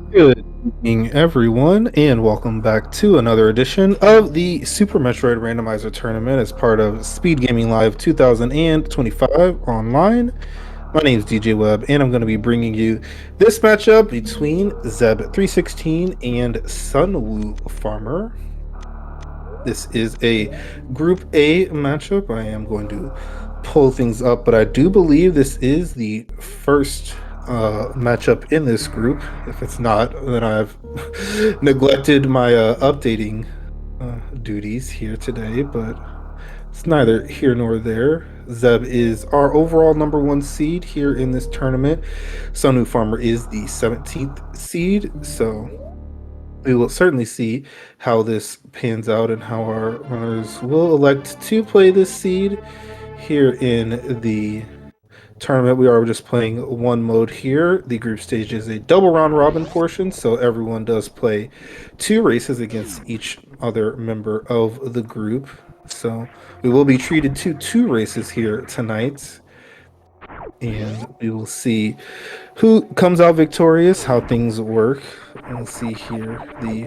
Good evening, everyone, and welcome back to another edition of the Super Metroid Randomizer Tournament as part of Speedgaming Live 2025 online. My name is DJ Webb, and I'm going to be bringing you this matchup between Zeb316 and SunWuFarmer. This is a Group A matchup. I am going to pull things up, but I do believe this is the first matchup in this group. If it's not, then I've neglected my updating duties here today, but it's neither here nor there. Zeb is our overall number one seed here in this tournament. SunWuFarmer is the 17th seed, so we will certainly see how this pans out and how our runners will elect to play this seed here in the tournament. We are just playing one mode here. The group stage is a double round robin portion, so everyone does play two races against each other member of the group. So we will be treated to two races here tonight, and we will see who comes out victorious, how things work. We'll see here the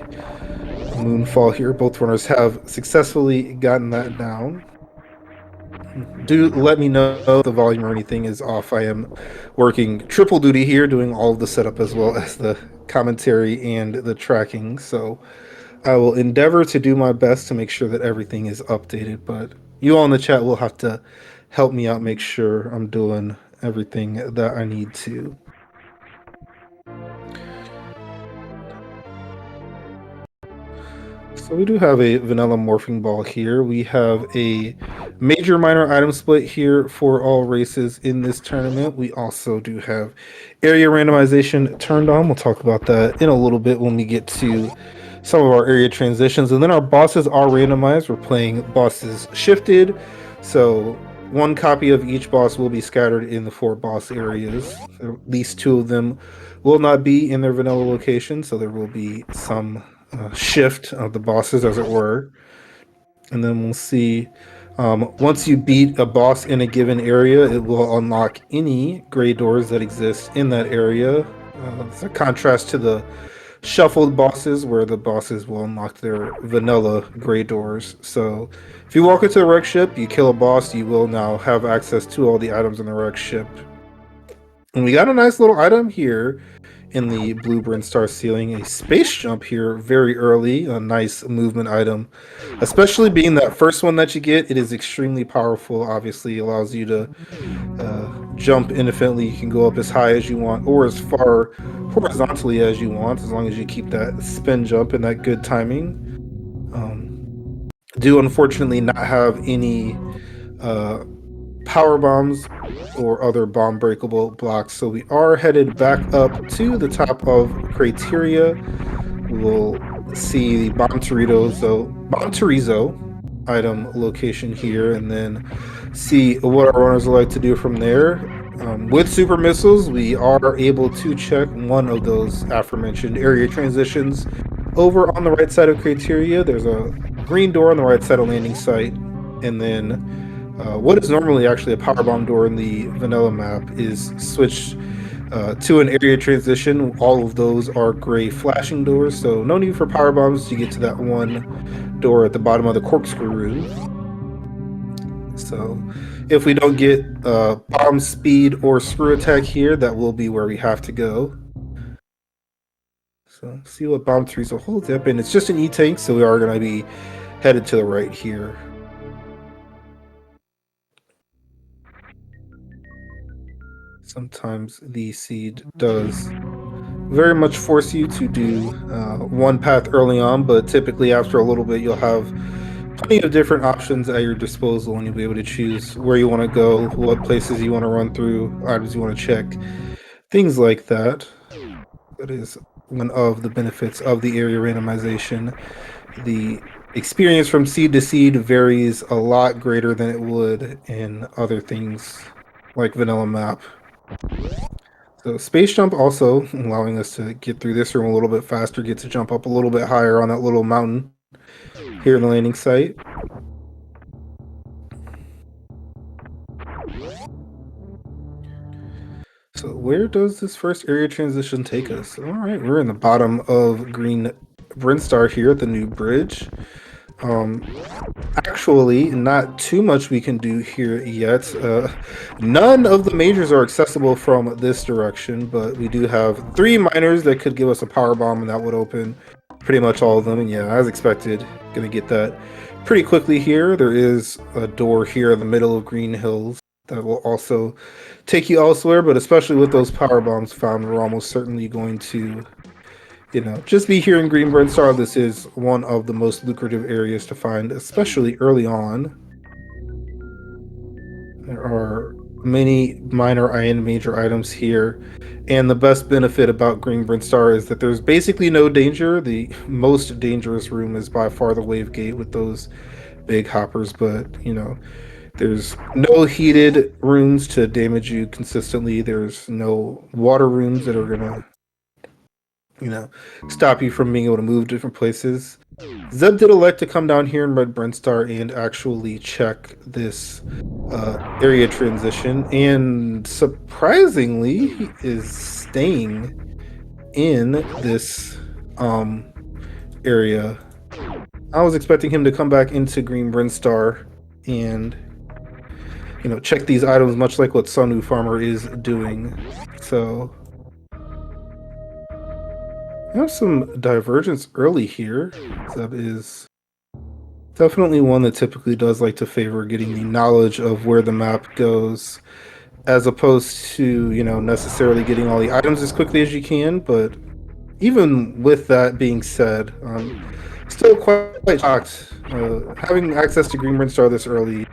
moonfall here. Both runners have successfully gotten that down. Do let me know if the volume or anything is off. I am working triple duty here, doing all of the setup as well as the commentary and the tracking. So I will endeavor to do my best to make sure that everything is updated. But you all in the chat will have to help me out, make sure I'm doing everything that I need to. So we do have a vanilla morphing ball here. We have a major minor item split here for all races in this tournament. We also do have area randomization turned on. We'll talk about that in a little bit when we get to some of our area transitions. And then our bosses are randomized. We're playing bosses shifted. So one copy of each boss will be scattered in the 4 boss areas. At least 2 of them will not be in their vanilla location. So there will be some shift of the bosses, as it were. And then we'll see once you beat a boss in a given area, it will unlock any gray doors that exist in that area. It's a contrast to the shuffled bosses, where the bosses will unlock their vanilla gray doors. So if you walk into the wreck ship, you kill a boss, you will now have access to all the items in the wreck ship. And we got a nice little item here in the Blue Brinstar ceiling, a space jump here very early, a nice movement item. Especially being that first one that you get, it is extremely powerful. Obviously, allows you to jump infinitely. You can go up as high as you want or as far horizontally as you want, as long as you keep that spin jump and that good timing. Do unfortunately not have any power bombs or other bomb breakable blocks, so we are headed back up to the top of criteria. We'll see the bomb chorizo item location here, and then see what our runners would like to do from there. With super missiles, we are able to check one of those aforementioned area transitions over on the right side of criteria. There's a green door on the right side of landing site, and then what is normally actually a power bomb door in the vanilla map is switched to an area transition. All of those are gray flashing doors, so no need for power bombs to get to that one door at the bottom of the corkscrew room. So if we don't get bomb speed or screw attack here, that will be where we have to go. So see what bomb Teresa holds up, and it's just an E-tank, so we are going to be headed to the right here. Sometimes the seed does very much force you to do one path early on, but typically after a little bit you'll have plenty of different options at your disposal, and you'll be able to choose where you want to go, what places you want to run through, items you want to check, things like that. That is one of the benefits of the area randomization. The experience from seed to seed varies a lot greater than it would in other things like vanilla map. So space jump also allowing us to get through this room a little bit faster, get to jump up a little bit higher on that little mountain here in the landing site. So where does this first area transition take us? All right, we're in the bottom of Green Brinstar here at the new bridge. Actually, not too much we can do here yet. None of the majors are accessible from this direction, but we do have 3 miners that could give us a power bomb, and that would open pretty much all of them. And yeah, as expected, gonna get that pretty quickly here. There is a door here in the middle of Green Hills that will also take you elsewhere, but especially with those power bombs found, we're almost certainly going to just be here in Green Brinstar. This is one of the most lucrative areas to find, especially early on. There are many minor and major items here, and the best benefit about Green Brinstar is that there's basically no danger. The most dangerous room is by far the wave gate with those big hoppers, but there's no heated rooms to damage you consistently. There's no water rooms that are gonna stop you from being able to move different places. Zeb did elect to come down here in Red Brinstar and actually check this area transition, and surprisingly, he is staying in this area. I was expecting him to come back into Green Brinstar and check these items, much like what SunWuFarmer is doing. So we have some divergence early here. Zeb is definitely one that typically does like to favor getting the knowledge of where the map goes, as opposed to, necessarily getting all the items as quickly as you can. But even with that being said, still quite shocked. Having access to Green Brinstar this early,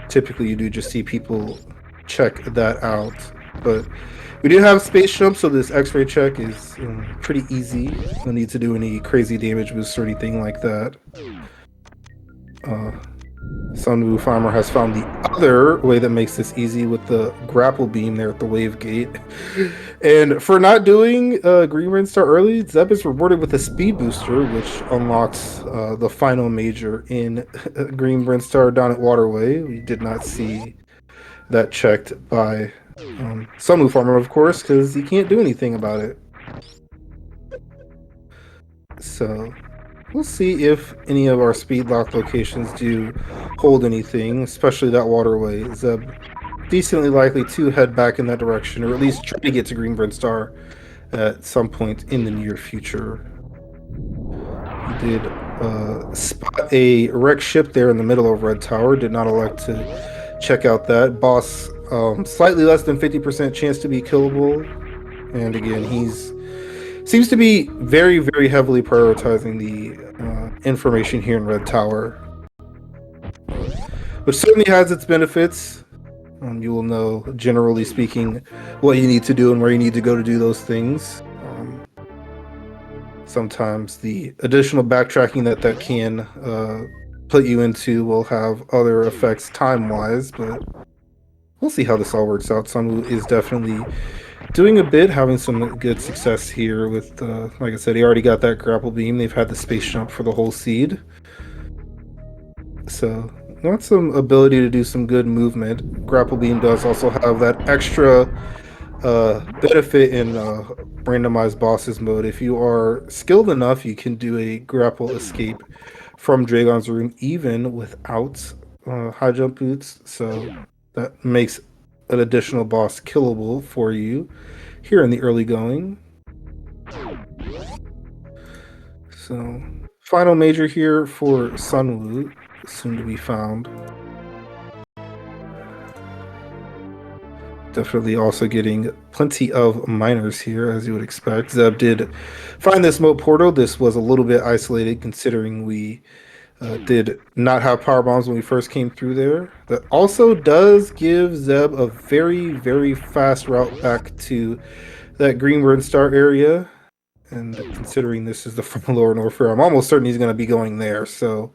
typically you do just see people check that out. But we do have space jump, so this X-ray check is pretty easy. No need to do any crazy damage boost or anything like that. SunWuFarmer has found the other way that makes this easy with the grapple beam there at the wave gate. And for not doing Green Brinstar early, Zeb is rewarded with a speed booster, which unlocks the final major in Green Brinstar down at Waterway. We did not see that checked by SunWuFarmer, of course, because he can't do anything about it. So we'll see if any of our speed lock locations do hold anything, especially that Waterway. Zeb decently likely to head back in that direction, or at least try to get to Green Brinstar at some point in the near future. He did spot a wrecked ship there in the middle of Red Tower. Did not elect to check out that. Boss, slightly less than 50% chance to be killable. And again, seems to be very, very heavily prioritizing the information here in Red Tower, which certainly has its benefits. You will know, generally speaking, what you need to do and where you need to go to do those things. Sometimes the additional backtracking that can put you into will have other effects time-wise, but we'll see how this all works out. Sunwoo is definitely doing a bit, having some good success here with, like I said, he already got that grapple beam. They've had the space jump for the whole seed. So, got some ability to do some good movement. Grapple beam does also have that extra benefit in randomized bosses mode. If you are skilled enough, you can do a grapple escape from Dragon's Room even without high jump boots. So that makes an additional boss killable for you here in the early going. So final major here for Sunwoo, soon to be found. Definitely also getting plenty of miners here, as you would expect. Zeb did find this moat portal. This was a little bit isolated considering we did not have power bombs when we first came through there. That also does give Zeb a very, very fast route back to that Green Brinstar area. And considering this is the from Lower North Fair, I'm almost certain he's going to be going there. So,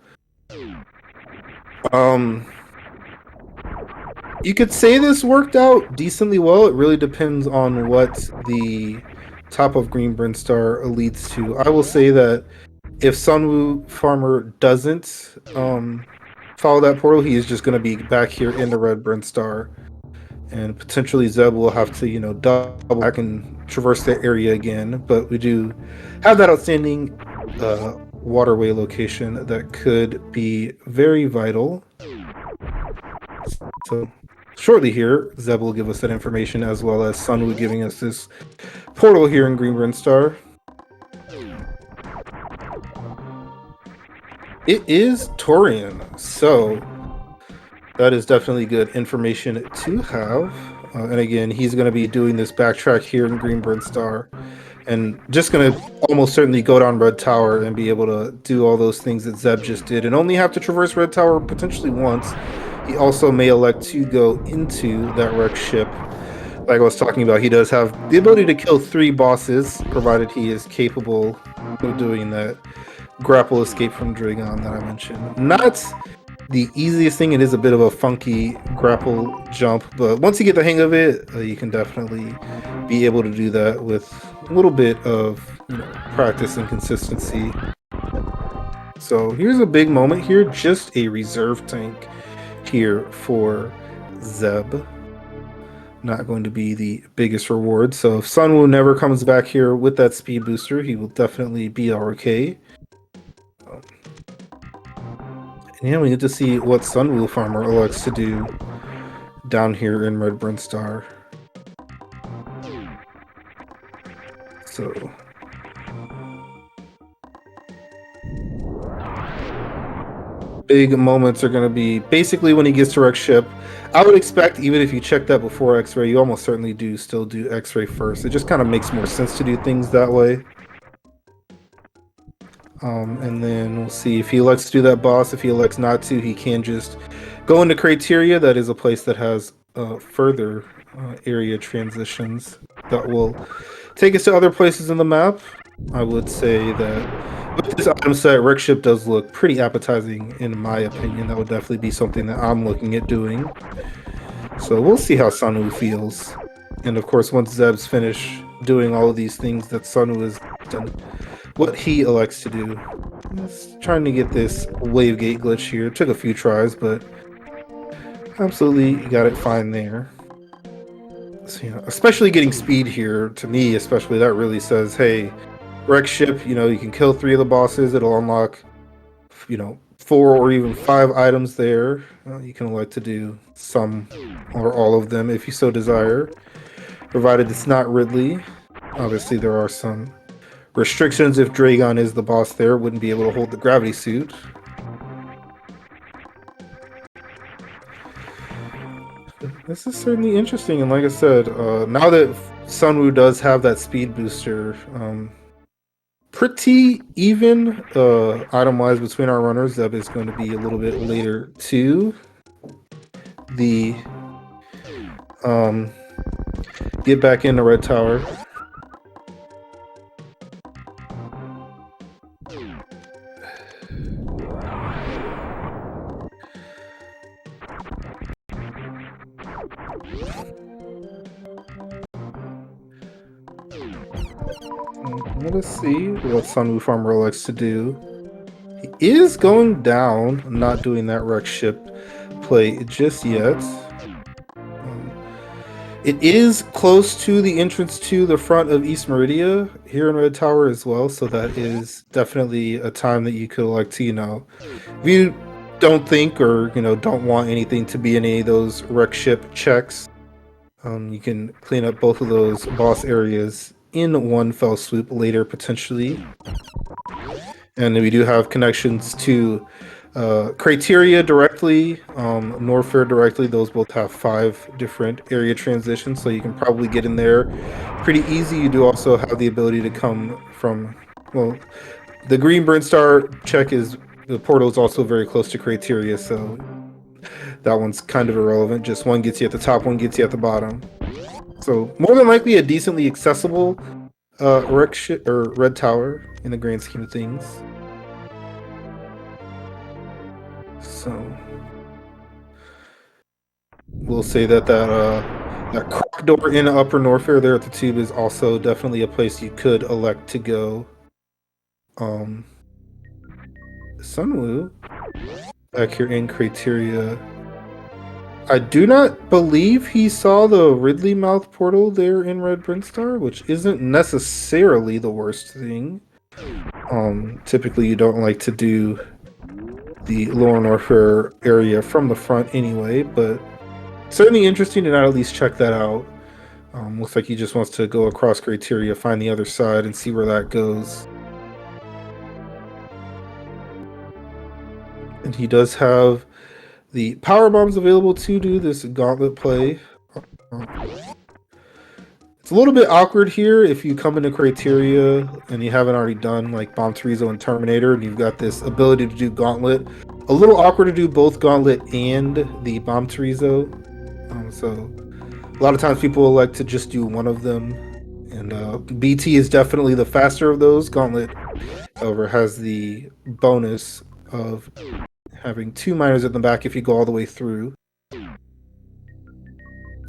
you could say this worked out decently well. It really depends on what the top of Green Brinstar leads to. I will say that if SunWuFarmer doesn't follow that portal, he is just going to be back here in the Red Brinstar. and potentially Zeb will have to, double back and traverse that area again. But we do have that outstanding waterway location that could be very vital. So shortly here, Zeb will give us that information, as well as SunWu giving us this portal here in Green Star. It is Torian, so that is definitely good information to have. And again, he's going to be doing this backtrack here in Green Star, and just going to almost certainly go down Red Tower and be able to do all those things that Zeb just did, and only have to traverse Red Tower potentially once. He also may elect to go into that wrecked ship. Like I was talking about, he does have the ability to kill 3 bosses, provided he is capable of doing that grapple escape from Dragon that I mentioned. Not the easiest thing. It is a bit of a funky grapple jump, but once you get the hang of it, you can definitely be able to do that with a little bit of practice and consistency. So here's a big moment here, just a reserve tank here for Zeb. Not going to be the biggest reward. So if SunWu never comes back here with that speed booster, he will definitely be okay. And yeah, we get to see what SunWuFarmer elects to do down here in Red Star. So big moments are going to be basically when he gets to wreck ship. I would expect, even if you check that before X-ray, you almost certainly still do X-ray first. It just kind of makes more sense to do things that way. And then we'll see if he elects to do that boss. If he elects not to, he can just go into Criteria. That is a place that has further area transitions that will take us to other places in the map. I would say that with this item set, wreck ship does look pretty appetizing in my opinion. That would definitely be something that I'm looking at doing. So we'll see how SunWu feels. And of course, once Zeb's finished doing all of these things that SunWu has done, what he elects to do. Just trying to get this wave gate glitch here. It took a few tries, but absolutely got it fine there. So, especially getting speed here, to me especially, that really says, hey, wreck ship, you can kill 3 of the bosses. It'll unlock, 4 or even 5 items there. You can elect to do some or all of them if you so desire, provided it's not Ridley. Obviously, there are some restrictions. If Dragon is the boss there, wouldn't be able to hold the gravity suit. This is certainly interesting, and like I said, now that SunWu does have that speed booster, pretty even item-wise between our runners. Zeb is going to be a little bit later to the get back into Red Tower. Let us see what SunWuFarmer likes to do. He is going down, not doing that wreck ship play just yet. It is close to the entrance to the front of East Meridia here in Red Tower as well, so that is definitely a time that you could like to, if you don't think or don't want anything to be in any of those wreck ship checks, you can clean up both of those boss areas in one fell swoop later potentially. And we do have connections to Criteria directly, Norfair directly. Those both have 5 different area transitions, so you can probably get in there pretty easy. You do also have the ability to come from, well, the Green Star check is, the portal is also very close to Criteria, so that one's kind of irrelevant. Just one gets you at the top, one gets you at the bottom. So more than likely a decently accessible Red Tower in the grand scheme of things. So we'll say that crack door in Upper Norfair there at the tube is also definitely a place you could elect to go. SunWu back here in Criteria. I do not believe he saw the Ridley mouth portal there in Red Brinstar, which isn't necessarily the worst thing. Typically you don't like to do the Lower Norfair area from the front anyway, but certainly interesting to not at least check that out. Looks like he just wants to go across criteria, find the other side, and see where that goes. And he does have the power bombs available to do this gauntlet play. It's a little bit awkward here if you come into criteria and you haven't already done like Bomb Torizo and Terminator, and you've got this ability to do gauntlet. A little awkward to do both gauntlet and the Bomb Torizo. So a lot of times people will like to just do one of them, and BT is definitely the faster of those. Gauntlet, however, has the bonus of having 2 miners at the back if you go all the way through.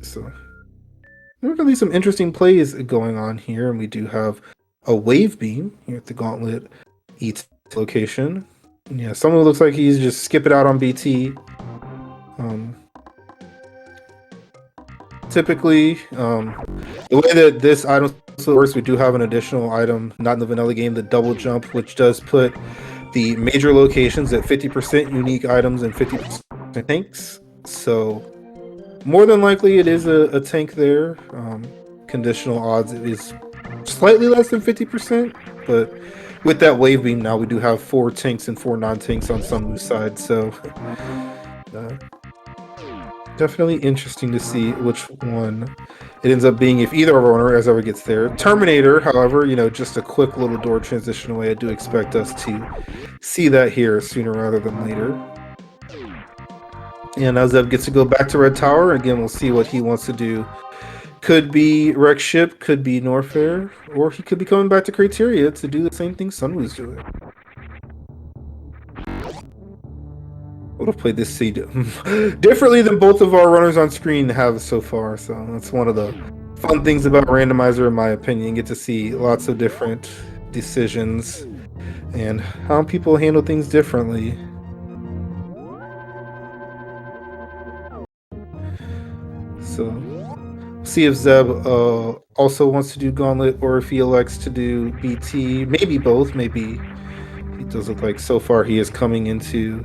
So there are really some interesting plays going on here, and we do have a wave beam here at the Gauntlet Eats location. Yeah, someone looks like he's just skipping out on BT. Typically, the way that this item works, we do have an additional item, not in the vanilla game, the double jump, which does put the major locations at 50% unique items and 50% tanks. So more than likely it is a tank there. Conditional odds it is slightly less than 50%, but with that wave beam now we do have 4 tanks and 4 non-tanks on SunWu's side, so definitely interesting to see which one it ends up being if either of our runners ever gets there. Terminator, however, just a quick little door transition away. I do expect us to see that here sooner rather than later. And now Zeb gets to go back to Red Tower. Again, we'll see what he wants to do. Could be Wreck Ship, could be Norfair, or he could be coming back to Criteria to do the same thing SunWu's doing. Would have played this seed differently than both of our runners on screen have so far. So that's one of the fun things about Randomizer, in my opinion. You get to see lots of different decisions and how people handle things differently. So see if Zeb also wants to do Gauntlet, or if he elects to do BT. Maybe both. Maybe it does look like so far he is coming into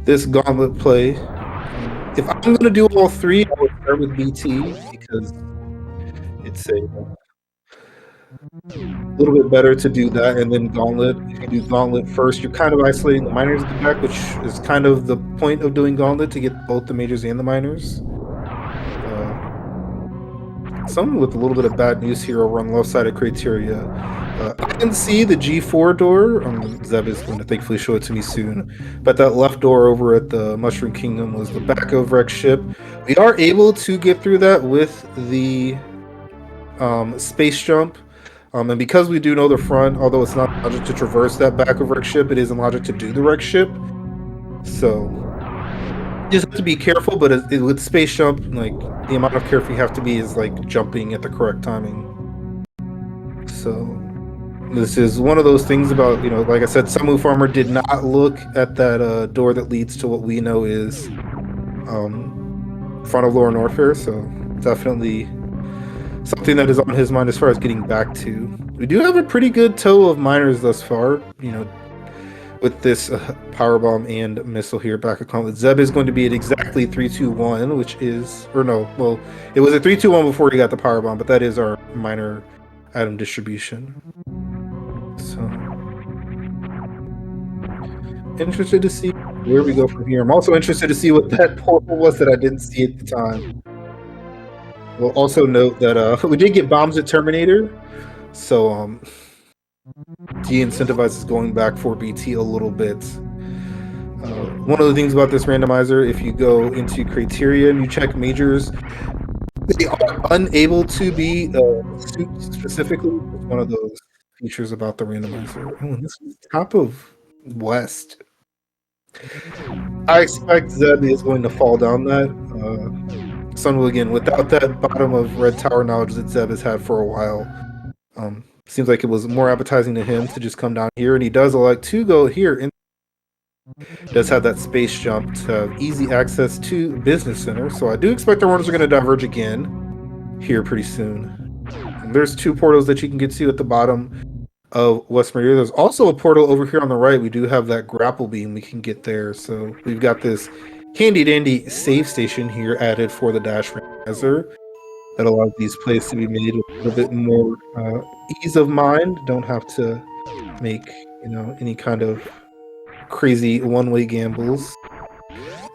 this Gauntlet play. If I'm going to do all 3, I would start with BT because it's a little bit better to do that, and then Gauntlet. If you do Gauntlet first, you're kind of isolating the miners at the back, which is kind of the point of doing Gauntlet, to get both the majors and the miners. Someone with a little bit of bad news here over on the left side of Criteria. I can see the G4 door. Zeb is going to thankfully show it to me soon. But that left door over at the Mushroom Kingdom was the back of Wreck Ship. We are able to get through that with the space jump. And because we do know the front, although it's not logic to traverse that back of Wreck Ship, it is in logic to do the Wreck Ship. So you just have to be careful, but with space jump, like, the amount of careful you have to be is like jumping at the correct timing. So this is one of those things about, like I said, SunWuFarmer did not look at that door that leads to what we know is front of Lower Norfair, so definitely something that is on his mind as far as getting back to. We do have a pretty good tow of miners thus far, with this powerbomb and missile here back at Gauntlet. Zeb is going to be at exactly 3-2-1, which is, or no, well, it was at 3-2-1 before he got the powerbomb, but that is our minor item distribution. So interested to see where we go from here. I'm also interested to see what that portal was that I didn't see at the time. We'll also note that we did get bombs at Terminator, so de-incentivizes going back for BT a little bit. One of the things about this randomizer, if you go into criteria and you check majors, they are unable to be suits specifically. It's one of those features about the randomizer. Oh, this is top of West. I expect Zeb is going to fall down that. SunWu, again, without that bottom of Red Tower knowledge that Zeb has had for a while, seems like it was more appetizing to him to just come down here, and he does elect to go here in Does have that space jump to have easy access to Business Center, so I do expect our orders are going to diverge again here pretty soon. And there's 2 portals that you can get to at the bottom of West Meridia. There's also a portal over here on the right. We do have that grapple beam we can get there, so we've got this handy dandy save station here added for the Dash Randomizer that allows these plays to be made with a little bit more ease of mind. Don't have to make, you know, any kind of crazy one-way gambles.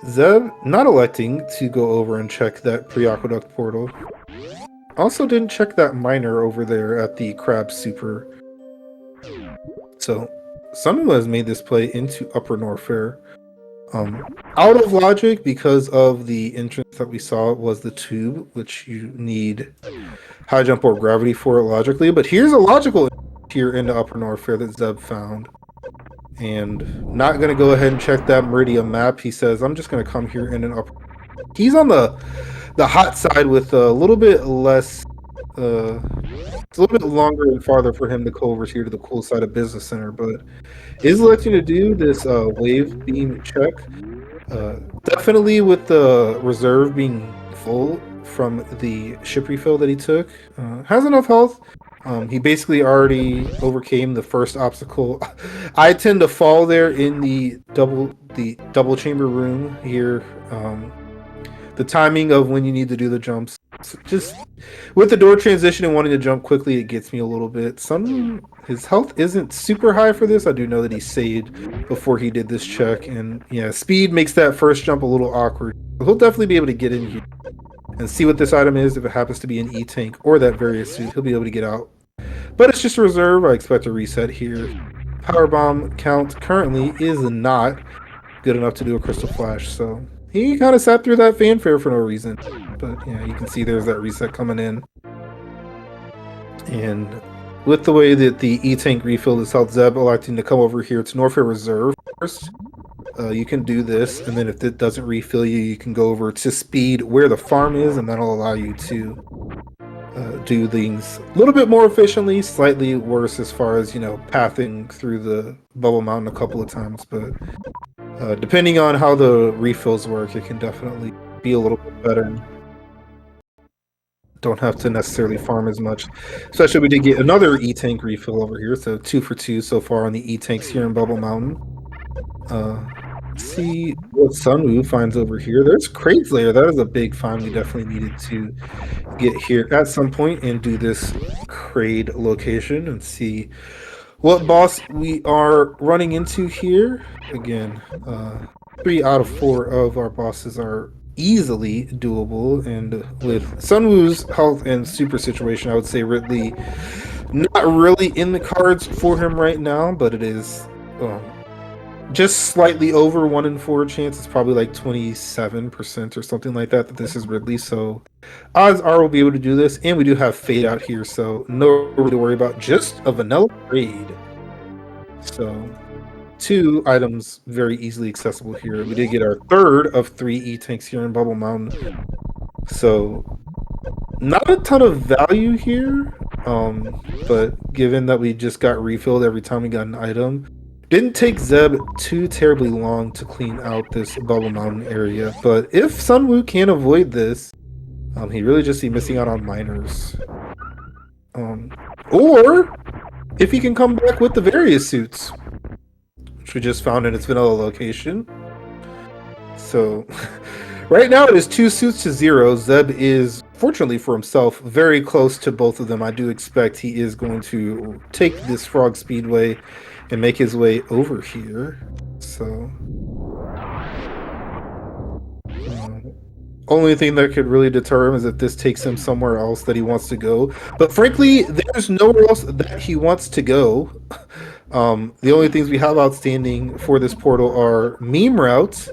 Zeb not electing to go over and check that pre-aqueduct portal. Also didn't check that miner over there at the Crab Super. So SunWu has made this play into Upper Norfair. Out of logic, because of the entrance that we saw was the tube, which you need high jump or gravity for it logically. But here's a logical here into Upper Norfair that Zeb found. And not going to go ahead and check that Meridian map. He says, I'm just going to come here in an upper. He's on the hot side with a little bit less, it's a little bit longer and farther for him to go over here to the cool side of Business Center, but is electing to do this wave beam check. Definitely with the reserve being full from the ship refill that he took. Has enough health. He basically already overcame the first obstacle. I tend to fall there in the double chamber room here. The timing of when you need to do the jumps, just with the door transition and wanting to jump quickly, it gets me a little bit. His health isn't super high for this. I do know that he saved before he did this check, and yeah, speed makes that first jump a little awkward. He'll definitely be able to get in here and see what this item is. If it happens to be an E-Tank or that various suit, he'll be able to get out. But it's just a reserve. I expect a reset here. Power bomb count currently is not good enough to do a crystal flash, so he kind of sat through that fanfare for no reason. But yeah, you can see there's that reset coming in. And with the way that the E-Tank refill is held, Zeb electing to come over here to Norfair Reserve first. You can do this, and then if it doesn't refill you, you can go over to Speed where the farm is, and that'll allow you to do things a little bit more efficiently, slightly worse as far as, you know, pathing through the Bubble Mountain a couple of times, but depending on how the refills work, it can definitely be a little bit better. Don't have to necessarily farm as much. Especially we did get another E-Tank refill over here, so 2 for 2 so far on the E-Tanks here in Bubble Mountain. Let's see what SunWu finds over here. There's crates there. That is a big find. We definitely needed to get here at some point and do this crate location and see what boss we are running into here. Again, 3 out of 4 of our bosses are easily doable, and with SunWu's health and super situation, I would say Ridley not really in the cards for him right now, but it is just slightly over 1 in 4 chance. It's probably like 27% or something like that this is Ridley, so odds are we'll be able to do this. And we do have Fade out here, so no to worry about, just a vanilla raid. So 2 items very easily accessible here. We did get our 3rd of 3 E-Tanks here in Bubble Mountain, so not a ton of value here, but given that we just got refilled every time we got an item, didn't take Zeb too terribly long to clean out this Bubble Mountain area. But if SunWu can avoid this, he really just be missing out on miners. Or if he can come back with the various suits, which we just found in its vanilla location. So right now it is 2 suits to 0. Zeb is, fortunately for himself, very close to both of them. I do expect he is going to take this Frog Speedway and make his way over here. So only thing that could really deter him is if this takes him somewhere else that he wants to go. But frankly, there's nowhere else that he wants to go. The only things we have outstanding for this portal are meme routes,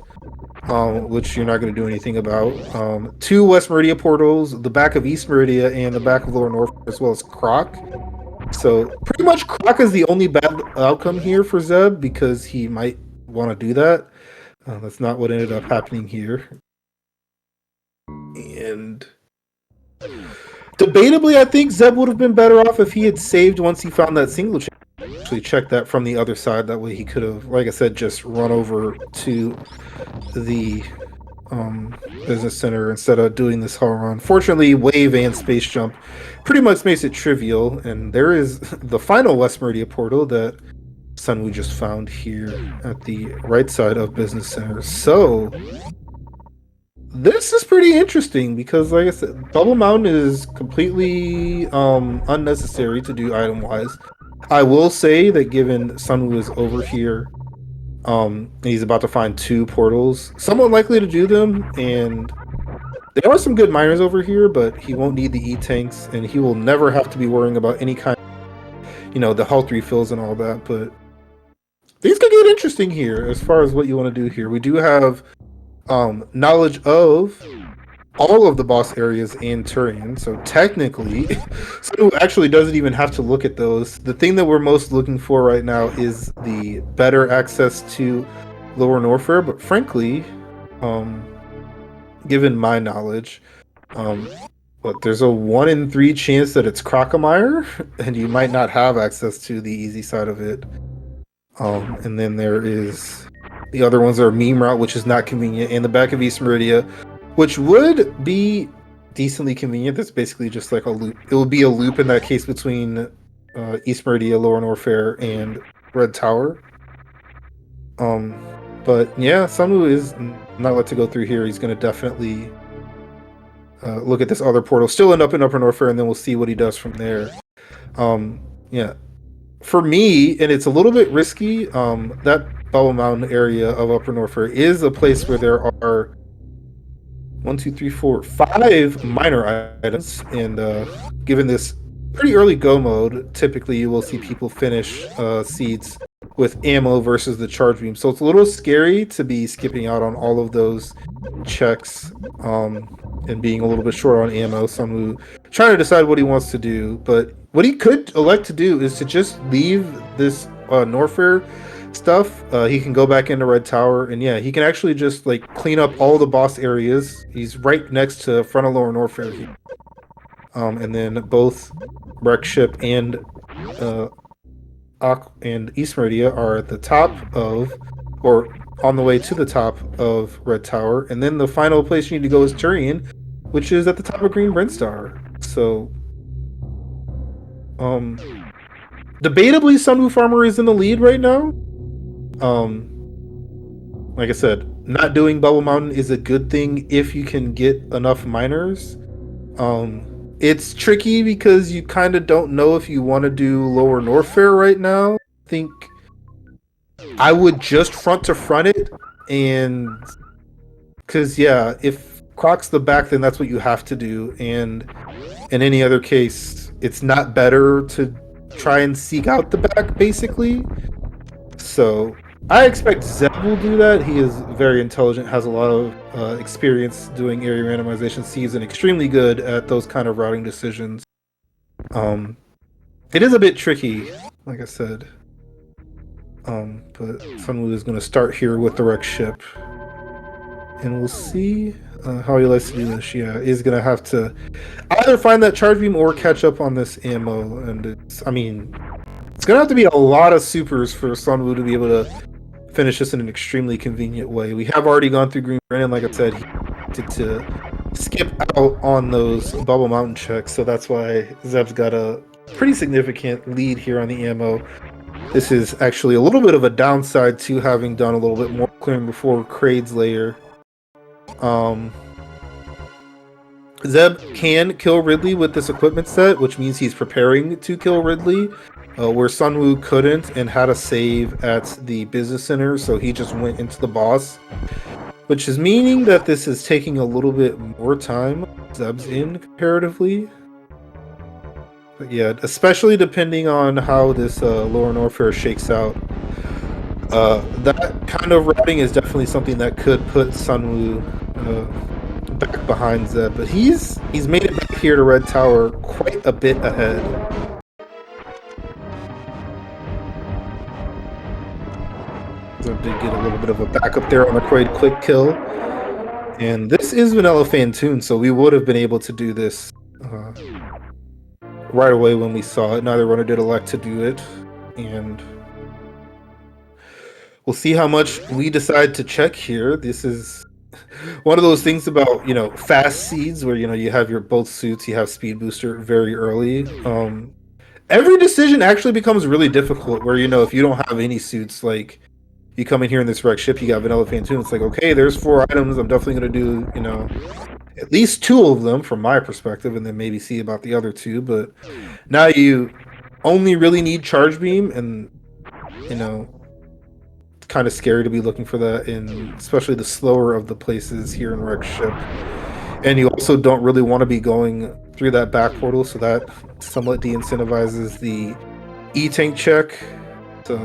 which you're not going to do anything about. 2 West Meridia portals, the back of East Meridia and the back of Lower North, as well as Croc. So pretty much Croc is the only bad outcome here for Zeb, because he might want to do that. That's not what ended up happening here. And debatably, I think Zeb would have been better off if he had saved once he found that single chain. actually check that from the other side. That way he could have, like I said, just run over to the business center instead of doing this whole run. Fortunately, wave and space jump pretty much makes it trivial, and there is the final West Meridia portal that SunWu just found here at the right side of business center. So this is pretty interesting because, like I said, Bubble Mountain is completely unnecessary to do item wise. I will say that given SunWu is over here, he's about to find 2 portals, somewhat likely to do them, and there are some good miners over here, but he won't need the E-tanks, and he will never have to be worrying about any kind of, the health refills and all that. But these could get interesting here as far as what you want to do here. We do have knowledge of all of the boss areas in Turian, so technically so actually doesn't even have to look at those. The thing that we're most looking for right now is the better access to Lower Norfair, but frankly, given my knowledge, but there's a 1 in 3 chance that it's Crocomire, and you might not have access to the easy side of it. And then there is the other ones are Meme Route, which is not convenient, and the back of East Meridia, which would be decently convenient. That's basically just like a loop. It will be a loop in that case between East Meridia, Lower Norfair, and Red Tower. But yeah, SunWu is not let to go through here. He's going to definitely look at this other portal. Still end up in Upper Norfair, and then we'll see what he does from there. Yeah. For me, and it's a little bit risky, that Bubble Mountain area of Upper Norfair is a place where there are 1, 2, 3, 4, 5 minor items, and given this pretty early go mode, typically you will see people finish seeds with ammo versus the charge beam. So it's a little scary to be skipping out on all of those checks and being a little bit short on ammo. SunWu trying to decide what he wants to do, but what he could elect to do is to just leave this Norfair stuff. He can go back into Red Tower, and yeah, he can actually just like clean up all the boss areas. He's right next to front of Lower Norfair here. And then both Wreck Ship and East Meridia are at the top of, or on the way to the top of Red Tower, and then the final place you need to go is Turian, which is at the top of Green Brinstar. So debatably SunWuFarmer is in the lead right now. Like I said, not doing Bubble Mountain is a good thing if you can get enough miners. It's tricky because you kind of don't know if you want to do Lower Norfair right now. I think I would just front to front it, and because yeah, if Croc's the back, then that's what you have to do, and in any other case, it's not better to try and seek out the back, basically. So I expect Zeb will do that. He is very intelligent, has a lot of experience doing area randomization, sees, and extremely good at those kind of routing decisions. It is a bit tricky, like I said. But SunWu is going to start here with the Wreck Ship. And we'll see how he likes to do this. Yeah, he's going to have to either find that charge beam or catch up on this ammo. And it's going to have to be a lot of supers for SunWu to be able to finish this in an extremely convenient way. We have already gone through Green Brand, and like I said, he wanted to skip out on those Bubble Mountain checks, so that's why Zeb's got a pretty significant lead here on the ammo. This is actually a little bit of a downside to having done a little bit more clearing before Kraid's layer. Zeb can kill Ridley with this equipment set, which means he's preparing to kill Ridley, where SunWu couldn't and had a save at the business center, so he just went into the boss, which is meaning that this is taking a little bit more time. Zeb's in comparatively. But yeah, especially depending on how this Lower Norfair shakes out. That kind of routing is definitely something that could put SunWu back behind Zeb, but he's made it back here to Red Tower quite a bit ahead. Zeb did get a little bit of a backup there on a quite quick kill, and this is Vanilla Fantoon, so we would have been able to do this right away when we saw it. Neither runner did elect to do it, And we'll see how much we decide to check here. This is one of those things about, fast seeds where, you have your both suits, you have speed booster very early. Every decision actually becomes really difficult where, if you don't have any suits, like you come in here in this wreck ship, you got Vanilla Phantoon, it's like, okay, there's 4 items. I'm definitely going to do, at least 2 of them from my perspective, and then maybe see about the other 2. But now you only really need Charge Beam, and, it's kind of scary to be looking for that in especially the slower of the places here in wreck ship. And you also don't really want to be going through that back portal, so that somewhat de-incentivizes the E-Tank check. So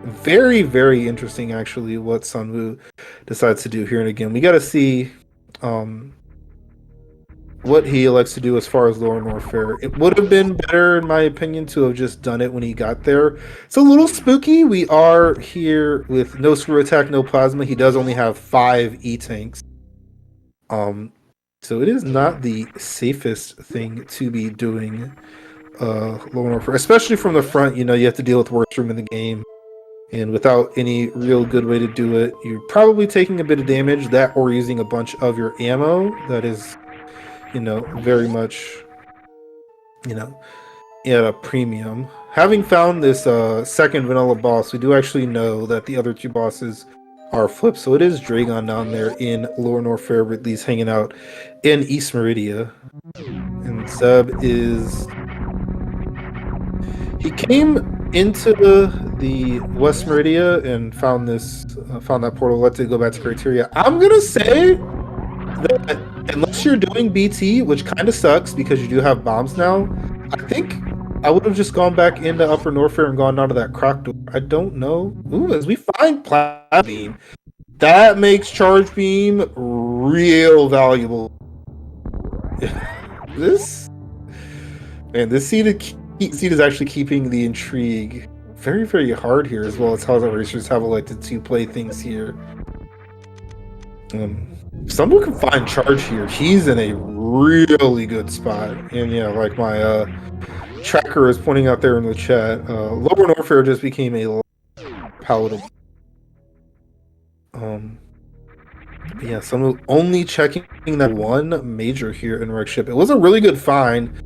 very, very interesting, actually, what SunWu decides to do here. And again, we got to see what he elects to do as far as Lower Warfare. It would have been better, in my opinion, to have just done it when he got there. It's a little spooky. We are here with no screw attack, no plasma. He does only have 5 E-Tanks. So it is not the safest thing to be doing Lower Warfare, especially from the front. You have to deal with worst room in the game. And without any real good way to do it, you're probably taking a bit of damage, that or using a bunch of your ammo. That is, very much, at a premium. Having found this second vanilla boss, we do actually know that the other 2 bosses are flipped. So it is Dragon down there in Lower Warfare, Ridley's hanging out in East Meridia. And Zeb is... He came into the West Meridia and found that portal. Let it go back to Criteria. I'm gonna say that unless you're doing BT, which kind of sucks because you do have bombs now, I think I would have just gone back into Upper Norfair and gone down to that croc door. I don't know. Ooh, as we find Plasma Beam, that makes Charge Beam real valuable. This seed is actually keeping the intrigue very, very hard here, as well as how the racers have elected to play things here. Someone can find Charge here. He's in a really good spot. And yeah, like my tracker is pointing out there in the chat, Lower Warfare just became a palatable. Yeah, someone only checking that 1 major here in wreck ship. It was a really good find.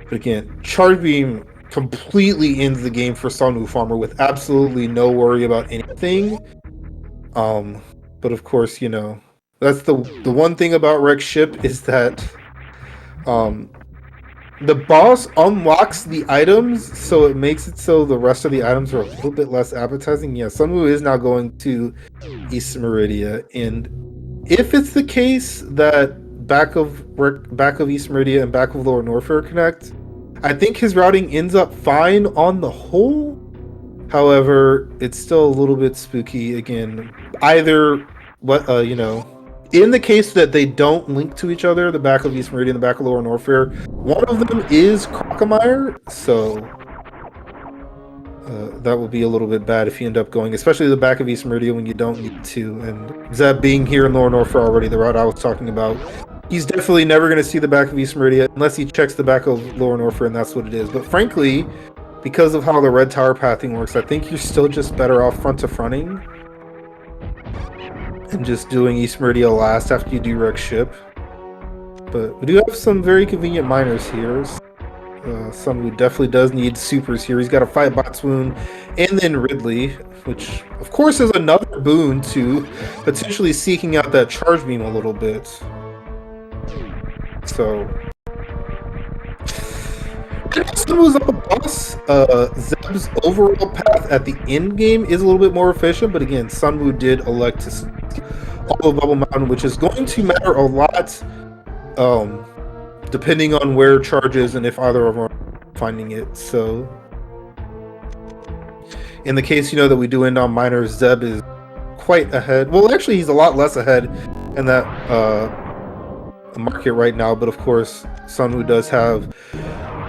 But again, Charge Beam completely ends the game for SunWuFarmer with absolutely no worry about anything. But of course, that's the one thing about wreck ship is that the boss unlocks the items, so it makes it so the rest of the items are a little bit less appetizing. Yeah, SunWu is now going to East Meridia, and if it's the case that back of East Meridia and back of Lower Norfair connect, I think his routing ends up fine on the whole. However, it's still a little bit spooky. Again, either in the case that they don't link to each other, the back of East Meridian and the back of Lower Norfair, one of them is Crocomire, so that will be a little bit bad if you end up going, especially the back of East Meridian when you don't need to. And Zeb being here in Lower Norfair already, the route I was talking about, he's definitely never going to see the back of East Meridian unless he checks the back of Lower Norfair, and that's what it is. But frankly, because of how the red tower pathing works, I think you're still just better off front to fronting and just doing East Meridia last after you do wreck ship. But we do have some very convenient miners here. SunWu definitely does need supers here. He's got to fight Botswoon and then Ridley, which of course is another boon to potentially seeking out that Charge Beam a little bit. So SunWu's up a boss. Zeb's overall path at the end game is a little bit more efficient, but again, SunWu did elect to skip all of Bubble Mountain, which is going to matter a lot depending on where Charge is and if either of them are finding it. So in the case that we do end on miners, Zeb is quite ahead. Well, actually, he's a lot less ahead in that market right now, but of course SunWu does have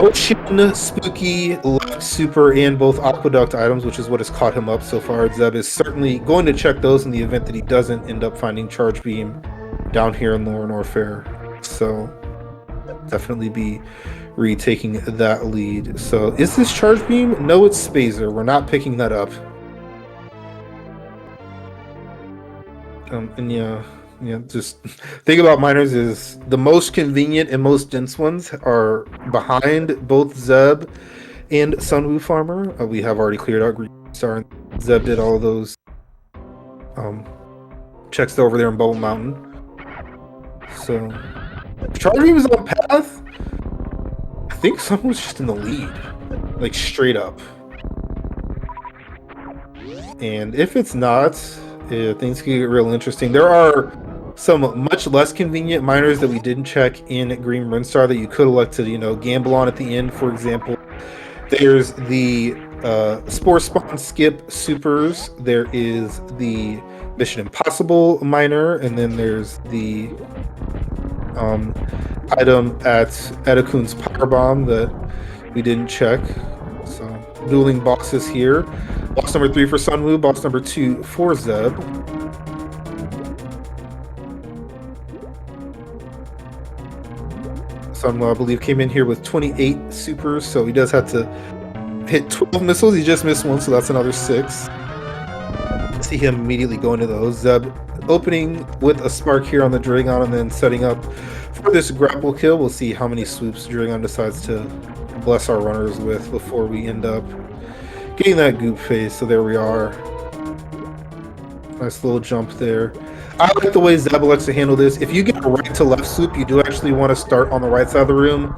Ocean, Spooky, Left Super, and both Aqueduct items, which is what has caught him up so far. Zeb is certainly going to check those in the event that he doesn't end up finding Charge Beam down here in Lower Norfair. So definitely be retaking that lead. So is this charge beam? No, it's Spazer. We're not picking that up. And yeah, just think about miners is the most convenient and most dense ones are behind both Zeb and SunWuFarmer. We have already cleared out Green Star, and Zeb did all of those checks over there in Bubble Mountain. So charge beam is on path. I think someone was just in the lead, like straight up. And if it's not, things can get real interesting. There are some much less convenient miners that we didn't check in Green Runstar that you could elect to, gamble on at the end. For example, there's the Spore Spawn Skip Supers. There is the Mission Impossible miner, and then there's the item at Edakun's Power Bomb that we didn't check. So dueling bosses here. Boss number 3 for SunWu, boss number 2 for Zeb. SunWu, I believe, came in here with 28 supers, so he does have to hit 12 missiles. He just missed one, so that's another 6. See him immediately go into those. Zeb opening with a spark here on the Dragon and then setting up for this grapple kill. We'll see how many swoops Dragon decides to bless our runners with before we end up getting that goop phase. So there we are. Nice little jump there. I like the way Zeb likes to handle this. If you get a right to left swoop, you do actually want to start on the right side of the room.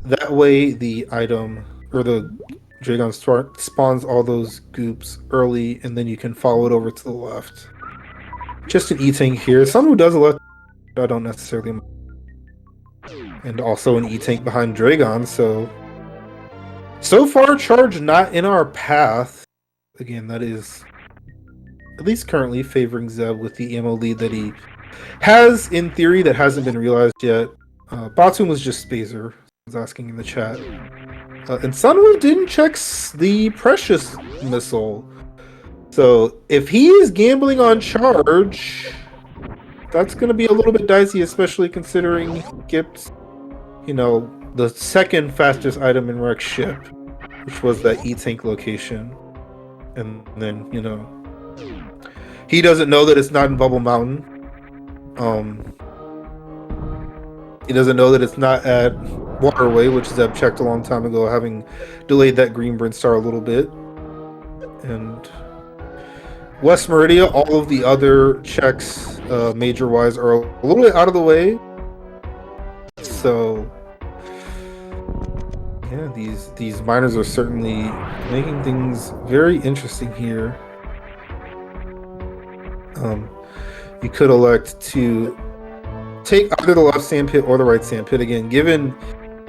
That way the item or the Dragon spawns all those goops early, and then you can follow it over to the left. Just an E-Tank here. Someone who does a left, I don't necessarily. And also an E-Tank behind Dragon, so far charge not in our path. Again, that is at least currently favoring Zeb with the ammo lead that he has in theory that hasn't been realized yet. Batum was just Spazer, was asking in the chat. And SunWu didn't check the Precious Missile. So if he is gambling on charge, that's going to be a little bit dicey, especially considering he skipped, the second fastest item in Rex ship, which was that E-Tank location. And then, he doesn't know that it's not in Bubble Mountain. He doesn't know that it's not at Waterway, which Zeb checked a long time ago, having delayed that Green Bryn Star a little bit. And West Meridia, all of the other checks, major-wise, are a little bit out of the way. So, yeah, these miners are certainly making things very interesting here. You could elect to take either the left sand pit or the right sand pit. Again, given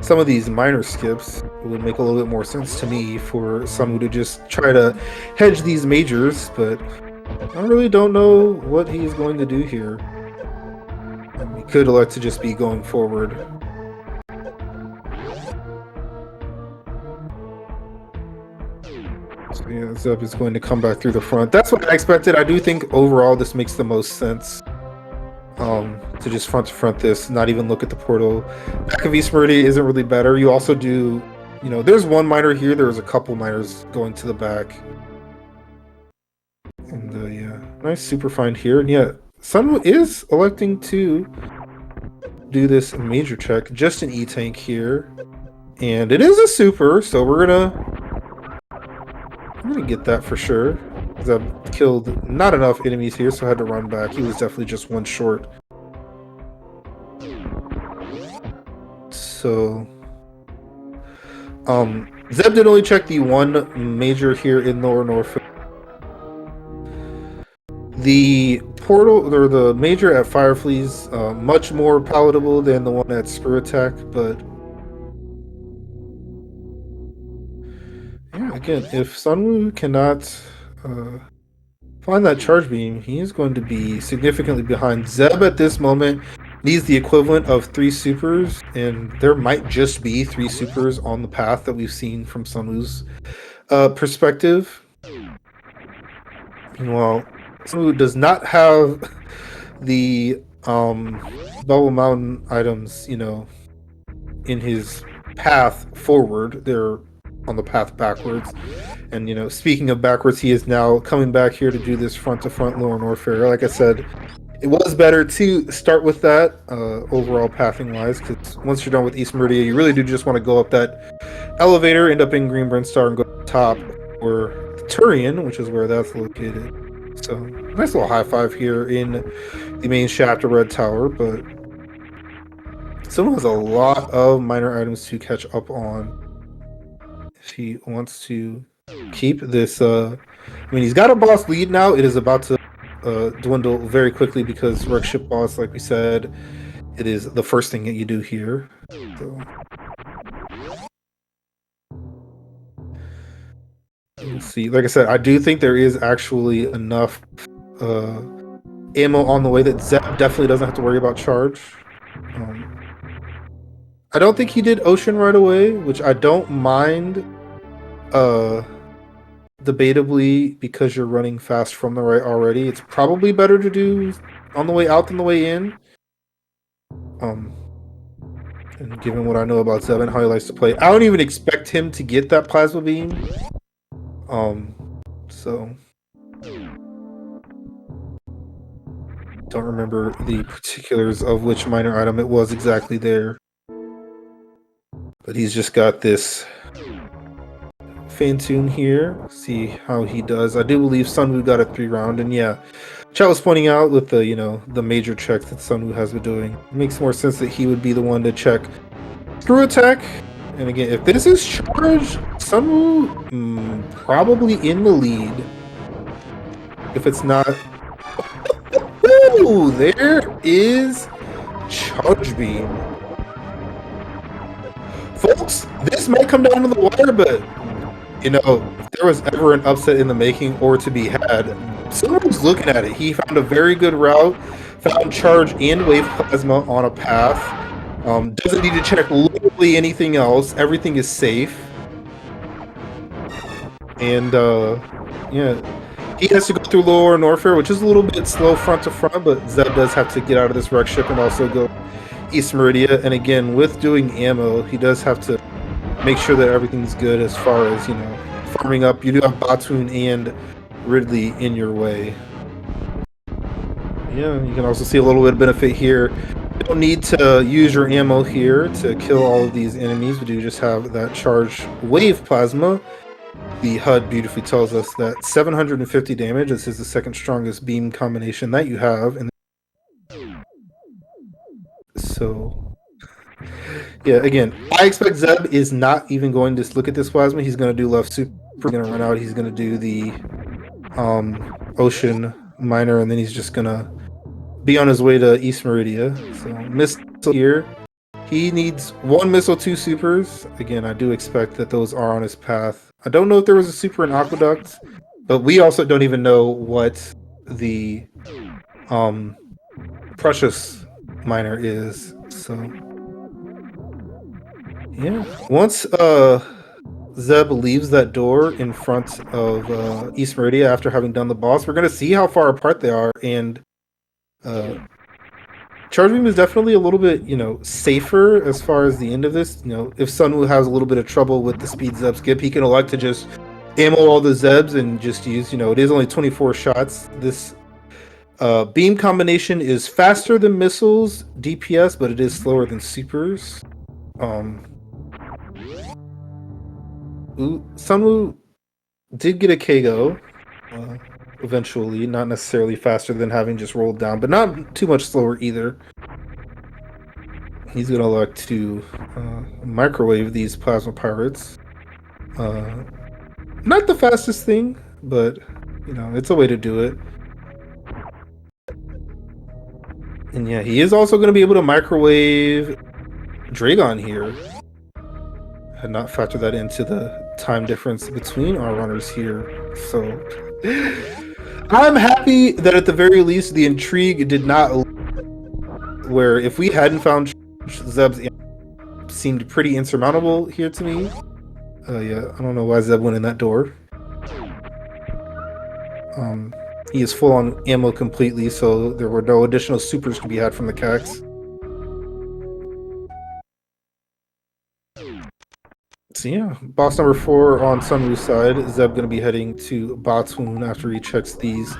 some of these minor skips, it would make a little bit more sense to me for someone to just try to hedge these majors, but I really don't know what he's going to do here. He could elect to just be going forward. So yeah, Zeb is going to come back through the front. That's what I expected. I do think overall this makes the most sense. To just front to front this, not even look at the portal. Back of East Meridia isn't really better. You also do, there's one miner here. There's a couple miners going to the back. And yeah, nice super find here. And yeah, SunWu is electing to do this major check. Just an E-Tank here. And it is a super, so we're gonna get that for sure. Because I've killed not enough enemies here, so I had to run back. He was definitely just one short. So, Zeb did only check the one major here in Lower Norfolk. The portal, or the major at Fireflea's, much more palatable than the one at Screw Attack, but yeah, again, if SunWu cannot find that charge beam, he is going to be significantly behind. Zeb at this moment needs the equivalent of 3 supers, and there might just be 3 supers on the path that we've seen from SunWu's perspective. Meanwhile, SunWu does not have the Bubble Mountain items, in his path forward. They're on the path backwards. And, you know, speaking of backwards, he is now coming back here to do this front-to-front lower warfare. Like I said, it was better to start with that overall pathing-wise, because once you're done with East Meridia, you really do just want to go up that elevator, end up in Greenburn Star, and go to the top for the Turian, which is where that's located. So, nice little high five here in the main shaft of Red Tower, but someone has a lot of minor items to catch up on if he wants to keep this. I mean, he's got a boss lead now. It is about to dwindle very quickly because Wreck Ship boss, like we said, it is the first thing that you do here. So, let's see. Like I said, I do think there is actually enough ammo on the way that Zeb definitely doesn't have to worry about charge. I don't think he did Ocean right away, which I don't mind. Debatably, because you're running fast from the right already, it's probably better to do on the way out than the way in. And given what I know about Zeb and how he likes to play, I don't even expect him to get that plasma beam. So don't remember the particulars of which minor item it was exactly there. But he's just got this Fantune here. See how he does. I do believe SunWu got a 3-round, and yeah, Chat was pointing out with the, you know, the major checks that SunWu has been doing. It makes more sense that he would be the one to check screw attack. And again, if this is charged, SunWu probably in the lead. If it's not, ooh, there is charge beam. Folks, this might come down to the wire, but you know, if there was ever an upset in the making or to be had, someone was looking at it. He found a very good route, found charge and wave plasma on a path. Doesn't need to check literally anything else. Everything is safe. And yeah, he has to go through lower Norfair, which is a little bit slow front to front, but Zeb does have to get out of this wreck ship and also go East Meridia. And again, with doing ammo, he does have to make sure that everything's good as far as, you know, farming up. You do have Batoon and Ridley in your way. Yeah, you can also see a little bit of benefit here. You don't need to use your ammo here to kill all of these enemies. We do just have that charged wave plasma. The HUD beautifully tells us that 750 damage. This is the second strongest beam combination that you have. And so, yeah, again, I expect Zeb is not even going to look at this plasma. He's going to do left super. He's going to run out. He's going to do the Ocean Miner, and then he's just going to be on his way to East Meridia. So, missile here. He needs 1 missile, 2 supers. Again, I do expect that those are on his path. I don't know if there was a super in Aqueduct, but we also don't even know what the Precious Miner is. So, yeah. Once Zeb leaves that door in front of East Meridia after having done the boss, we're going to see how far apart they are. And Charge Beam is definitely a little bit, you know, safer as far as the end of this. You know, if SunWu has a little bit of trouble with the speed Zeb skip, he can elect to just ammo all the Zebs and just use, you know, it is only 24 shots. This beam combination is faster than missiles DPS, but it is slower than supers. SunWu did get a KO eventually, not necessarily faster than having just rolled down, but not too much slower either. He's gonna elect to microwave these plasma pirates. Not the fastest thing, but you know, it's a way to do it. And yeah, he is also going to be able to microwave Dragon here. I had not factored that into the time difference between our runners here. So I'm happy that at the very least the intrigue did not, where if we hadn't found Zeb's seemed pretty insurmountable here to me. Yeah, I don't know why Zeb went in that door. He is full on ammo completely, so there were no additional supers to be had from the Cax. So yeah, boss number 4 on SunWu's side. Zeb going to be heading to Botswoon after he checks these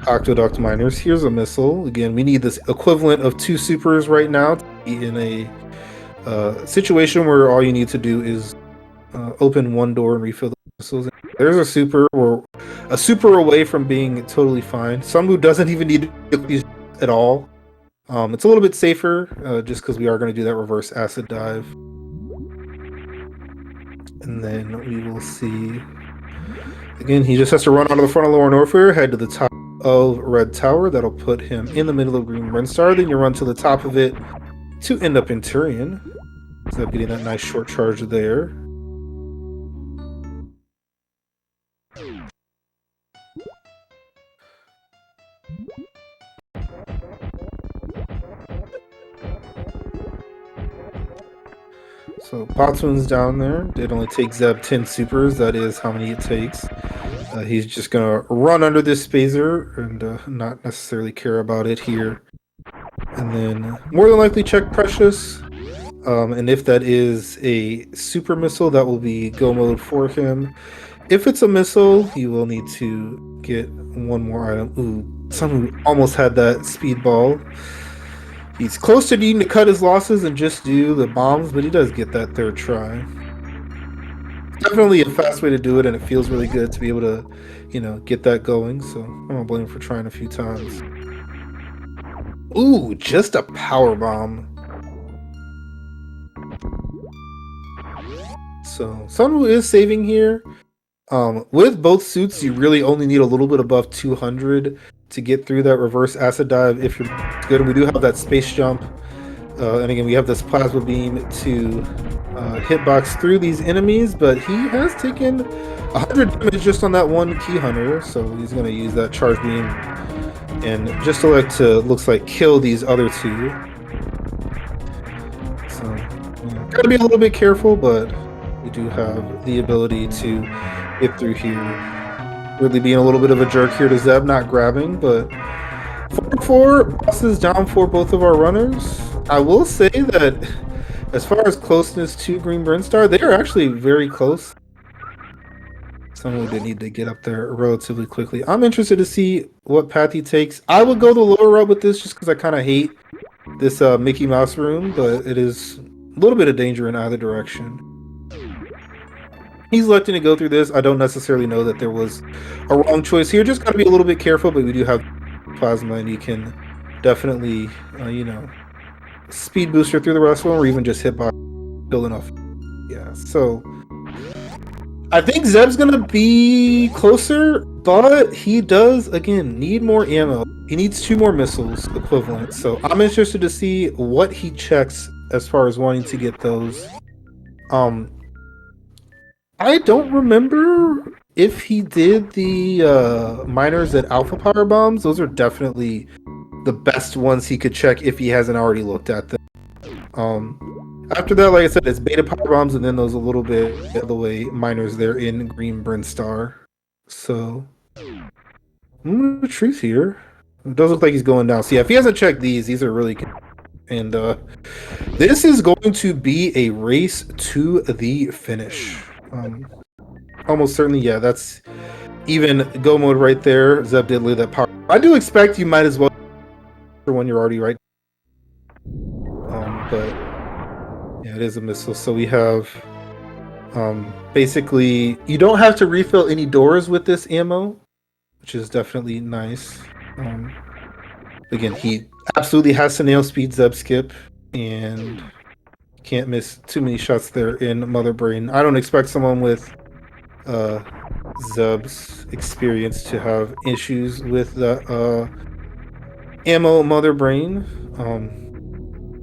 Octoduct miners. Here's a missile. Again, we need this equivalent of 2 supers right now to be in a situation where all you need to do is open one door and refill the missiles. There's a super. We're a super away from being totally fine. SunWu doesn't even need to get these at all. It's a little bit safer just because we are going to do that reverse acid dive. And then we will see. Again, he just has to run out of the front of Lower Norfair, head to the top of Red Tower. That'll put him in the middle of Green Brinstar. Then you run to the top of it to end up in Turian. So getting that nice short charge there. So Botswoon's down there. It only takes Zeb 10 supers. That is how many it takes. He's just gonna run under this Spazer and not necessarily care about it here. And then more than likely check Precious. And if that is a super missile, that will be go mode for him. If it's a missile, he will need to get one more item. Ooh, someone almost had that speedball. He's close to needing to cut his losses and just do the bombs, but he does get that third try. Definitely a fast way to do it, and it feels really good to be able to, you know, get that going. So I don't blame him for trying a few times. Ooh, just a power bomb. So SunWu is saving here. With both suits, you really only need a little bit above 200 to get through that reverse acid dive if you're good. And we do have that space jump. And again, we have this plasma beam to hitbox through these enemies, but he has taken 100 damage just on that one key hunter, so he's going to use that charge beam and just elect to, looks like, kill these other two. So, yeah, gotta be a little bit careful, but we do have the ability to get through here. Really being a little bit of a jerk here to Zeb, not grabbing, but 4-4, bosses down for both of our runners. I will say that as far as closeness to Green Brinstar, they are actually very close. Someone did need to get up there relatively quickly. I'm interested to see what path he takes. I would go the lower route with this just because I kind of hate this Mickey Mouse room, but it is a little bit of danger in either direction. He's electing to go through this. I don't necessarily know that there was a wrong choice here. Just got to be a little bit careful, but we do have plasma, and you can definitely, you know, speed booster through the rest of them, or even just hit by building off. Yeah, so I think Zeb's going to be closer, but he does, again, need more ammo. He needs 2 more missiles equivalent, so I'm interested to see what he checks as far as wanting to get those. I don't remember if he did the miners at Alpha Power Bombs. Those are definitely the best ones he could check if he hasn't already looked at them. After that, like I said, it's Beta Power Bombs and then those a little bit the way miners there in Green Brinstar. So, the truth here. It does look like he's going down. So yeah, if he hasn't checked these are really good. And this is going to be a race to the finish. Almost certainly, yeah, that's even go mode right there. Zeb did leave that power. I do expect you might as well when you're already right. But yeah, it is a missile. So we have basically you don't have to refill any doors with this ammo, which is definitely nice. Again, he absolutely has to nail speed Zeb skip, and can't miss too many shots there in Mother Brain. I don't expect someone with Zeb's experience to have issues with the ammo Mother Brain.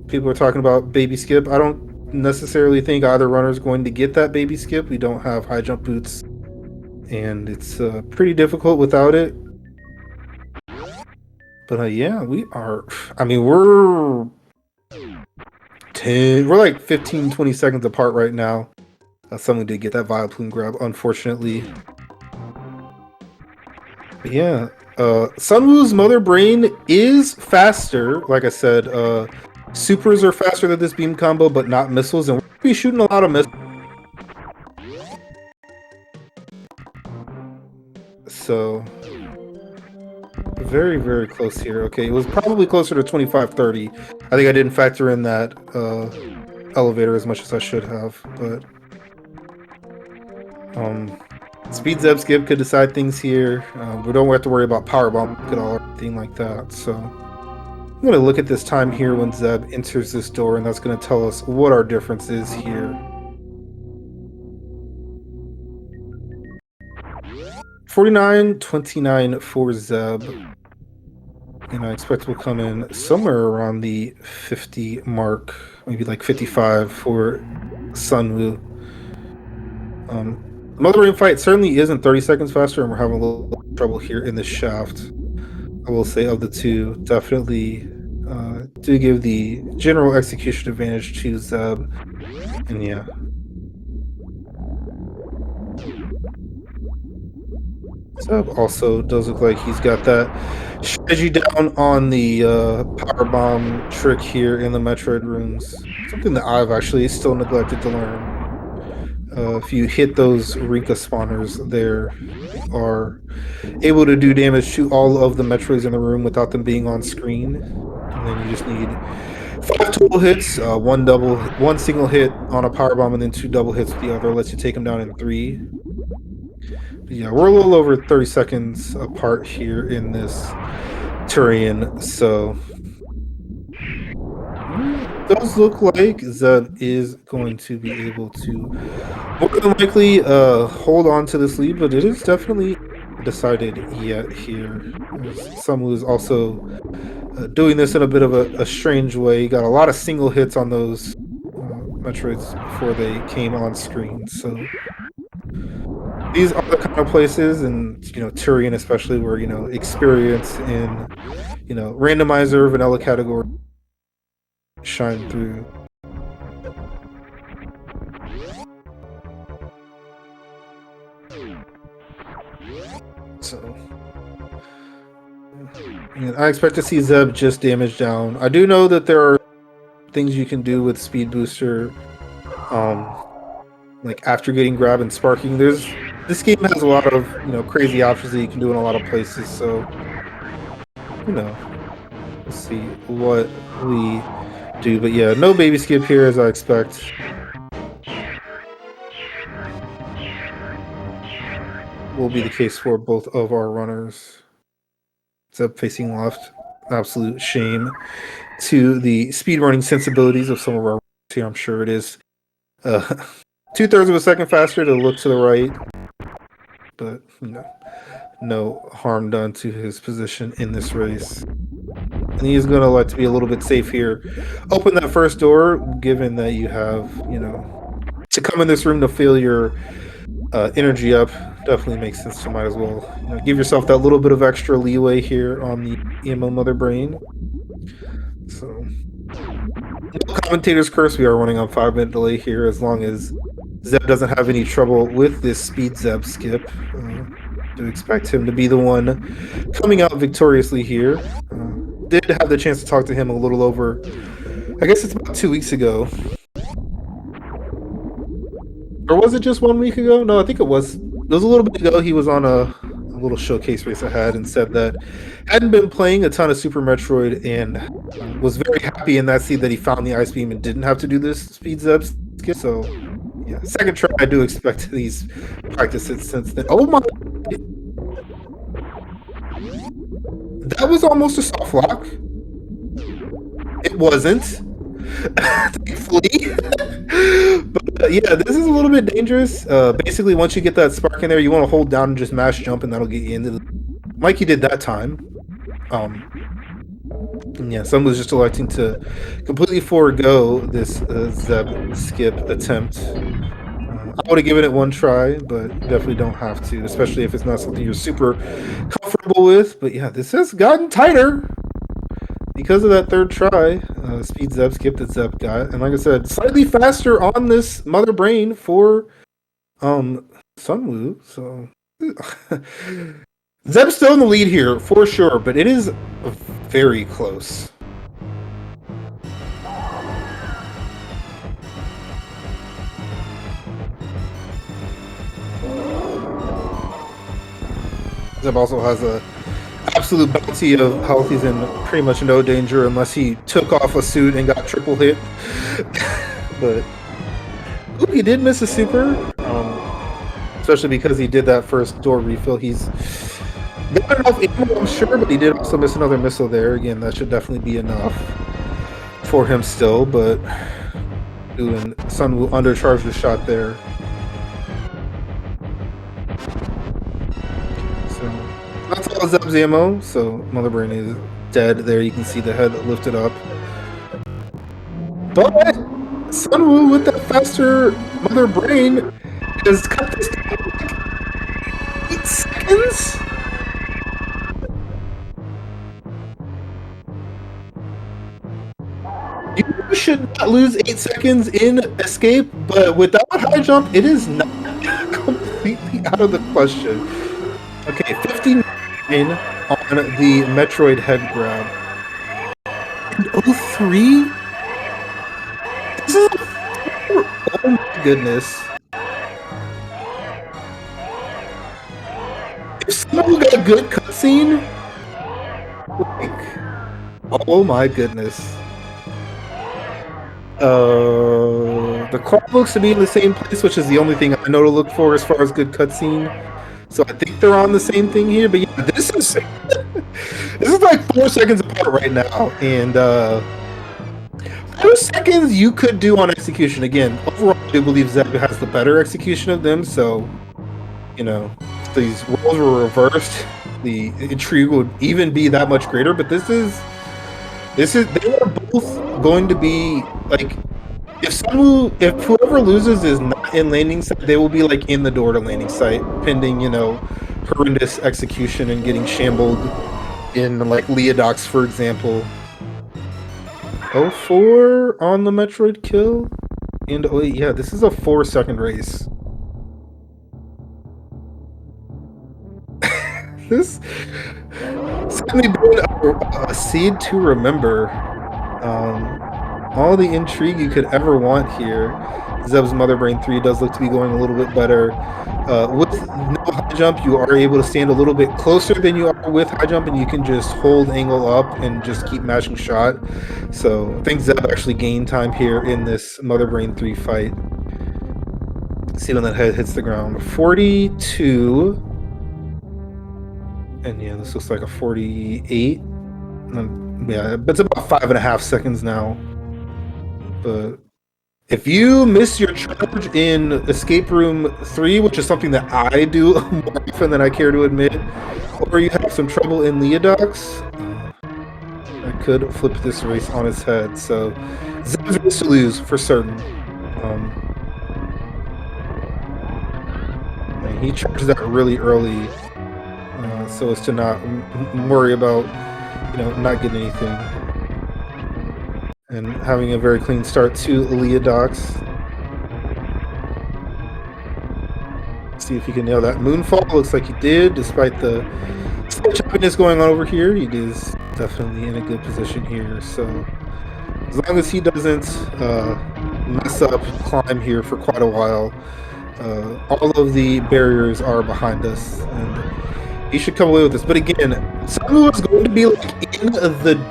People are talking about baby skip. I don't necessarily think either runner is going to get that baby skip. We don't have high jump boots, and it's pretty difficult without it. But yeah, we are. I mean, we're like 15-20 seconds apart right now. Someone did get that Vileplume grab, unfortunately. But yeah, SunWu's Mother Brain is faster. Like I said, supers are faster than this beam combo, but not missiles. And we're going to be shooting a lot of missiles. So very, very close here. Okay, it was probably closer to 25-30. I think I didn't factor in that elevator as much as I should have, but Speed Zeb Skip could decide things here. We don't have to worry about Power Bomb at all or anything like that. So I'm going to look at this time here when Zeb enters this door, and that's going to tell us what our difference is here. 49-29 for Zeb. And I expect we'll come in somewhere around the 50 mark, maybe like 55 for SunWu. Mother Ring fight certainly isn't 30 seconds faster, and we're having a little trouble here in this shaft. I will say of the two, definitely do give the general execution advantage to Zeb. And yeah. Zeb also does look like he's got that strategy down on the power bomb trick here in the Metroid rooms. Something that I've actually still neglected to learn. If you hit those Rika spawners, there are able to do damage to all of the Metroids in the room without them being on screen. And then you just need 5 total hits, one single hit on a power bomb, and then 2 double hits with the other. Lets you take them down in 3. But yeah, we're a little over 30 seconds apart here in this Turian, so it does look like Zeb is going to be able to more than likely hold on to this lead, but it is definitely decided yet here. SunWu is also doing this in a bit of a strange way. He got a lot of single hits on those Metroids before they came on screen, so these are the kind of places, and Turian especially, where experience in randomizer vanilla category shine through. So I expect to see Zeb just damage down. I do know that there are things you can do with Speed Booster, like after getting grab and sparking. This game has a lot of crazy options that you can do in a lot of places. So let's see what we do. But yeah, no baby skip here as I expect. Will be the case for both of our runners. Zeb facing left. Absolute shame to the speedrunning sensibilities of some of our runners here. I'm sure it is 2/3 of a second faster to look to the right, but no harm done to his position in this race. And he's going to like to be a little bit safe here. Open that first door, given that you have, to come in this room to fill your energy up. Definitely makes sense, so might as well give yourself that little bit of extra leeway here on the EMO Mother Brain. So, no commentator's curse. We are running on 5-minute delay here, as long as Zeb doesn't have any trouble with this Speed Zeb skip. Do expect him to be the one coming out victoriously here. Did have the chance to talk to him a little over, I guess it's about 2 weeks ago. Or was it just 1 week ago? No, I think it was a little bit ago. He was on a little showcase race I had and said that hadn't been playing a ton of Super Metroid and was very happy in that seed that he found the Ice Beam and didn't have to do this Speed Zeb skip. So yeah, second try. I do expect these practices since then. Oh my! That was almost a soft lock. It wasn't. Thankfully. But yeah, this is a little bit dangerous. Basically, once you get that spark in there, you want to hold down and just mash jump, and that'll get you into like you did that time. Yeah, someone was just electing to completely forego this Zeb skip attempt. I would have given it one try, but definitely don't have to, especially if it's not something you're super comfortable with. But yeah, this has gotten tighter because of that third try. Speed Zeb skip that Zeb got, and like I said, slightly faster on this Mother Brain for SunWu. So Zeb's still in the lead here for sure, but it is very close. Zeb also has a absolute bounty of health. He's in pretty much no danger unless he took off a suit and got triple hit. But ooh, he did miss a super, especially because he did that first door refill. He's got enough ammo, I'm sure, but he did also miss another missile there. Again, that should definitely be enough for him still. But ooh, and SunWu undercharged the shot there. So that's all Zeb's ammo. So Mother Brain is dead there. You can see the head lifted up. But SunWu with that faster Mother Brain has cut this down like 8 seconds. You should not lose 8 seconds in escape, but without high jump, it is not completely out of the question. Okay, 59 on the Metroid head grab. And 03? This is oh my goodness. If someone got a good cutscene, like, oh my goodness. The clock looks to be in the same place, which is the only thing I know to look for as far as good cutscene. So I think they're on the same thing here. But yeah, this is this is like 4 seconds apart right now, and 4 seconds you could do on execution. Again, overall, I do believe Zeb has the better execution of them. So you know, if these roles were reversed, the intrigue would even be that much greater. But this is they are both going to be like, if whoever loses is not in landing site, they will be like in the door to landing site, pending, you know, horrendous execution and getting shambled in like Leodox, for example. 04 on the Metroid kill, and 08, yeah, this is a 4-second race. This certainly been a seed to remember. All the intrigue you could ever want here. Zeb's Mother Brain 3 does look to be going a little bit better. With no high jump, you are able to stand a little bit closer than you are with high jump, and you can just hold angle up and just keep mashing shot. So I think Zeb actually gained time here in this Mother Brain 3 fight. See when that head hits the ground. 42. And yeah, this looks like a 48. Yeah, it's about 5.5 seconds now. But if you miss your charge in Escape Room 3, which is something that I do more often than I care to admit, or you have some trouble in Leodox, I could flip this race on its head. So Zeb's race to lose for certain. And he charges that really early, so as to not worry about, you know, not getting anything. And having a very clean start to Leodox. See if he can nail that moonfall. Looks like he did, despite the choppiness going on over here. He is definitely in a good position here. So as long as he doesn't mess up climb here for quite a while, all of the barriers are behind us, and he should come away with this. But again, SunWu is going to be like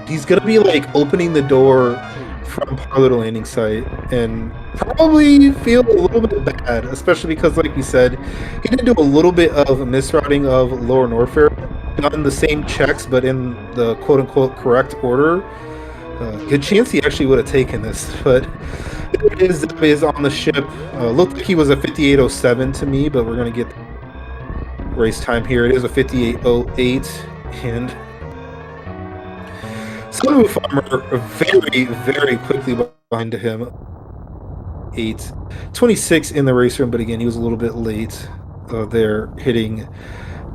he's going to be like opening the door from parlor to landing site, and probably feel a little bit bad, especially because, like we said, he did do a little bit of misrouting of Lower Norfair, done the same checks, but in the quote-unquote correct order. Good chance he actually would have taken this, but it is on the ship. Looked like he was a 58.07 to me, but we're going to get race time here. It is a 58.08, and SunWuFarmer very, very quickly behind him. 8:26 in the race room, but again, he was a little bit late there hitting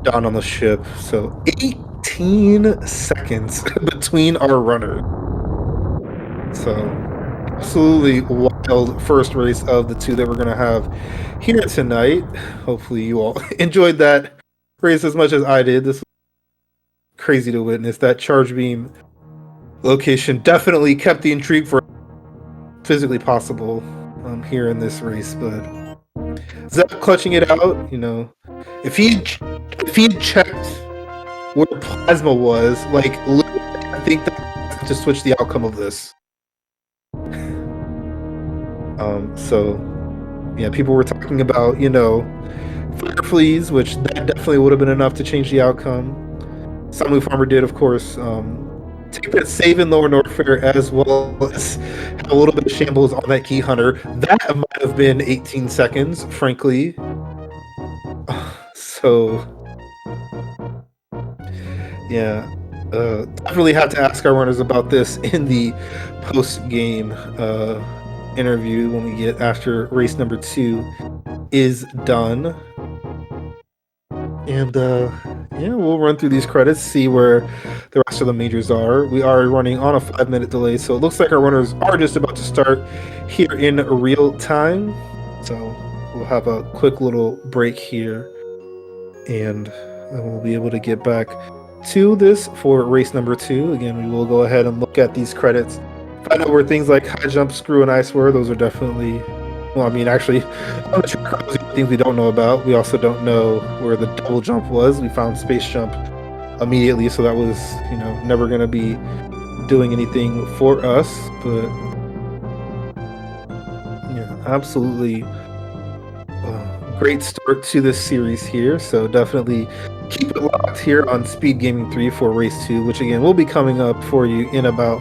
down on the ship. So 18 seconds between our runners. So absolutely wild first race of the two that we're going to have here tonight. Hopefully you all enjoyed that race as much as I did. This was crazy to witness. That charge beam location definitely kept the intrigue for physically possible here in this race. But Zeb clutching it out, you know, if he had checked where Plasma was. Like, literally, I think that to switch the outcome of this. So yeah, people were talking about, you know, Fire Fleas, which that definitely would have been enough to change the outcome. SunWuFarmer did, of course, take that save in Lower Norfair, as well as have a little bit of shambles on that Key Hunter. That might have been 18 seconds, frankly. So yeah, definitely have to ask our runners about this in the post-game interview when we get after race number 2 is done. And yeah, we'll run through these credits, see where the rest of the majors are. We are running on a 5-minute delay, so it looks like our runners are just about to start here in real time. So we'll have a quick little break here, and then we'll be able to get back to this for race number 2. Again, we will go ahead and look at these credits, find out where things like high jump, screw, and ice were. Those are definitely, well, I mean, actually, on the track, things we don't know about. We also don't know where the double jump was. We found space jump immediately, so that was, you know, never going to be doing anything for us. But yeah, absolutely great start to this series here. So definitely keep it locked here on Speedgaming 3 for race 2, which again will be coming up for you in about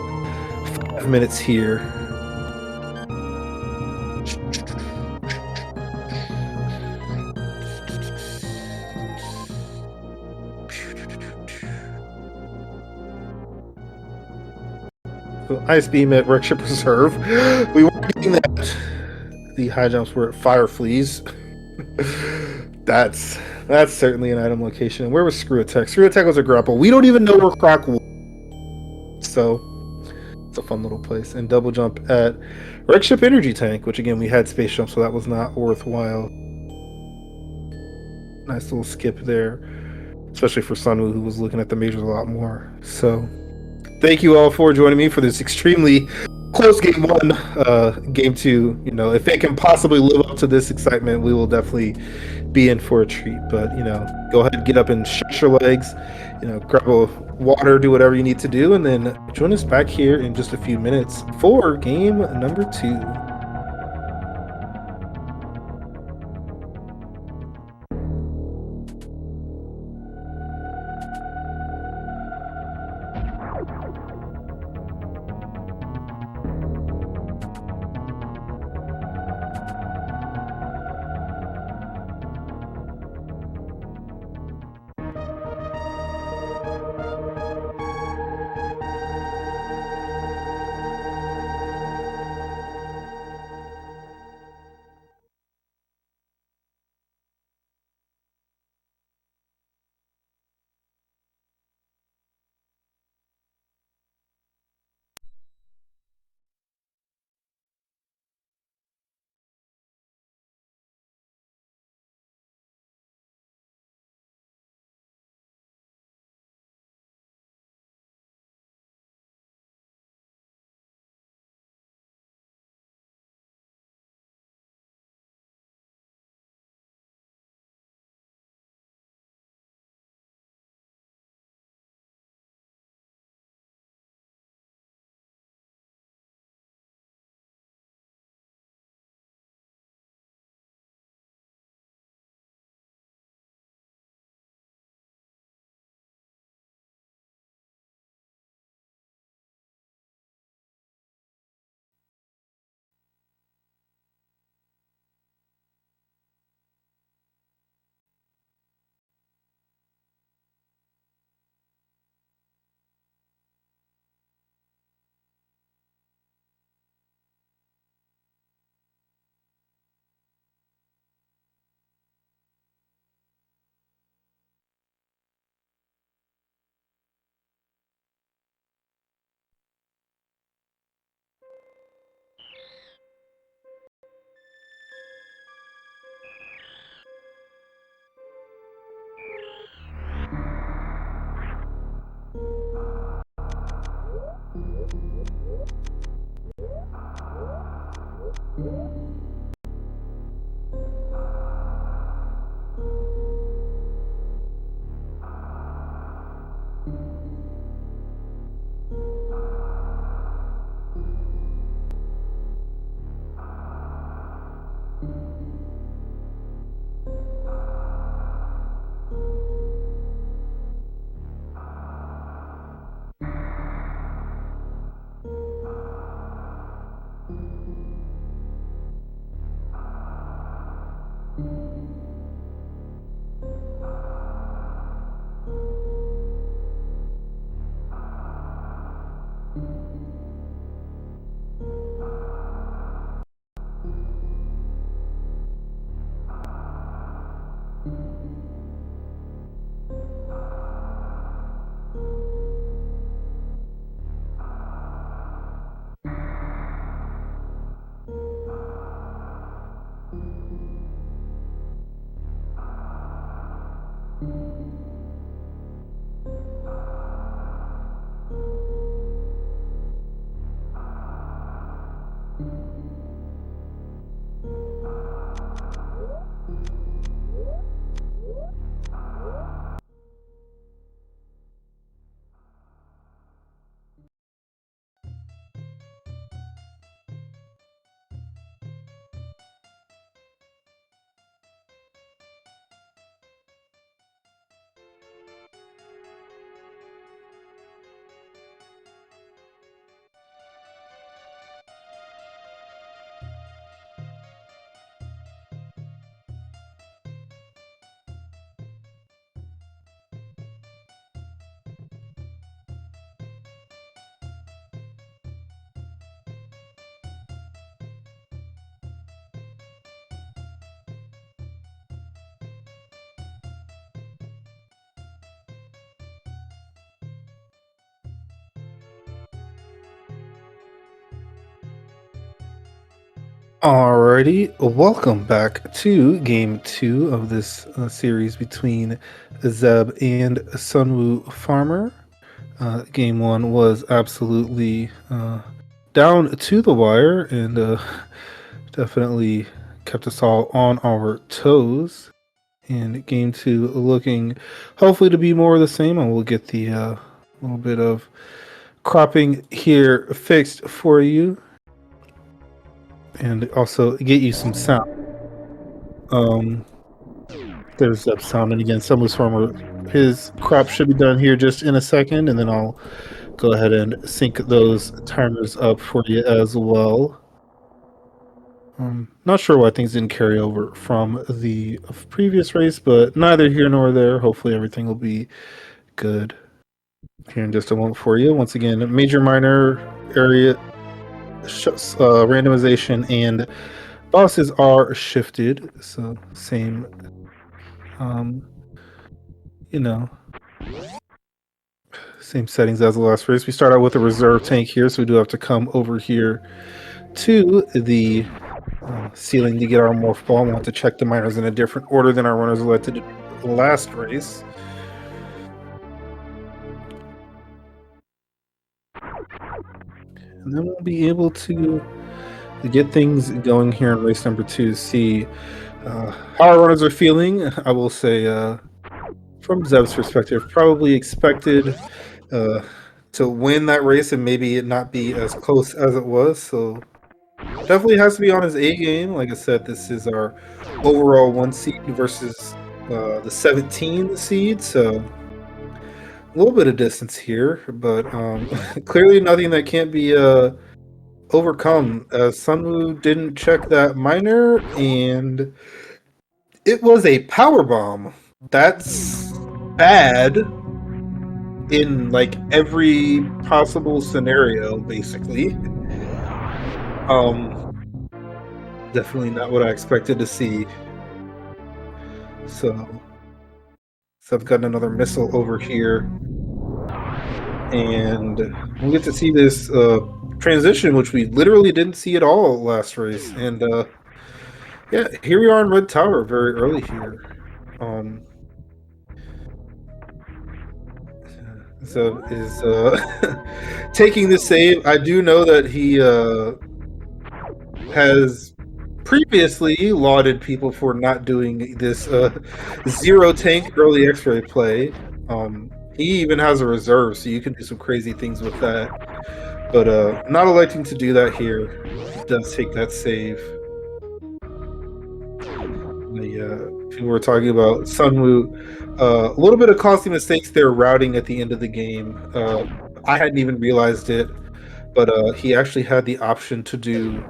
5 minutes here. So Ice Beam at Wreckship Reserve. We weren't getting that. The high jumps were at Fire Fleas. That's certainly an item location. And where was Screw Attack? Screw Attack was a grapple. We don't even know where Croc was. So it's a fun little place. And double jump at Wreckship Energy Tank, which again we had space jump, so that was not worthwhile. Nice little skip there, especially for Sunwoo, who was looking at the majors a lot more. So thank you all for joining me for this extremely close game 1. Game 2, you know, if it can possibly live up to this excitement, we will definitely be in for a treat. But, you know, go ahead, get up and stretch your legs, you know, grab a water, do whatever you need to do, and then join us back here in just a few minutes for game number 2. Alrighty, welcome back to game 2 of this series between Zeb and SunWuFarmer. Game 1 was absolutely down to the wire and definitely kept us all on our toes. And game 2 looking hopefully to be more of the same, and we'll get the little bit of cropping here fixed for you. And also get you some sound. There's Zeb sound, and again, SunWuFarmer, his crop should be done here just in a second, and then I'll go ahead and sync those timers up for you as well. Not sure why things didn't carry over from the previous race, but neither here nor there. Hopefully everything will be good here in just a moment for you. Once again, major minor area randomization and bosses are shifted, so same same settings as the last race. We start out with a reserve tank here, so we do have to come over here to the ceiling to get our morph ball. We'll have to check the miners in a different order than our runners elected to do the last race. And then we'll be able to get things going here in race number 2, see how our runners are feeling. I will say, from Zeb's perspective, probably expected to win that race and maybe it not be as close as it was. So definitely has to be on his A game. Like I said, this is our overall 1 seed versus the 17 seed. So a little bit of distance here, but clearly nothing that can't be overcome. Sunwu didn't check that miner, and it was a power bomb. That's bad in like every possible scenario, basically. Definitely not what I expected to see. So I've got another missile over here, and we'll get to see this transition, which we literally didn't see at all last race. And yeah, here we are in Red Tower very early here. So is taking the save. I do know that he has previously lauded people for not doing this zero tank early X-ray play. He even has a reserve, so you can do some crazy things with that. But not electing to do that here. He does take that save. People were talking about Sunwu. A little bit of costly mistakes there routing at the end of the game. I hadn't even realized it, but he actually had the option to do.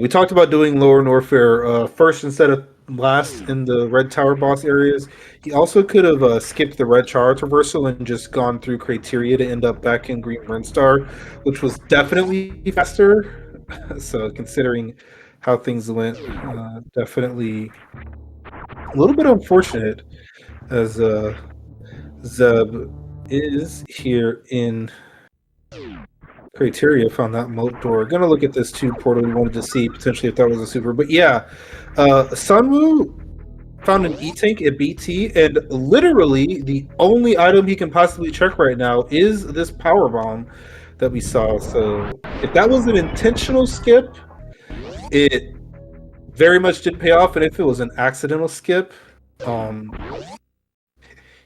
We talked about doing Lower Norfair first instead of last in the Red Tower boss areas. He also could have skipped the Red Tower traversal and just gone through Criteria to end up back in Green Runstar, which was definitely faster. So considering how things went, definitely a little bit unfortunate, as Zeb is here in Criteria, found that moat door. Gonna look at this tube portal. We wanted to see potentially if that was a super, but yeah, Sunwu found an E-Tank at BT, and literally the only item he can possibly check right now is this power bomb that we saw. So if that was an intentional skip, it very much did pay off, and if it was an accidental skip,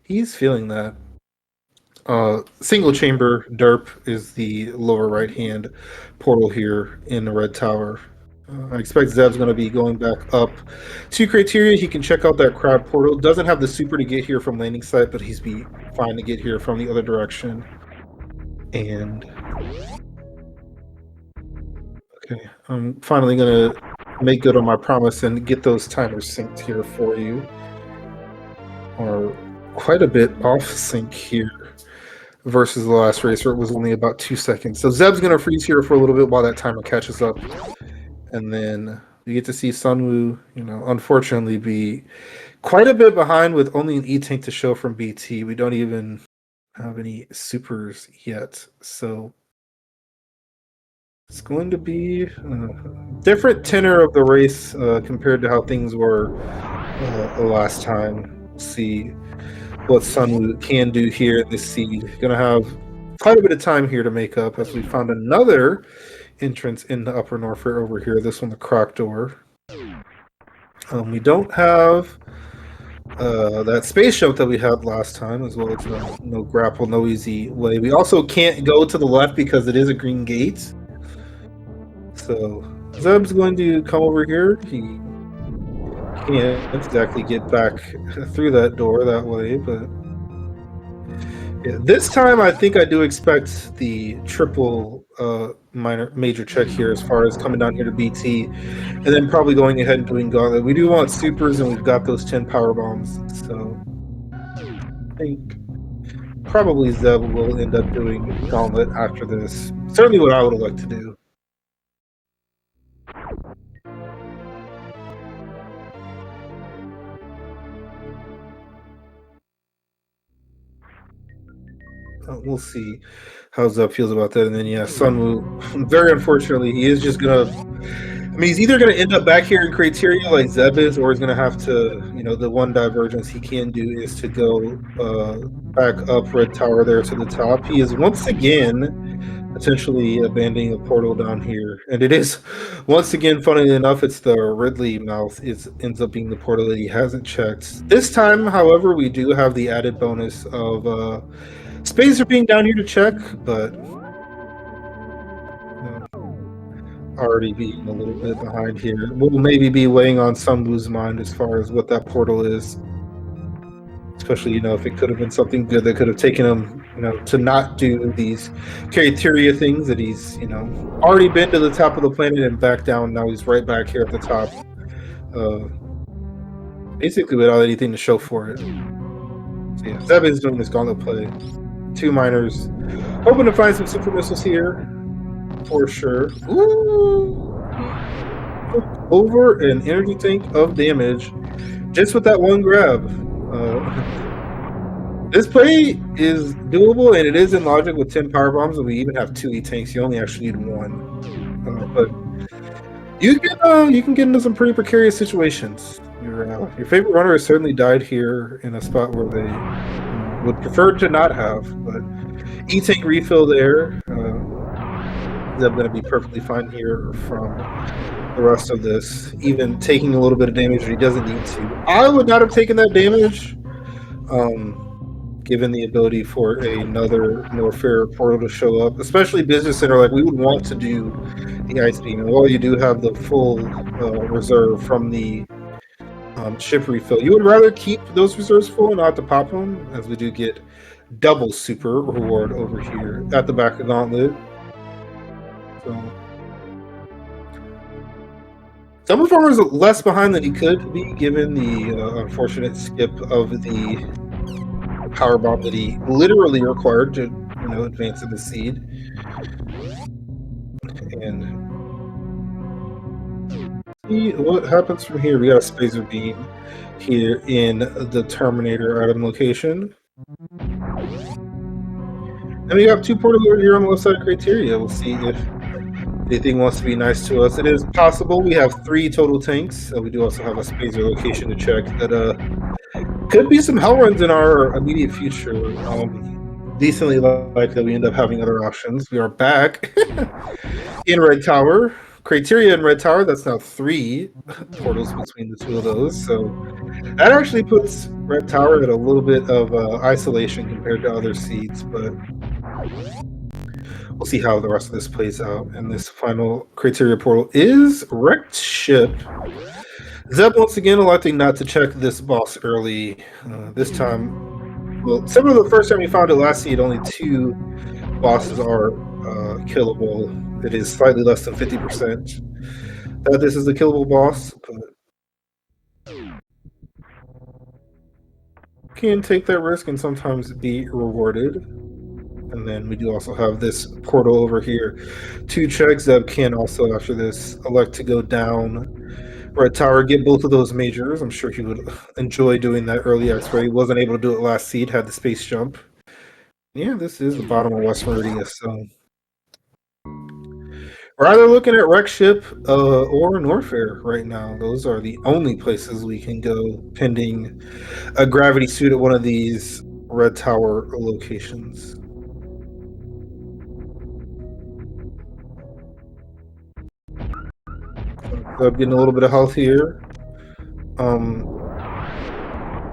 he's feeling that. Single chamber derp is the lower right hand portal here in the red tower. I expect Zeb's going to be going back up to criteria. He can check out that crowd portal. Doesn't have the super to get here from landing site, but he's be fine to get here from the other direction. And okay, I'm finally going to make good on my promise and get those timers synced here for you. Are quite a bit off sync here versus the last race where it was only about 2 seconds. So Zeb's going to freeze here for a little bit while that timer catches up. And then you get to see SunWu, unfortunately be quite a bit behind with only an E-Tank to show from BT. We don't even have any supers yet. So it's going to be a different tenor of the race compared to how things were last time. We'll see what SunWu can do here in this seed. Going to have quite a bit of time here to make up as we found another entrance in the upper north fair over here. This one, the croc door. We don't have that space jump that we had last time, as well as no grapple, no easy way. We also can't go to the left because it is a green gate. So Zeb's going to come over here. He can't exactly get back through that door that way, but yeah, this time I think I do expect the triple major check here as far as coming down here to BT and then probably going ahead and doing gauntlet. We do want supers, and we've got those 10 power bombs, so I think probably Zeb will end up doing gauntlet after this. Certainly what I would like to do. We'll see how Zeb feels about that. And then, yeah, SunWu, very unfortunately, he is just going to... he's either going to end up back here in criteria like Zeb is, or he's going to have to, the one divergence he can do is to go back up red tower there to the top. He is once again potentially abandoning a portal down here. And it is, once again, funnily enough, it's the Ridley mouth. It ends up being the portal that he hasn't checked. This time, however, we do have the added bonus of... Spacer being down here to check, but already being a little bit behind here. Will maybe be weighing on SunWu's mind as far as what that portal is. Especially, if it could have been something good that could have taken him, to not do these criteria things that he's, already been to the top of the planet and back down. Now he's right back here at the top. Basically without anything to show for it. So yeah, Zeb is doing this gauntlet play. 2 miners. Hoping to find some super missiles here. For sure. Ooh! Over an energy tank of damage. Just with that one grab. This play is doable, and it is in logic with 10 power bombs, and we even have 2 E-tanks. You only actually need 1. But you can get into some pretty precarious situations. Your favorite runner has certainly died here in a spot where they would prefer to not have, but E-tank refill there. Zeb going to be perfectly fine here from the rest of this, even taking a little bit of damage that he doesn't need to. I would not have taken that damage, given the ability for another more fair portal to show up, especially Business Center. Like, we would want to do the ice beam, and while you do have the full reserve from the ship refill, you would rather keep those reserves full and not to pop them, as we do get double super reward over here at the back of Gauntlet. So SunWuFarmer is less behind than he could be, given the unfortunate skip of the power bomb that he literally required to advance in the seed. And see what happens from here. We got a spacer beam here in the Terminator item location. And we got 2 portals over here on the left side of criteria. We'll see if anything wants to be nice to us, it is possible. We have 3 total tanks. We do also have a Spazer location to check that could be some hell runs in our immediate future. Decently likely we end up having other options. We are back in Red Tower. Criteria in Red Tower, that's now 3 portals between the 2 of those. So that actually puts Red Tower at a little bit of isolation compared to other seeds, but we'll see how the rest of this plays out. And this final criteria portal is Wrecked Ship. Zeb once again electing not to check this boss early. This time, well, similar to the first time we found it last seed, only 2 bosses are killable. It is slightly less than 50% that this is a killable boss, but can take that risk and sometimes be rewarded. And then we do also have this portal over here to check. Zeb can also, after this, elect to go down Red Tower, get both of those majors. I'm sure he would enjoy doing that early X-ray. He wasn't able to do it last seed, had the space jump. Yeah, this is the bottom of West Meridian, so we're either looking at Wreck Ship or Norfair right now. Those are the only places we can go pending a gravity suit at one of these Red Tower locations. Getting a little bit of health here.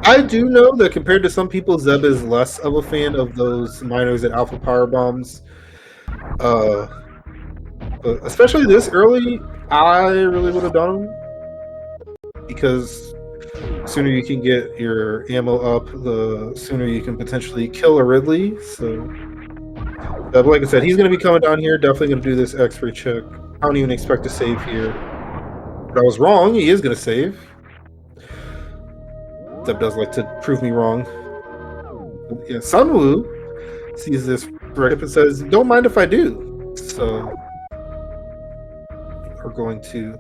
I do know that compared to some people, Zeb is less of a fan of those miners at Alpha Power Bombs. Especially this early, I really would have done them, because the sooner you can get your ammo up, the sooner you can potentially kill a Ridley. So, like I said, he's going to be coming down here, definitely going to do this X-ray check. I don't even expect to save here. But I was wrong, he is going to save. Zeb does like to prove me wrong. Yeah, SunWu sees this wreck and says, "Don't mind if I do." So we're going to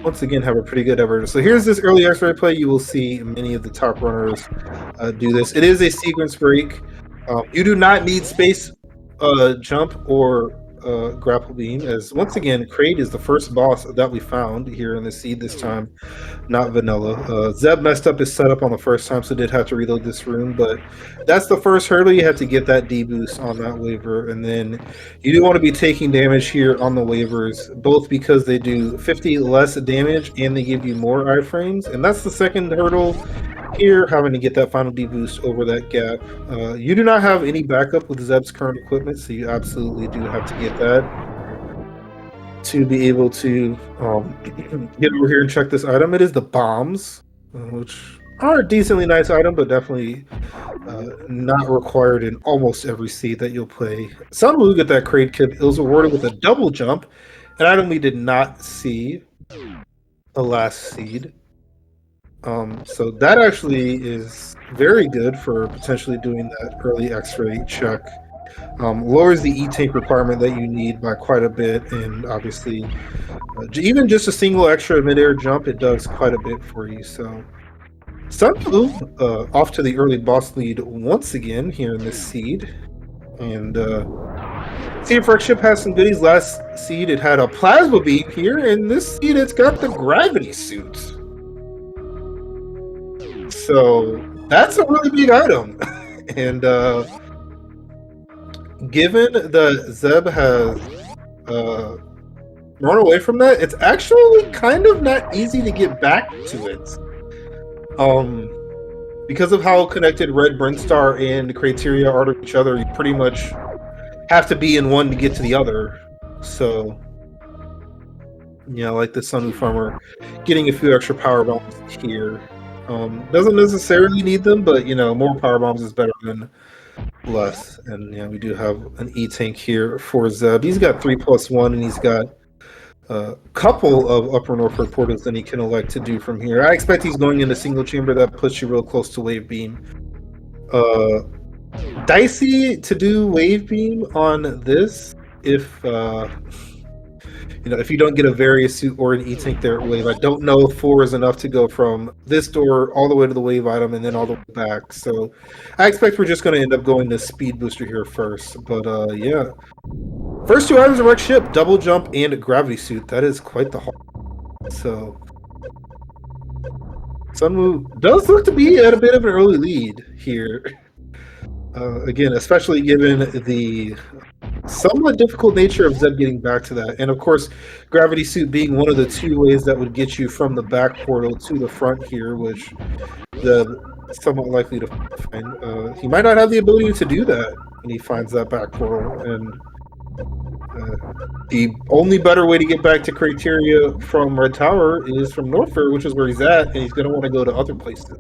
once again have a pretty good effort. So here's this early X-ray play. You will see many of the top runners do this. It is a sequence break. You do not need space jump or grapple beam, as once again Kraid is the first boss that we found here in the seed this time, not vanilla. Zeb messed up his setup on the first time, so did have to reload this room, but that's the first hurdle. You have to get that D-boost on that waiver, and then you do want to be taking damage here on the waivers, both because they do 50 less damage and they give you more iframes, and that's the second hurdle here, having to get that final D-boost over that gap. You do not have any backup with Zeb's current equipment, so you absolutely do have to get that to be able to get over here and check this item. It is the bombs, which are a decently nice item, but definitely not required in almost every seed that you'll play. SunWu get that crate kit. It was awarded with a double jump, an item we did not see the last seed. So that actually is very good for potentially doing that early X-ray check. Lowers the E-tank requirement that you need by quite a bit, and obviously even just a single extra mid-air jump, it does quite a bit for you. So SunWu off to the early boss lead once again here in this seed. And see if Wreck Ship has some goodies. Last seed it had a plasma beam here, and this seed it's got the gravity suit. So that's a really big item. And given that Zeb has run away from that, it's actually kind of not easy to get back to it. Because of how connected Red Brinstar and Criteria are to each other, you pretty much have to be in one to get to the other. So, yeah, like the SunWuFarmer, getting a few extra power bombs here. Doesn't necessarily need them, but you know, more power bombs is better than less. And yeah, we do have an E-tank here for Zeb. He's got 3+1, and he's got a couple of upper Norfolk portals that he can elect to do from here. I expect he's going into single chamber. That puts you real close to wave beam. Dicey to do wave beam on this if you know, if you don't get a various suit or an E-tank there at wave. I don't know if 4 is enough to go from this door all the way to the wave item and then all the way back. So I expect we're just going to end up going to speed booster here first. But yeah, First two items of wreck ship, double jump and gravity suit. That is quite the haul. So SunWu does look to be at a bit of an early lead here. Again, especially given the somewhat difficult nature of Zeb getting back to that. And of course, gravity suit being one of the two ways that would get you from the back portal to the front here, which Zeb is somewhat likely to find. He might not have the ability to do that when he finds that back portal. And the only better way to get back to Criteria from Red Tower is from Norfair, which is where he's at, and he's going to want to go to other places.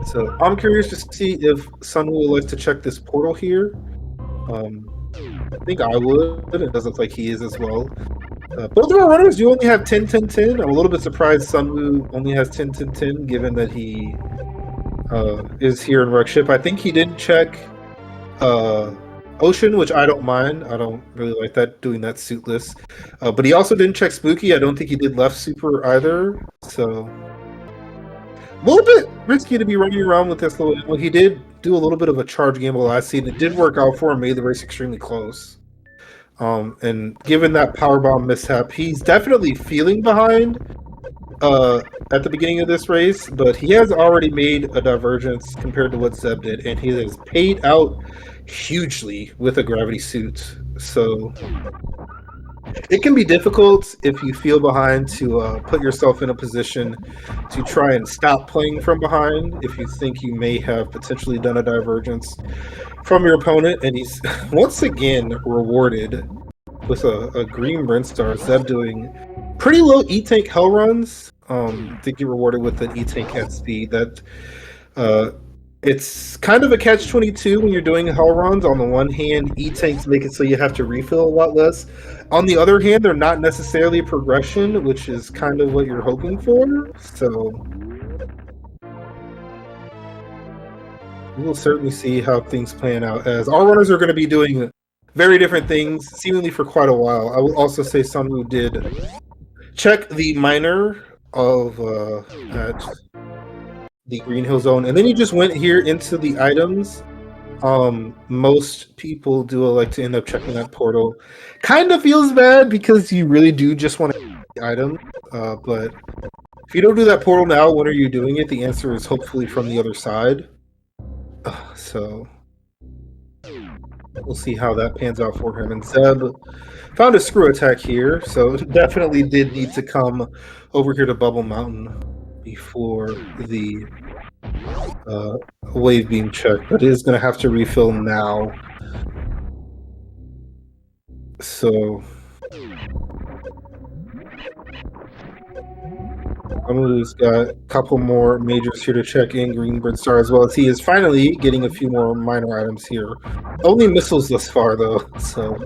So I'm curious to see if SunWu would like to check this portal here. I think I would. It does look like he is as well. Both of our runners do only have 10, 10, 10. I'm a little bit surprised SunWu only has 10, 10, 10, given that he is here in Wreck Ship. I think he didn't check Ocean, which I don't mind. I don't really like that, doing that suitless. But he also didn't check Spooky. I don't think he did Left Super either. So a little bit risky to be running around with this little animal. He did do a little bit of a charge gamble last season. It did work out for him, made the race extremely close. And given that powerbomb mishap, he's definitely feeling behind at the beginning of this race, but he has already made a divergence compared to what Zeb did, and he has paid out hugely with a gravity suit. So it can be difficult if you feel behind to put yourself in a position to try and stop playing from behind if you think you may have potentially done a divergence from your opponent. And he's once again rewarded with a green Brinstar. Zeb doing pretty low E-Tank hell runs. I think you're rewarded with an E-Tank at speed. That it's kind of a catch-22 when you're doing hell runs. On the one hand, E-Tanks make it so you have to refill a lot less. On the other hand, they're not necessarily a progression, which is kind of what you're hoping for. So we will certainly see how things plan out, as our runners are going to be doing very different things, seemingly for quite a while. I will also say SunWu did check the minor of at the Green Hill Zone, and then he just went here into the items. Most people do like to end up checking that portal. Kind of feels bad because you really do just want to get the item, but if you don't do that portal now, when are you doing it? The answer is hopefully from the other side. So we'll see how that pans out for him. And Zeb found a screw attack here, so definitely did need to come over here to Bubble Mountain before the wave beam check, but it is going to have to refill now. So Amu's got a couple more majors here to check in, Green Brinstar, as well as he is finally getting a few more minor items here. Only missiles thus far, though, so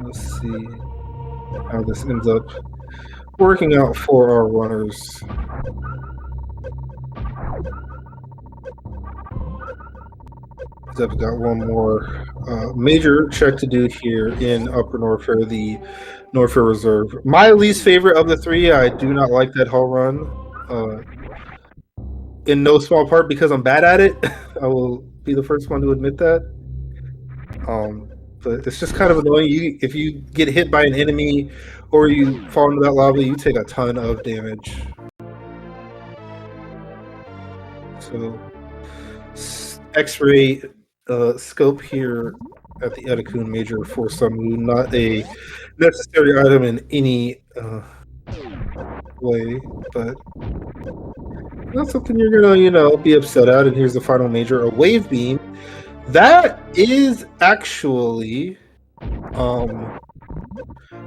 let's see how this ends up working out for our runners. Zeb's got one more major check to do here in Upper Norfair, the Norfair Reserve. My least favorite of the three. I do not like that hull run. In no small part because I'm bad at it. I will be the first one to admit that. But it's just kind of annoying. If you get hit by an enemy or you fall into that lava, you take a ton of damage. So X-ray scope here at the Etikun Major for SunWu, not a necessary item in any way, but not something you're gonna, be upset at. And here's the final major, a wave beam. That is actually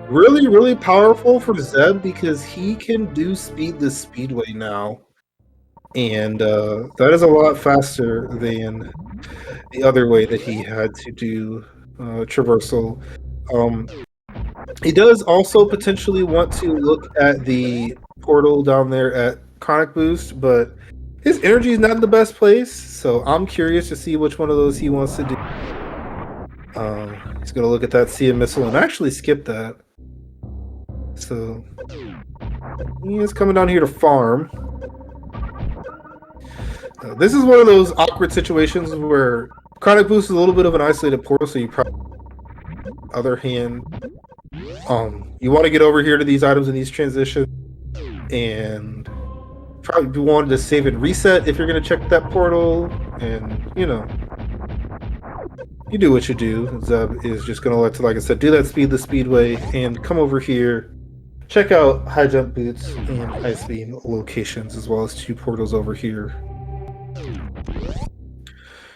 really, really powerful for Zeb because he can do Speedless Speedway now. And that is a lot faster than the other way that he had to do traversal. He does also potentially want to look at the portal down there at Chronic Boost, but his energy is not in the best place, so I'm curious to see which one of those he wants to do. He's going to look at that Sea Missile and actually skip that. So he is coming down here to farm. This is one of those awkward situations where Chronic Boost is a little bit of an isolated portal, so you probably, other hand, you want to get over here to these items in these transitions, and probably wanted to save and reset if you're going to check that portal, and you know, you do what you do. Zeb is just going to let, like I said, do that the speedway, and come over here, check out high jump boots and high speed locations, as well as 2 portals over here.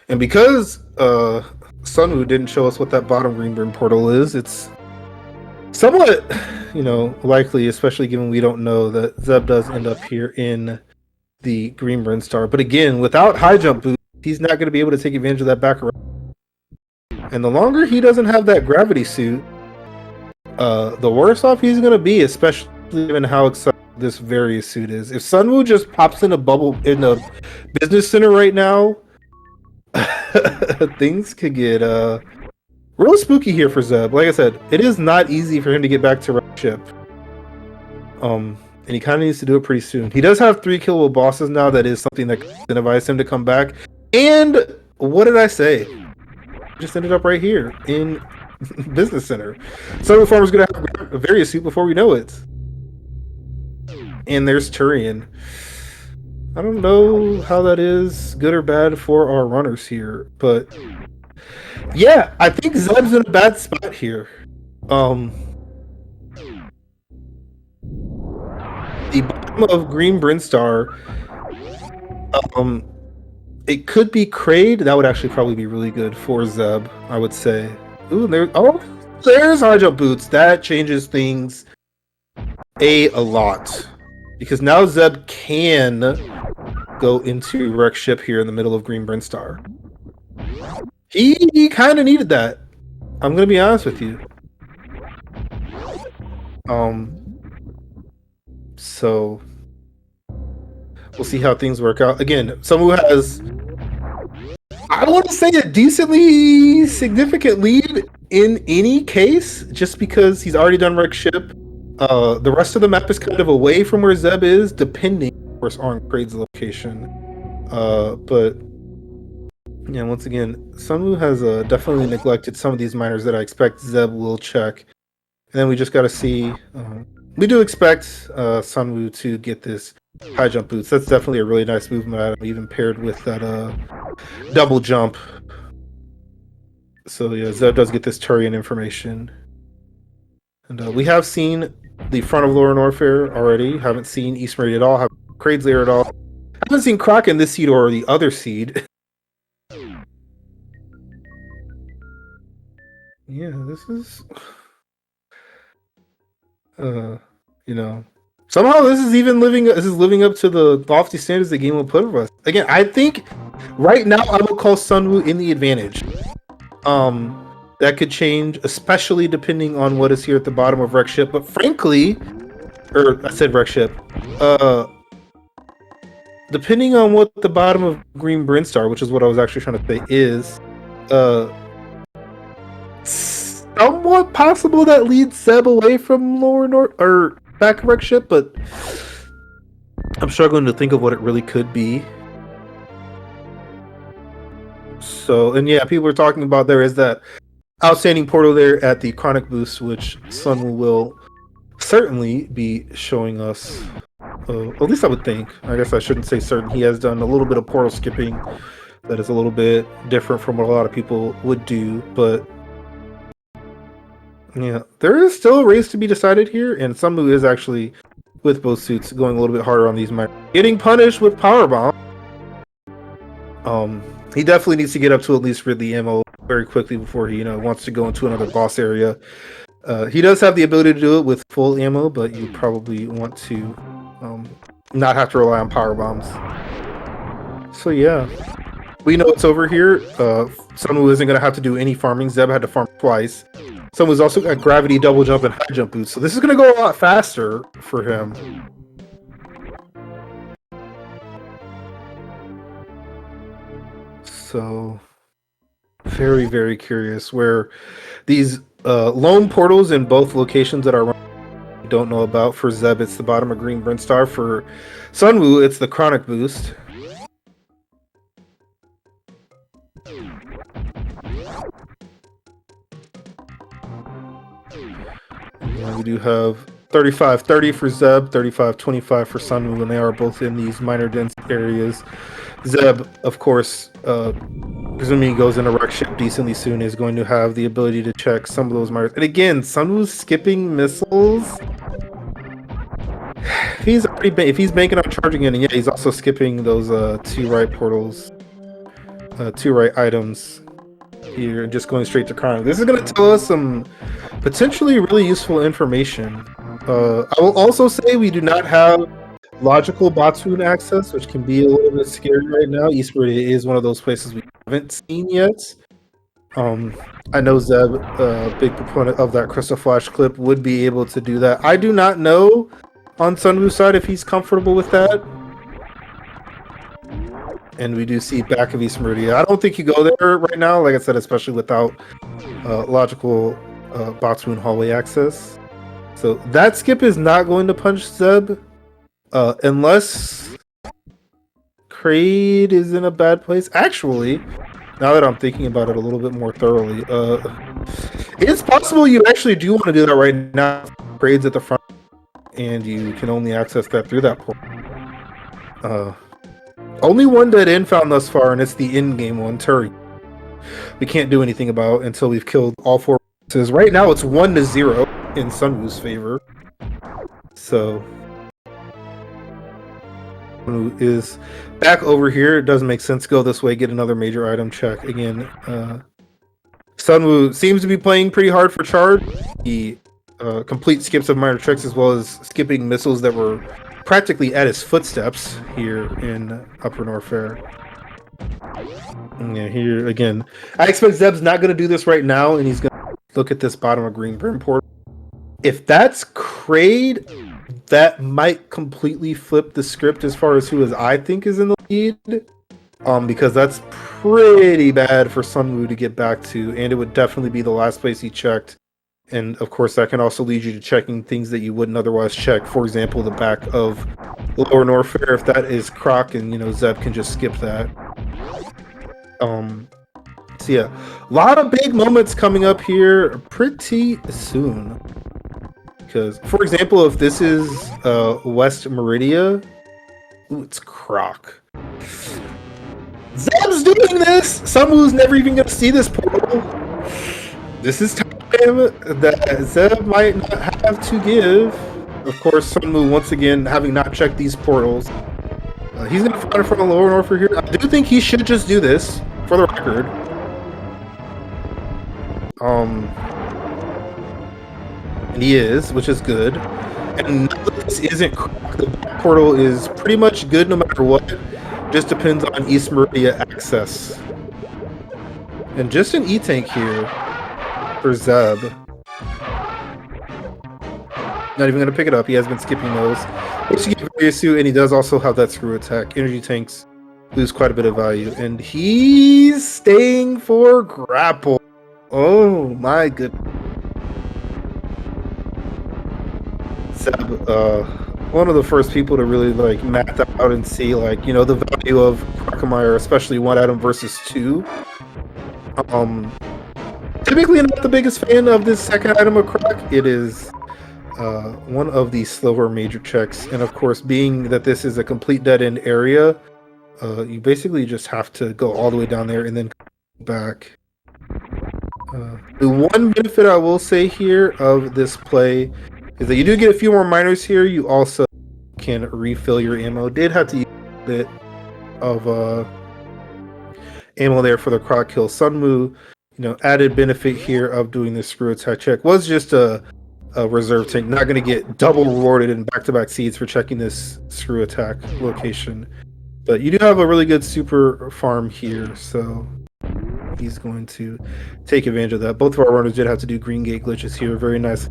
And because SunWu didn't show us what that bottom green burn portal is, it's somewhat, you know, likely, especially given we don't know, that Zeb does end up here in the green burn star. But again, without high jump boots, he's not going to be able to take advantage of that back around. And the longer he doesn't have that gravity suit, the worse off he's going to be, especially given how exciting this various suit is. If SunWu just pops in a bubble in a business center right now, things could get real spooky here for Zeb. Like I said, it is not easy for him to get back to right ship. And he kind of needs to do it pretty soon. He does have 3 killable bosses now. That is something that incentivizes him to come back. And what did I say? Just ended up right here in Business Center. SunWuFarmer's gonna have a various suit before we know it. And there's Turian. I don't know how that is good or bad for our runners here, but yeah, I think Zeb's in a bad spot here. The bottom of Green Brinstar, it could be Kraid. That would actually probably be really good for Zeb, I would say. Ooh, there's high jump boots. That changes things a lot, because now Zeb can go into wreck ship here in the middle of Green Brinstar. He kind of needed that. I'm gonna be honest with you. So we'll see how things work out. Again, someone who has, I want to say, a decently significant lead in any case, just because he's already done wreck ship. The rest of the map is kind of away from where Zeb is, depending, of course, on Kraid's location. But yeah, once again, SunWu has definitely neglected some of these miners that I expect Zeb will check. And then we just got to see. We do expect SunWu to get this high jump boots. That's definitely a really nice movement, even paired with that double jump. So yeah, Zeb does get this Turian information. And we have seen the front of Lower Norfair already. Haven't seen East Meridian at all. Haven't seen Kraid's lair at all. Haven't seen Croc in this seed or the other seed. Yeah, this is... you know, somehow this is living up to the lofty standards the game will put of us. Again, I think right now I will call SunWu in the advantage. That could change, especially depending on what is here at the bottom of wreck ship. But frankly, or I said wreck ship, depending on what the bottom of Green Brinstar, which is what I was actually trying to say, is, somewhat possible that leads Zeb away from Lower North or back wreck ship, but I'm struggling to think of what it really could be. So, and yeah, people are talking about there is that outstanding portal there at the Chronic Boost, which SunWu will certainly be showing us. At least I would think. I guess I shouldn't say certain. He has done a little bit of portal skipping that is a little bit different from what a lot of people would do, but yeah, there is still a race to be decided here, and SunWu is actually, with both suits, going a little bit harder on these miners. Getting punished with Powerbomb. He definitely needs to get up to at least rid the ammo very quickly before he, wants to go into another boss area. He does have the ability to do it with full ammo, but you probably want to not have to rely on power bombs. So yeah, we know it's over here. SunWu isn't going to have to do any farming. Zeb had to farm twice. SunWu's also got gravity, double jump, and high jump boots, so this is going to go a lot faster for him. So, very, very curious where these lone portals in both locations that are we don't know about. For Zeb, it's the bottom of Green Brinstar. For SunWu, it's the Chronic Boost. we do have 35-30 for Zeb, 35-25 for SunWu, and they are both in these minor dense areas. Zeb, of course, presuming he goes into wreck ship decently soon, is going to have the ability to check some of those minors. And again, SunWu's skipping missiles. If he's banking on charging it, and yeah, he's also skipping those two right portals, two right items here, and just going straight to Karn. This is going to tell us some potentially really useful information. I will also say we do not have logical Batsun access, which can be a little bit scary right now. East Meridia is one of those places we haven't seen yet. I know Zeb, big proponent of that Crystal Flash clip, would be able to do that. I do not know on SunWu's side if he's comfortable with that. And we do see back of East Meridia. I don't think you go there right now, like I said, especially without logical Batsun hallway access. So that skip is not going to punch Zeb. Unless Kraid is in a bad place. Actually, now that I'm thinking about it a little bit more thoroughly, it's possible you actually do want to do that right now. Kraid's at the front, and you can only access that through that port. Only one dead end found thus far, and it's the in-game one, Turi. We can't do anything about until we've killed all four. Right now, it's 1-0 in SunWu's favor. So is back over here. It doesn't make sense to go this way, get another major item check. Again, SunWu seems to be playing pretty hard for charge. He complete skips of minor checks as well as skipping missiles that were practically at his footsteps here in Upper North Fair. Yeah, here again. I expect Zeb's not going to do this right now, and he's going to look at this bottom of Green Brim port. If that's Kraid, that might completely flip the script as far as who I think is in the lead. Because that's pretty bad for SunWu to get back to, and it would definitely be the last place he checked. And of course, that can also lead you to checking things that you wouldn't otherwise check. For example, the back of Lower North Fair, if that is Croc, and Zeb can just skip that. So yeah, a lot of big moments coming up here pretty soon. Because, for example, if this is West Meridia, ooh, it's Croc. Zeb's doing this! SunWu's never even going to see this portal. This is time that Zeb might not have to give. Of course, SunWu, once again, having not checked these portals. He's going to find it from the Lower North here. I do think he should just do this, for the record. And he is, which is good. And now that this isn't Croc, the back portal is pretty much good no matter what. Just depends on East Meridia access. And just an E-Tank here for Zeb. Not even going to pick it up. He has been skipping those. Once you get various suit, and he does also have that screw attack. Energy tanks lose quite a bit of value. And he's staying for grapple. Oh my goodness. Zeb, one of the first people to really map that out and see the value of Crocomire, especially one item versus two. Typically not the biggest fan of this second item of Croc. It is one of the slower major checks, and of course, being that this is a complete dead end area, you basically just have to go all the way down there and then come back. The one benefit I will say here of this play is that you do get a few more miners here. You also can refill your ammo. Did have to use a bit of ammo there for the Croc kill. SunWu, added benefit here of doing this screw attack check was just a reserve tank. Not going to get double rewarded in back-to-back seeds for checking this screw attack location. But you do have a really good super farm here, so he's going to take advantage of that. Both of our runners did have to do green gate glitches here. Very nice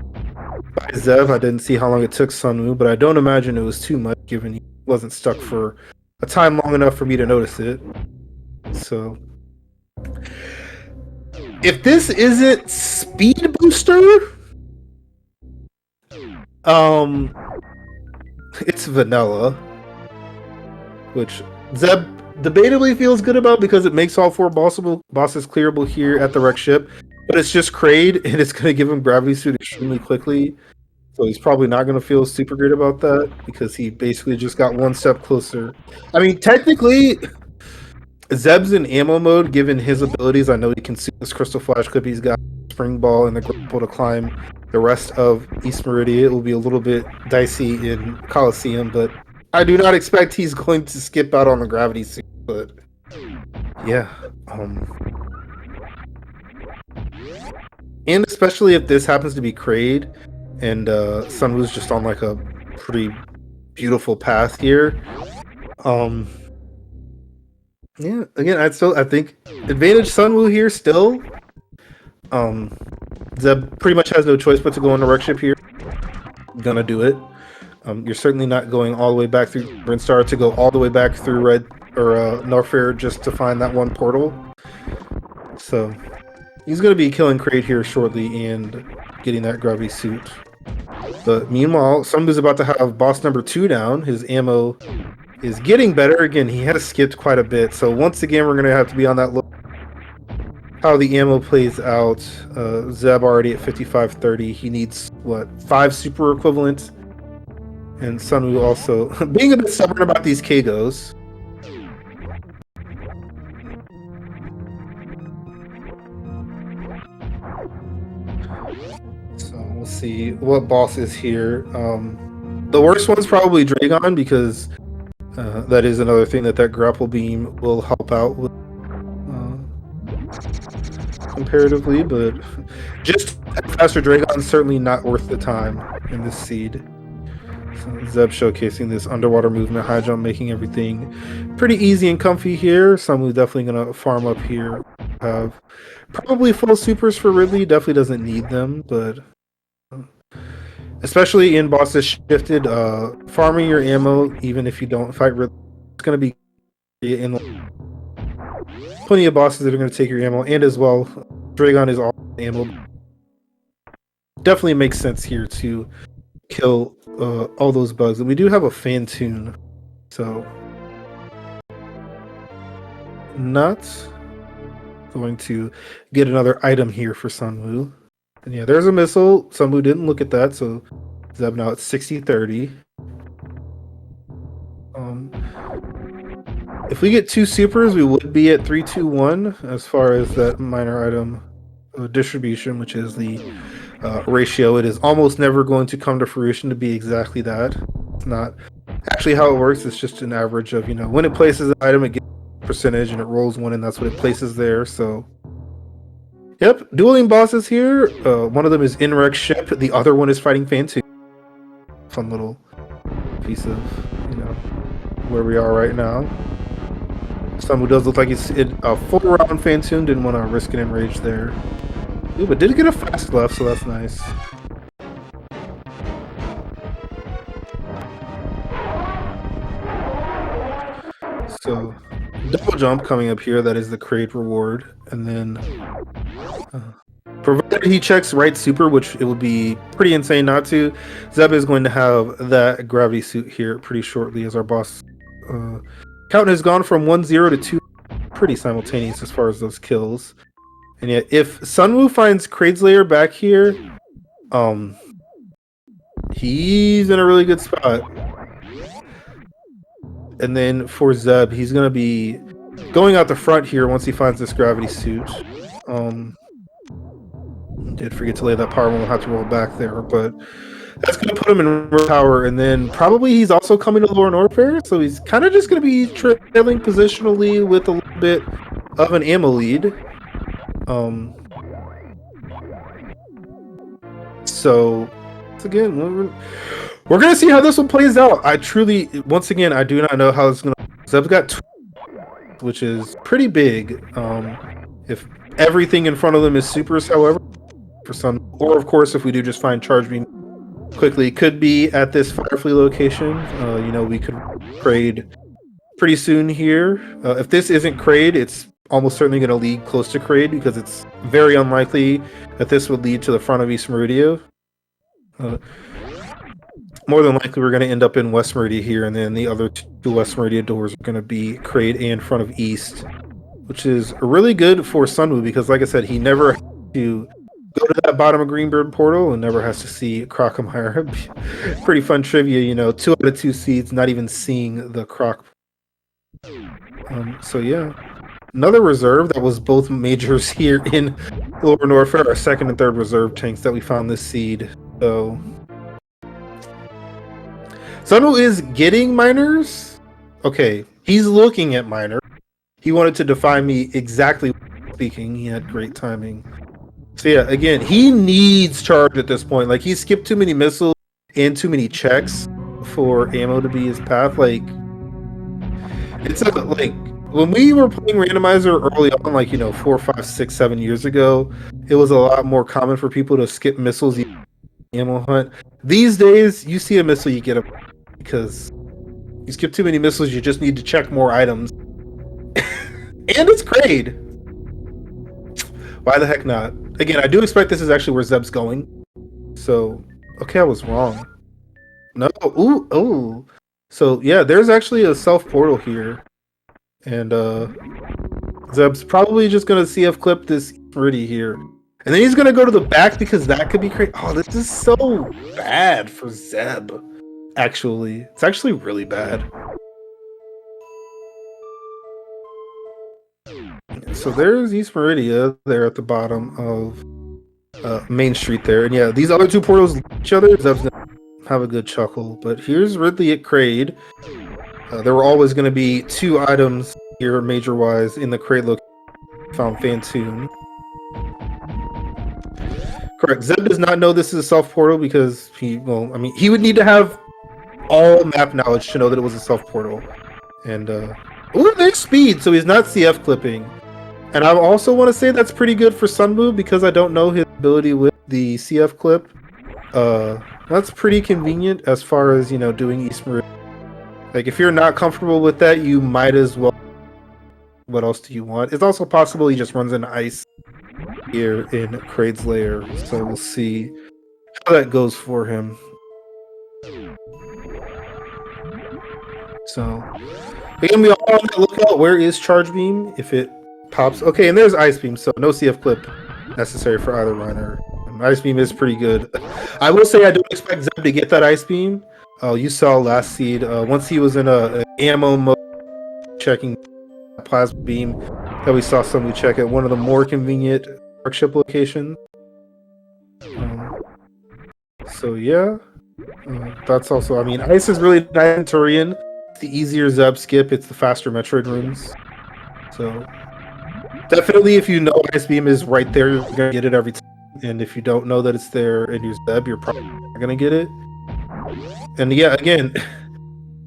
by Zeb. I didn't see how long it took SunWu, but I don't imagine it was too much given he wasn't stuck for a time long enough for me to notice it. So if this isn't Speed Booster, it's vanilla, which Zeb debatably feels good about because it makes all four bosses clearable here at the wreck ship, but it's just Kraid, and it's going to give him gravity suit extremely quickly. So he's probably not going to feel super great about that because he basically just got one step closer. I mean, technically, Zeb's in ammo mode given his abilities. I know he can see this Crystal Flash Clip. He's got Spring Ball and the grapple to climb the rest of East Meridia. It will be a little bit dicey in Coliseum, but I do not expect he's going to skip out on the gravity suit. But yeah, and especially if this happens to be Kraid and SunWu's just on like a pretty beautiful path here. Yeah, again, I think advantage SunWu here still. Zeb pretty much has no choice but to go on the wreck ship here. Gonna do it. You're certainly not going all the way back through Brinstar to go all the way back through Red or Norfair just to find that one portal. So he's gonna be killing Kraid here shortly and getting that gravity suit. But meanwhile, SunWu's about to have boss number 2 down. His ammo is getting better. Again, he has skipped quite a bit. So once again, we're gonna have to be on that look how the ammo plays out. Zeb already at 5530. He needs what, 5 super equivalents, and SunWu also being a bit stubborn about these Kagos. So we'll see what boss is here. The worst one's probably Dragon because that is another thing that grapple beam will help out with. Comparatively, but just faster Dragon certainly not worth the time in this seed. So Zeb showcasing this underwater movement, high jump, making everything pretty easy and comfy here. SunWu definitely gonna farm up here. Have probably full supers for Ridley. Definitely doesn't need them, but especially in bosses shifted, farming your ammo even if you don't fight Ridley, it's gonna be in plenty of bosses that are going to take your ammo, and as well, Dragon is all ammo. Definitely makes sense here to kill all those bugs. And we do have a Fantoon, so not going to get another item here for SunWu. And yeah, there's a missile. SunWu didn't look at that, so Zeb now at 60-30. If we get 2 supers, we would be at 3-2-1 as far as that minor item distribution, which is the ratio. It is almost never going to come to fruition to be exactly that. It's not actually how it works. It's just an average of, when it places an item, it gets a percentage and it rolls one, and that's what it places there. So, yep, dueling bosses here. One of them is Inrex Ship. The other one is fighting Fantoon. Fun little piece of, where we are right now. SunWu does look like he's in a full round Fantoon. Didn't want to risk an enrage there. Ooh, but did get a fast left, so that's nice. So, double jump coming up here. That is the Kraid reward. And then, provided he checks right super, which it would be pretty insane not to, Zeb is going to have that gravity suit here pretty shortly as our boss. Count has gone from 1-0 to 2, pretty simultaneous as far as those kills. And yet, if SunWu finds Kraid's lair back here, he's in a really good spot. And then for Zeb, he's going to be going out the front here once he finds this gravity suit. Did forget to lay that power, we'll have to roll back there, but that's going to put him in power, and then probably he's also coming to Lower Norfair, so he's kind of just going to be trailing positionally with a little bit of an ammo lead. So, again, we're going to see how this one plays out. Once again, I do not know how it's going to... Zeb's got 2, which is pretty big. If everything in front of them is supers, however, for some, or of course, if we do just find Charge Beam quickly, could be at this Firefly location. We could Kraid pretty soon here. If this isn't Kraid, it's almost certainly going to lead close to Kraid because it's very unlikely that this would lead to the front of East Meridia. More than likely, we're going to end up in West Meridia here, and then the other 2 West Meridia doors are going to be Kraid and front of East, which is really good for SunWu because, like I said, he never had to go to that bottom of Greenbird portal and never has to see Crocomire. Pretty fun trivia, you know, 2 out of 2 seeds, not even seeing the Croc. So yeah, another reserve that was both majors here in Lower Norfair, our second and third reserve tanks that we found this seed. So SunWu is getting miners. Okay, he's looking at miners. He wanted to defy me exactly speaking. He had great timing. So yeah, again, he needs charge at this point. Like, he skipped too many missiles and too many checks for ammo to be his path. Like, it's like when we were playing Randomizer early on, like, you know, 4, 5, 6, 7 years ago, it was a lot more common for people to skip missiles, ammo hunt. These days, you see a missile, you get a, because you skip too many missiles, you just need to check more items. And it's Kraid. Why the heck not? Again, I do expect this is actually where Zeb's going. So, okay, I was wrong. No, ooh. So, yeah, there's actually a self-portal here. And, Zeb's probably just going to CF clip this Riddy here. And then he's going to go to the back because that could be crazy. Oh, this is so bad for Zeb, actually. It's actually really bad. So there's East Meridia there at the bottom of Main Street there. And yeah, these other two portals each other. Zeb's gonna have a good chuckle. But here's Ridley at Kraid. There were always going to be 2 items here, major-wise, in the Kraid location. Found Fantoon. Correct. Zeb does not know this is a self-portal because he would need to have all map knowledge to know that it was a self-portal. And, ooh, there's speed, so he's not CF clipping. And I also want to say that's pretty good for SunWu because I don't know his ability with the CF clip. That's pretty convenient as far as, you know, doing East Meridian. Like, if you're not comfortable with that, you might as well. What else do you want? It's also possible he just runs into ice here in Kraid's lair. So we'll see how that goes for him. So, again, we all on the lookout. Where is Charge Beam? If it pops. Okay, and there's Ice Beam, so no CF clip necessary for either runner. Ice Beam is pretty good. I will say I don't expect Zeb to get that Ice Beam. Oh, you saw last seed. Once he was in a ammo mode, checking Plasma Beam, that we saw somebody check at one of the more convenient dark ship locations. So yeah, that's also. I mean, Ice is really nice in Turian. It's the easier Zeb skip. It's the faster Metroid rooms. So definitely, if you know Ice Beam is right there, you're gonna get it every time. And if you don't know that it's there and you're Zeb, you're probably not gonna get it. And yeah, again,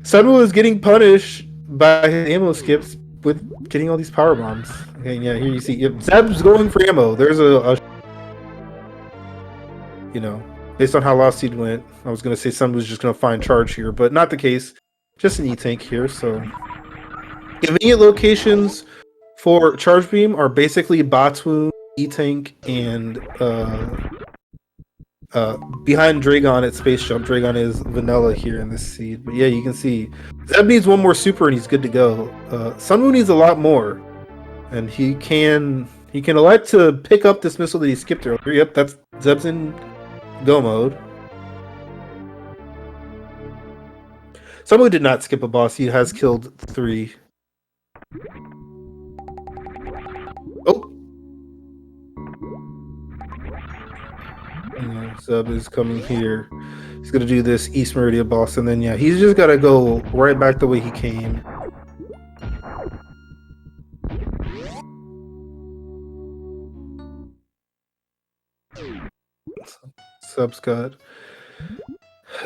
SunWu is getting punished by his ammo skips with getting all these power bombs. Okay, yeah, here you see if Zeb's going for ammo. There's you know, based on how last seed went, I was gonna say SunWu's just gonna find charge here, but not the case. Just an E-tank here. So convenient locations for Charge Beam are basically Batu, E-tank, and behind Dragon at Space Jump. Dragon is vanilla here in this seed. But yeah, you can see Zeb needs one more super and he's good to go. SunWu needs a lot more. And he can elect to pick up this missile that he skipped earlier. Yep, that's Zeb's in go mode. SunWu did not skip a boss. He has killed 3. Oh! Zeb is coming here. He's gonna do this East Meridia boss, and then yeah, he's just gotta go right back the way he came. Zeb's got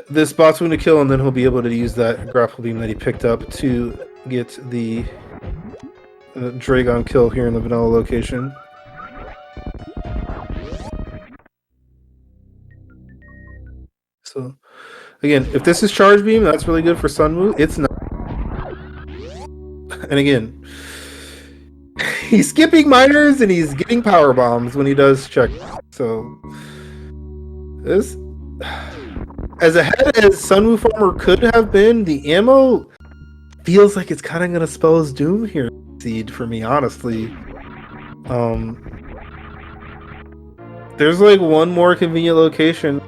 this Batu to kill, and then he'll be able to use that grapple beam that he picked up to get the Dragon kill here in the vanilla location. So, again, if this is Charge Beam, that's really good for SunWu. It's not. And again, he's skipping miners and he's getting power bombs when he does check. So, this, as ahead as SunWuFarmer could have been, the ammo feels like it's kind of going to spell his doom here, Seed, for me, honestly. There's like one more convenient location,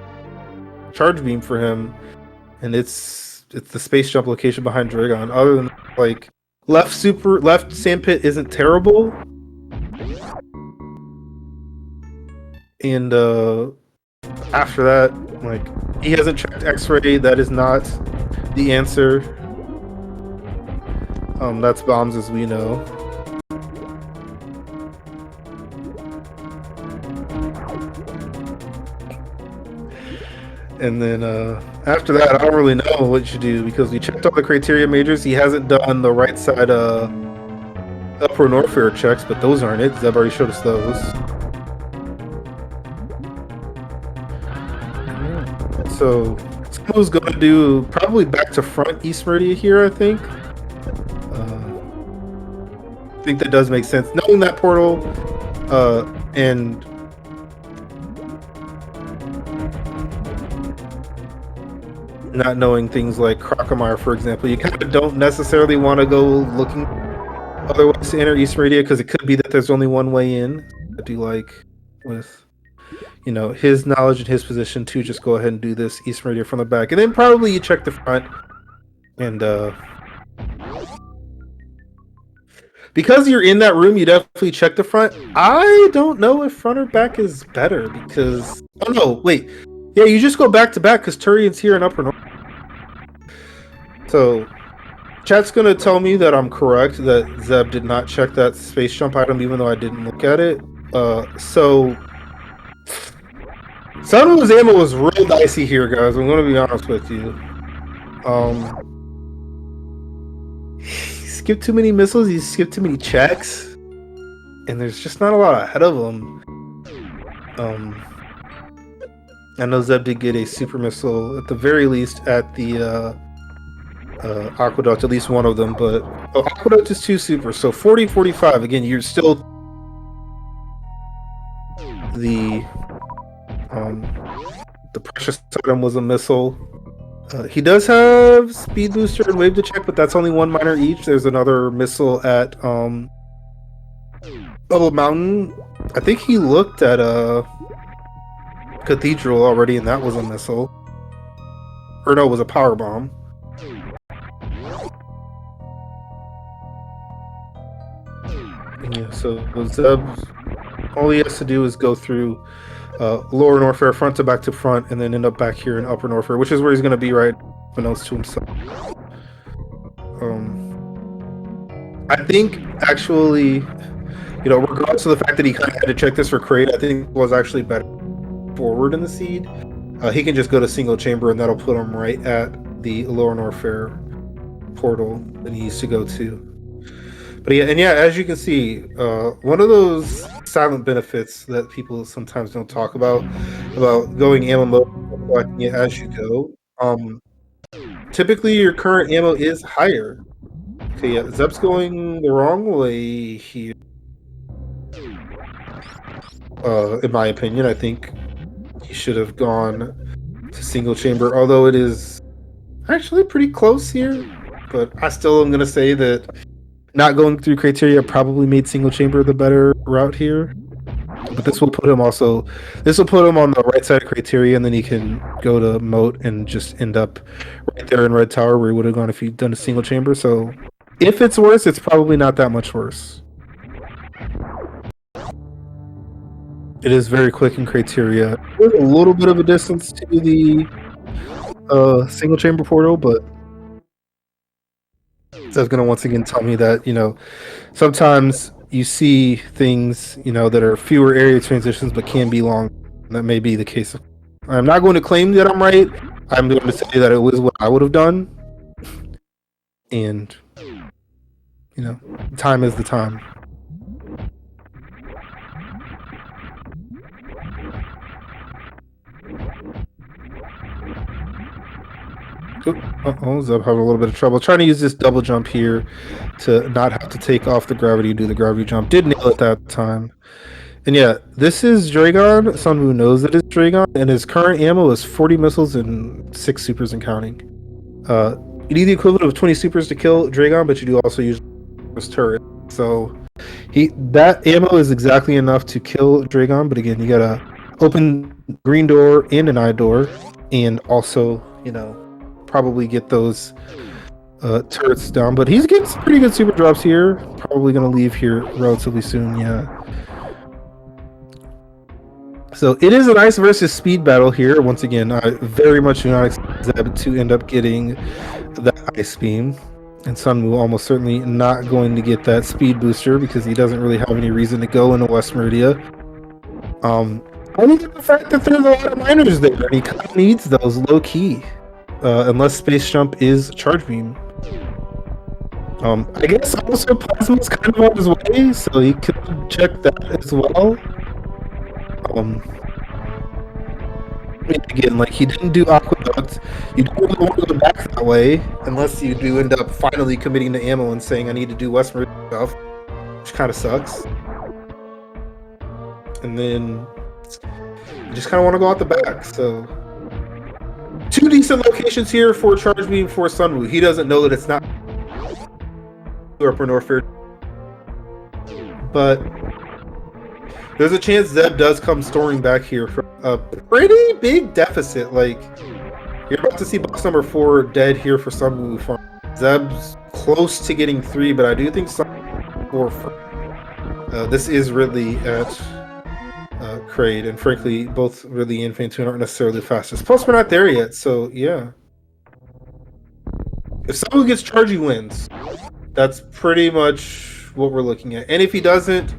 charge beam for him, and it's the space jump location behind Dragon. Other than like left sandpit isn't terrible, and after that, like he hasn't checked X-ray. That is not the answer. That's bombs as we know. And then after that, I don't really know what you do because we checked all the criteria majors. He hasn't done the right side upper Norfair checks, but those aren't it. Zeb already showed us those. So someone's going to do probably back to front East Meridia here, I think. I think that does make sense. Knowing that portal and not knowing things like Crocomire, for example, you kind of don't necessarily want to go looking other ways to enter East Meridia because it could be that there's only one way in. I do like with his knowledge and his position to just go ahead and do this East Meridia from the back, and then probably you check the front, and because you're in that room, you definitely check the front. I don't know if front or back is better because yeah, you just go back to back because Turian's here in Upper North. So, chat's gonna tell me that I'm correct, that Zeb did not check that space jump item even though I didn't look at it. So SunWu's ammo was real dicey here, guys. I'm gonna be honest with you. He skipped too many missiles, he skipped too many checks, and there's just not a lot ahead of him. I know Zeb did get a super missile at the very least at the Aqueduct, at least one of them, but Aqueduct is 2 super, so 40-45. Again, you're still the precious item was a missile. He does have speed booster and wave to check, but that's only 1 minor each. There's another missile at Bubble Mountain. I think he looked at Cathedral already, and that was a missile. Or no, it was a power bomb. Yeah, so Zeb, all he has to do is go through Lower Norfair, front to back to front, and then end up back here in Upper Norfair, which is where he's going to be right unbeknownst to himself. I think, actually, regardless of the fact that he kind of had to check this for crate, I think it was actually better forward in the seed. He can just go to single chamber, and that'll put him right at the Lower Norfair portal that he needs to go to. But yeah, as you can see, one of those silent benefits that people sometimes don't talk about going ammo mode, collecting it as you go. Typically, your current ammo is higher. Okay, yeah, Zeb's going the wrong way here. In my opinion, I think he should have gone to single chamber, although it is actually pretty close here. But I still am going to say that not going through criteria probably made single chamber the better route here. But this will put him on the right side of criteria, and then he can go to moat and just end up right there in Red Tower where he would have gone if he'd done a single chamber. So if it's worse, it's probably not that much worse. It is very quick in criteria. There's a little bit of a distance to the single chamber portal, but Zeb's going to once again tell me that, sometimes you see things, that are fewer area transitions but can be long. That may be the case. I'm not going to claim that I'm right. I'm going to say that it was what I would have done. And, time is the time. Zeb having a little bit of trouble trying to use this double jump here to not have to take off the gravity, do the gravity jump. Did nail it that time. And yeah, this is Dragon. SunWu knows that it's Dragon, and his current ammo is 40 missiles and 6 supers and counting. You need the equivalent of 20 supers to kill Dragon, but you do also use his turret. So that ammo is exactly enough to kill Dragon, but again, you gotta open green door and an eye door, and also, you know, probably get those turrets down. But he's getting some pretty good super drops here. Probably going to leave here relatively soon, yeah. So it is an ice versus speed battle here. Once again, I very much do not expect Zeb to end up getting that ice beam. And SunWu almost certainly not going to get that speed booster because he doesn't really have any reason to go into West Meridia. I think the fact that there's a lot of miners there, and he kind of needs those low key, unless Space Jump is Charge Beam. I guess also Plasma's kind of on his way, so he could check that as well. Again, like, he didn't do Aqueduct. You don't really want to go back that way unless you do end up finally committing to ammo and saying I need to do West Meridian stuff, which kind of sucks. And then you just kind of want to go out the back. So 2 decent locations here for Charge Beam for SunWu. He doesn't know that it's not Upper North Fair, but there's a chance Zeb does come storming back here from a pretty big deficit. Like, you're about to see box number 4 dead here for SunWuFarmer. Zeb's close to getting 3, but I do think SunWuFarmer. This is Ridley at Kraid, and frankly, both Ridley and Fantoon aren't necessarily the fastest. Plus, we're not there yet, so yeah. If someone gets charge, he wins. That's pretty much what we're looking at. And if he doesn't,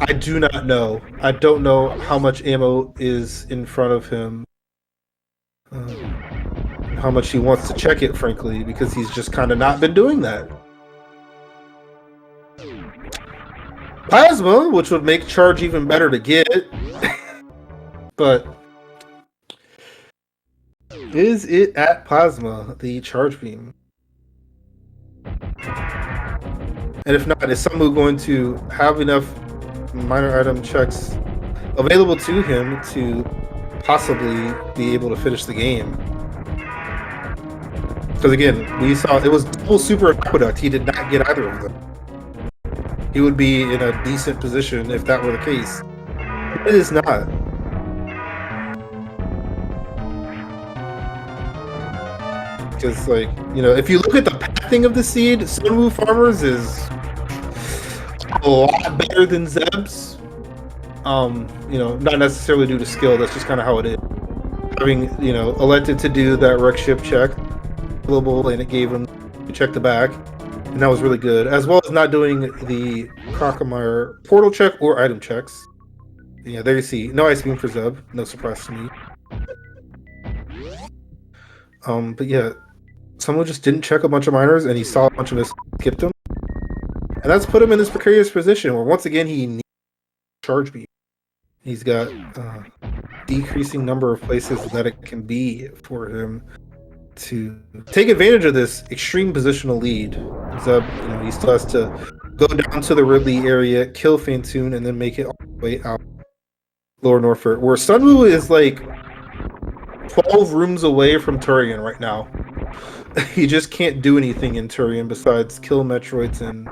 I do not know. I don't know how much ammo is in front of him. How much he wants to check it, frankly, because he's just kind of not been doing that. Plasma, which would make charge even better to get. But is it at Plasma, the charge beam? And if not, is SunWu going to have enough minor item checks available to him to possibly be able to finish the game? Because again, we saw it was double super aqueduct. He did not get either of them. He would be in a decent position if that were the case. It is not. Because, like, you know, if you look at the pathing of the seed, SunWuFarmer's is a lot better than Zeb's. You know, not necessarily due to skill, that's just kind of how it is. Having, you know, elected to do that wreck ship check, global, and it gave him to check the back, and that was really good. As well as not doing the Crocomire portal check or item checks. Yeah, there you see. No ice beam for Zeb, no surprise to me. But yeah, someone just didn't check a bunch of miners, and he saw a bunch of us skipped them. And that's put him in this precarious position where, once again, he needs charge beam. He's got decreasing number of places that it can be for him to take advantage of this extreme positional lead. Zeb, you know, he still has to go down to the Ridley area, kill Fantoon, and then make it all the way out Lower Norfolk, where SunWu is like 12 rooms away from Turian right now. He just can't do anything in Turian besides kill Metroids and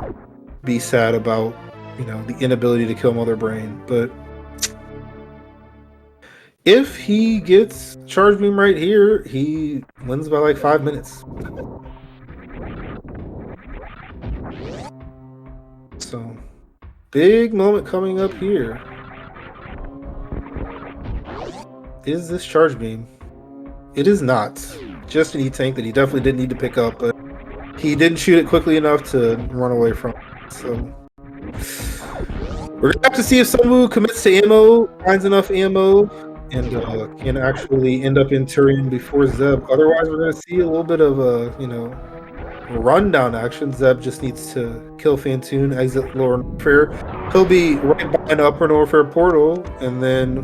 be sad about, you know, the inability to kill Mother Brain. But if he gets charge beam right here, he wins by like 5 minutes. So, big moment coming up here. Is this charge beam? It is not. Just an E-tank that he definitely didn't need to pick up, but he didn't shoot it quickly enough to run away from it. So we're gonna have to see if SunWu commits to ammo, finds enough ammo, and can actually end up in Turian before Zeb. Otherwise, we're gonna see a little bit of a, you know, rundown action. Zeb just needs to kill Fantoon, exit Lower Norfair. He'll be right behind Upper Norfair portal, and then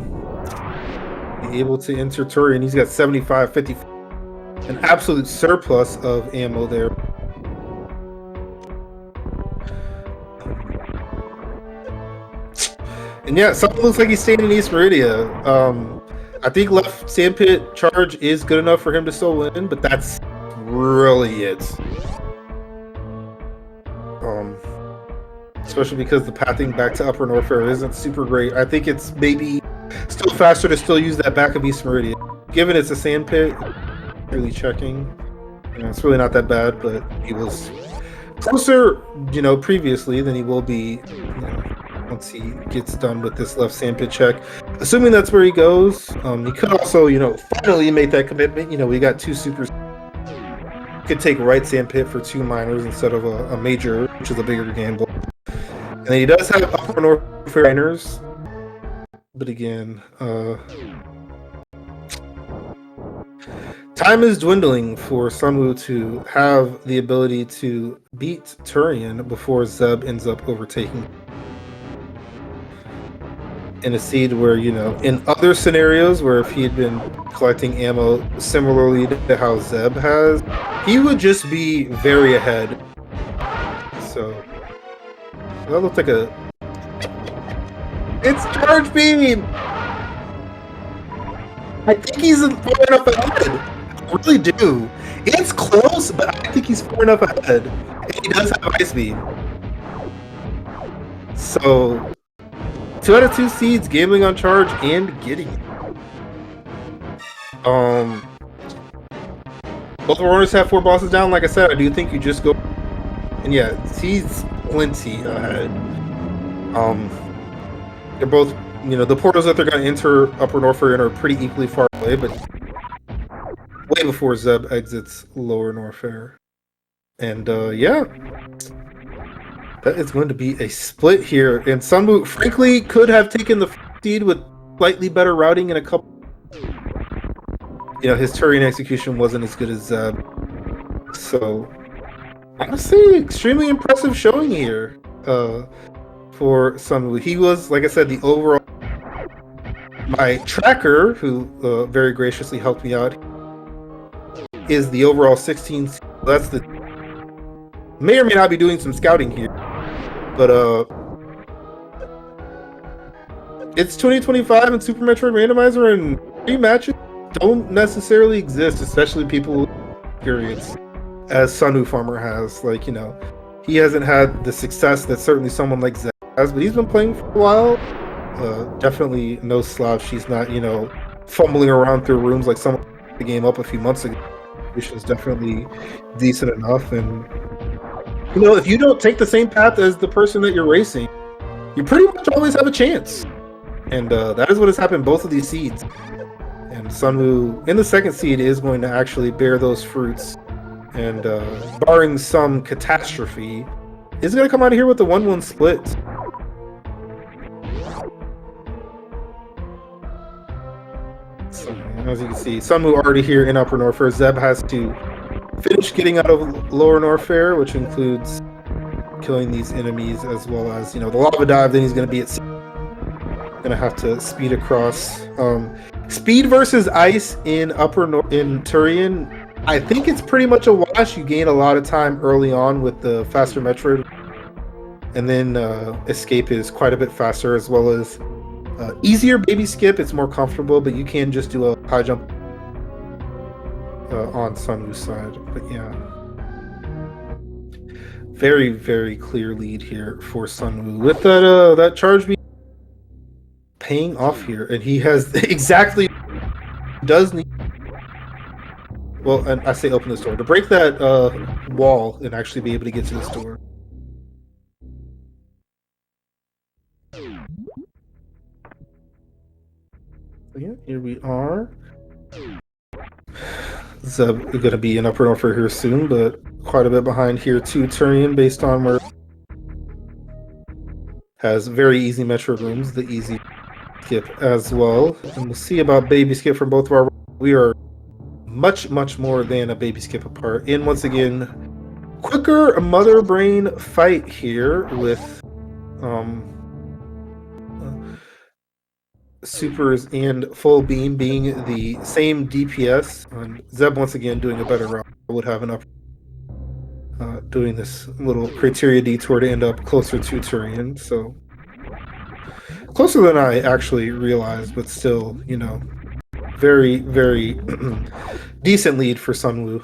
be able to enter Turian. He's got 75, 50, an absolute surplus of ammo there. And yeah, something looks like he's staying in East Meridia. I think left sandpit charge is good enough for him to still win, but that's really it. Especially because the pathing back to Upper Norfair isn't super great. I think it's maybe Still faster to still use that back of East Meridian. Given it's a sand pit, really checking. You know, it's really not that bad, but he was closer, you know, previously than he will be, you know, once he gets done with this left sand pit check. Assuming that's where he goes, he could also, you know, finally make that commitment. You know, we got 2 supers. Could take right sand pit for 2 minors instead of a major, which is a bigger gamble. And then he does have upper north minors, but again, time is dwindling for SunWu to have the ability to beat Turian before Zeb ends up overtaking. In a seed where, you know, in other scenarios where if he had been collecting ammo similarly to how Zeb has, he would just be very ahead. So that looks like a... It's Charge Beam! I think he's far enough ahead. I really do. It's close, but I think he's far enough ahead. And he does have Ice Beam. So 2 out of 2 seeds, gambling on charge and getting it. Both runners have 4 bosses down. Like I said, I do think you just go, and yeah, he's plenty ahead. They're both, you know, the portals that they're going to enter Upper Norfair are pretty equally far away, but way before Zeb exits Lower Norfair. And yeah. That is going to be a split here. And SunWu, frankly, could have taken the seed with slightly better routing in a couple. You know, his Turian execution wasn't as good as Zeb. So, honestly, extremely impressive showing here for SunWu. He was, like I said, the overall... My tracker, who very graciously helped me out, is the overall 16th. That's the... May or may not be doing some scouting here. But it's 2025 and Super Metroid Randomizer and rematches don't necessarily exist, especially people with experience as SunWuFarmer has. Like, you know, he hasn't had the success that certainly someone like Zeb has, but he's been playing for a while. Definitely no slouch. He's not, you know, fumbling around through rooms like someone the game up a few months ago, which is definitely decent enough. And you know, if you don't take the same path as the person that you're racing, you pretty much always have a chance. And that is what has happened both of these seeds. And SunWu, in the second seed, is going to actually bear those fruits. And barring some catastrophe, is going to come out of here with a 1-1 split. So, as you can see, SunWu already here in Upper Norfair. Zeb has to finish getting out of Lower Norfair, which includes killing these enemies as well as, you know, the lava dive. Then he's going to be at sea. Going to have to speed across. Speed versus ice in in Turian, I think it's pretty much a wash. You gain a lot of time early on with the faster Metroid, and then escape is quite a bit faster, as well as easier baby skip. It's more comfortable, but you can just do a high jump on SunWu's side. But yeah, very, very clear lead here for SunWu with that charge being paying off here, and he has exactly does need. Well, and I say open this door to break that wall and actually be able to get to this door. Yeah, here we are. Zeb is going to be in Upper Norfair here soon, but quite a bit behind here too. Turian, based on where has very easy metro rooms, the easy skip as well, and we'll see about baby skip from both of our. We are much more than a baby skip apart. And once again, quicker mother brain fight here with supers and full beam being the same DPS, and Zeb once again doing a better route. Would have enough doing this little criteria detour to end up closer to Turian, so closer than I actually realized, but still, you know, very decent lead for SunWu.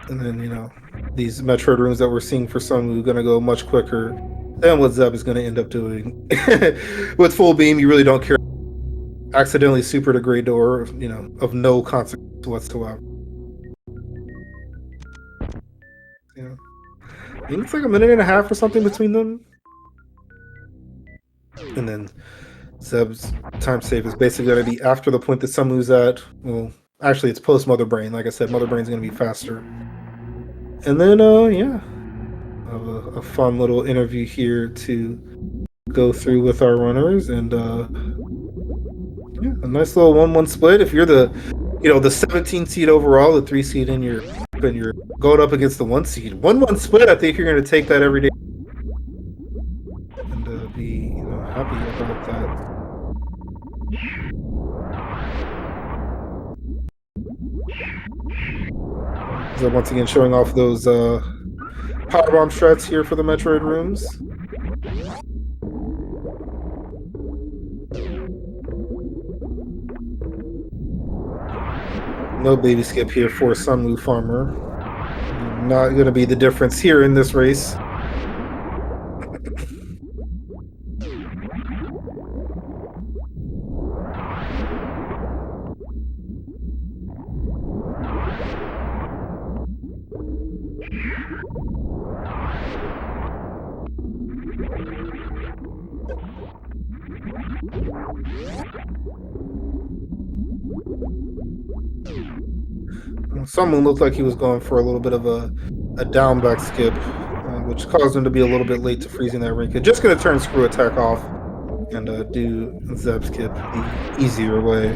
And then, you know, these Metroid rooms that we're seeing for SunWu going to go much quicker than what Zeb is going to end up doing. With full beam, you really don't care. Accidentally super to Great Door, of no consequence whatsoever. Yeah. I think it's like a minute and a half or something between them. And then Zeb's time save is basically going to be after the point that SunWu's at. Well, actually, it's post Mother Brain. Like I said, Mother Brain's going to be faster. And then, yeah, I have a fun little interview here to go through with our runners, and yeah, a nice little 1-1 split. If you're the 17 seed overall, the 3 seed and you're going up against the 1 seed, 1-1 split. I think you're going to take that every day and be happy about that. So once again, showing off those powerbomb strats here for the Metroid rooms. No baby skip here for SunWuFarmer. Not going to be the difference here in this race. Someone looked like he was going for a little bit of a down back skip, which caused him to be a little bit late to freezing that ring. Just going to turn screw attack off and do Zeb skip the easier way.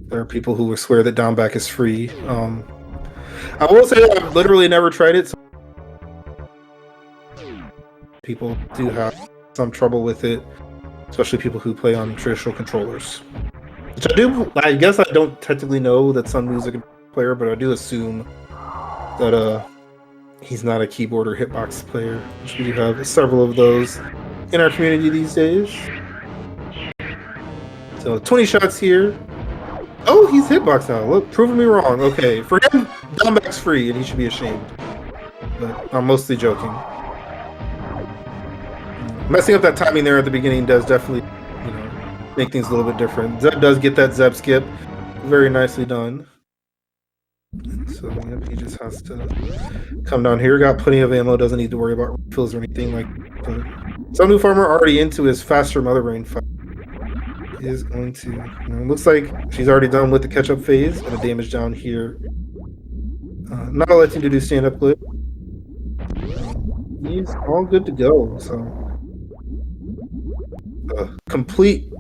There are people who will swear that down back is free. I will say that I've literally never tried it. So people do have some trouble with it, especially people who play on traditional controllers. Which I guess I don't technically know that SunWu's a player, but I do assume that he's not a keyboard or hitbox player, which we do have several of those in our community these days. So 20 shots here. Oh, he's hitbox now. Look, proving me wrong. Okay, for him, down back's free, and he should be ashamed. But I'm mostly joking. Messing up that timing there at the beginning does definitely make things a little bit different. Zeb does get that Zeb skip. Very nicely done. So yep, he just has to come down here. Got plenty of ammo. Doesn't need to worry about refills or anything like that. SunWuFarmer already into his faster Mother Brain fight. Is going to... looks like she's already done with the catch-up phase. And the damage down here. Not electing to do stand-up clip. He's all good to go. So... complete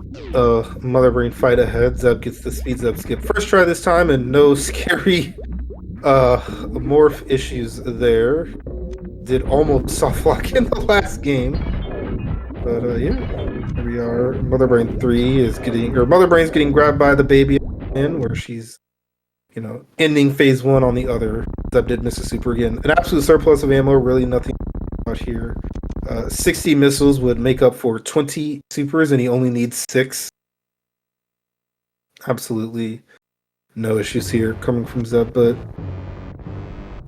Mother Brain fight ahead. Zeb gets the speed Zeb skip. First try this time, and no scary morph issues there. Did almost soft lock in the last game. But yeah, here we are. Mother Brain 3 is getting, or Mother Brain's getting grabbed by the baby in, where she's, ending phase 1 on the other. Zeb did miss a super again. An absolute surplus of ammo, really nothing out here. 60 missiles would make up for 20 supers, and he only needs 6. Absolutely no issues here coming from Zeb, but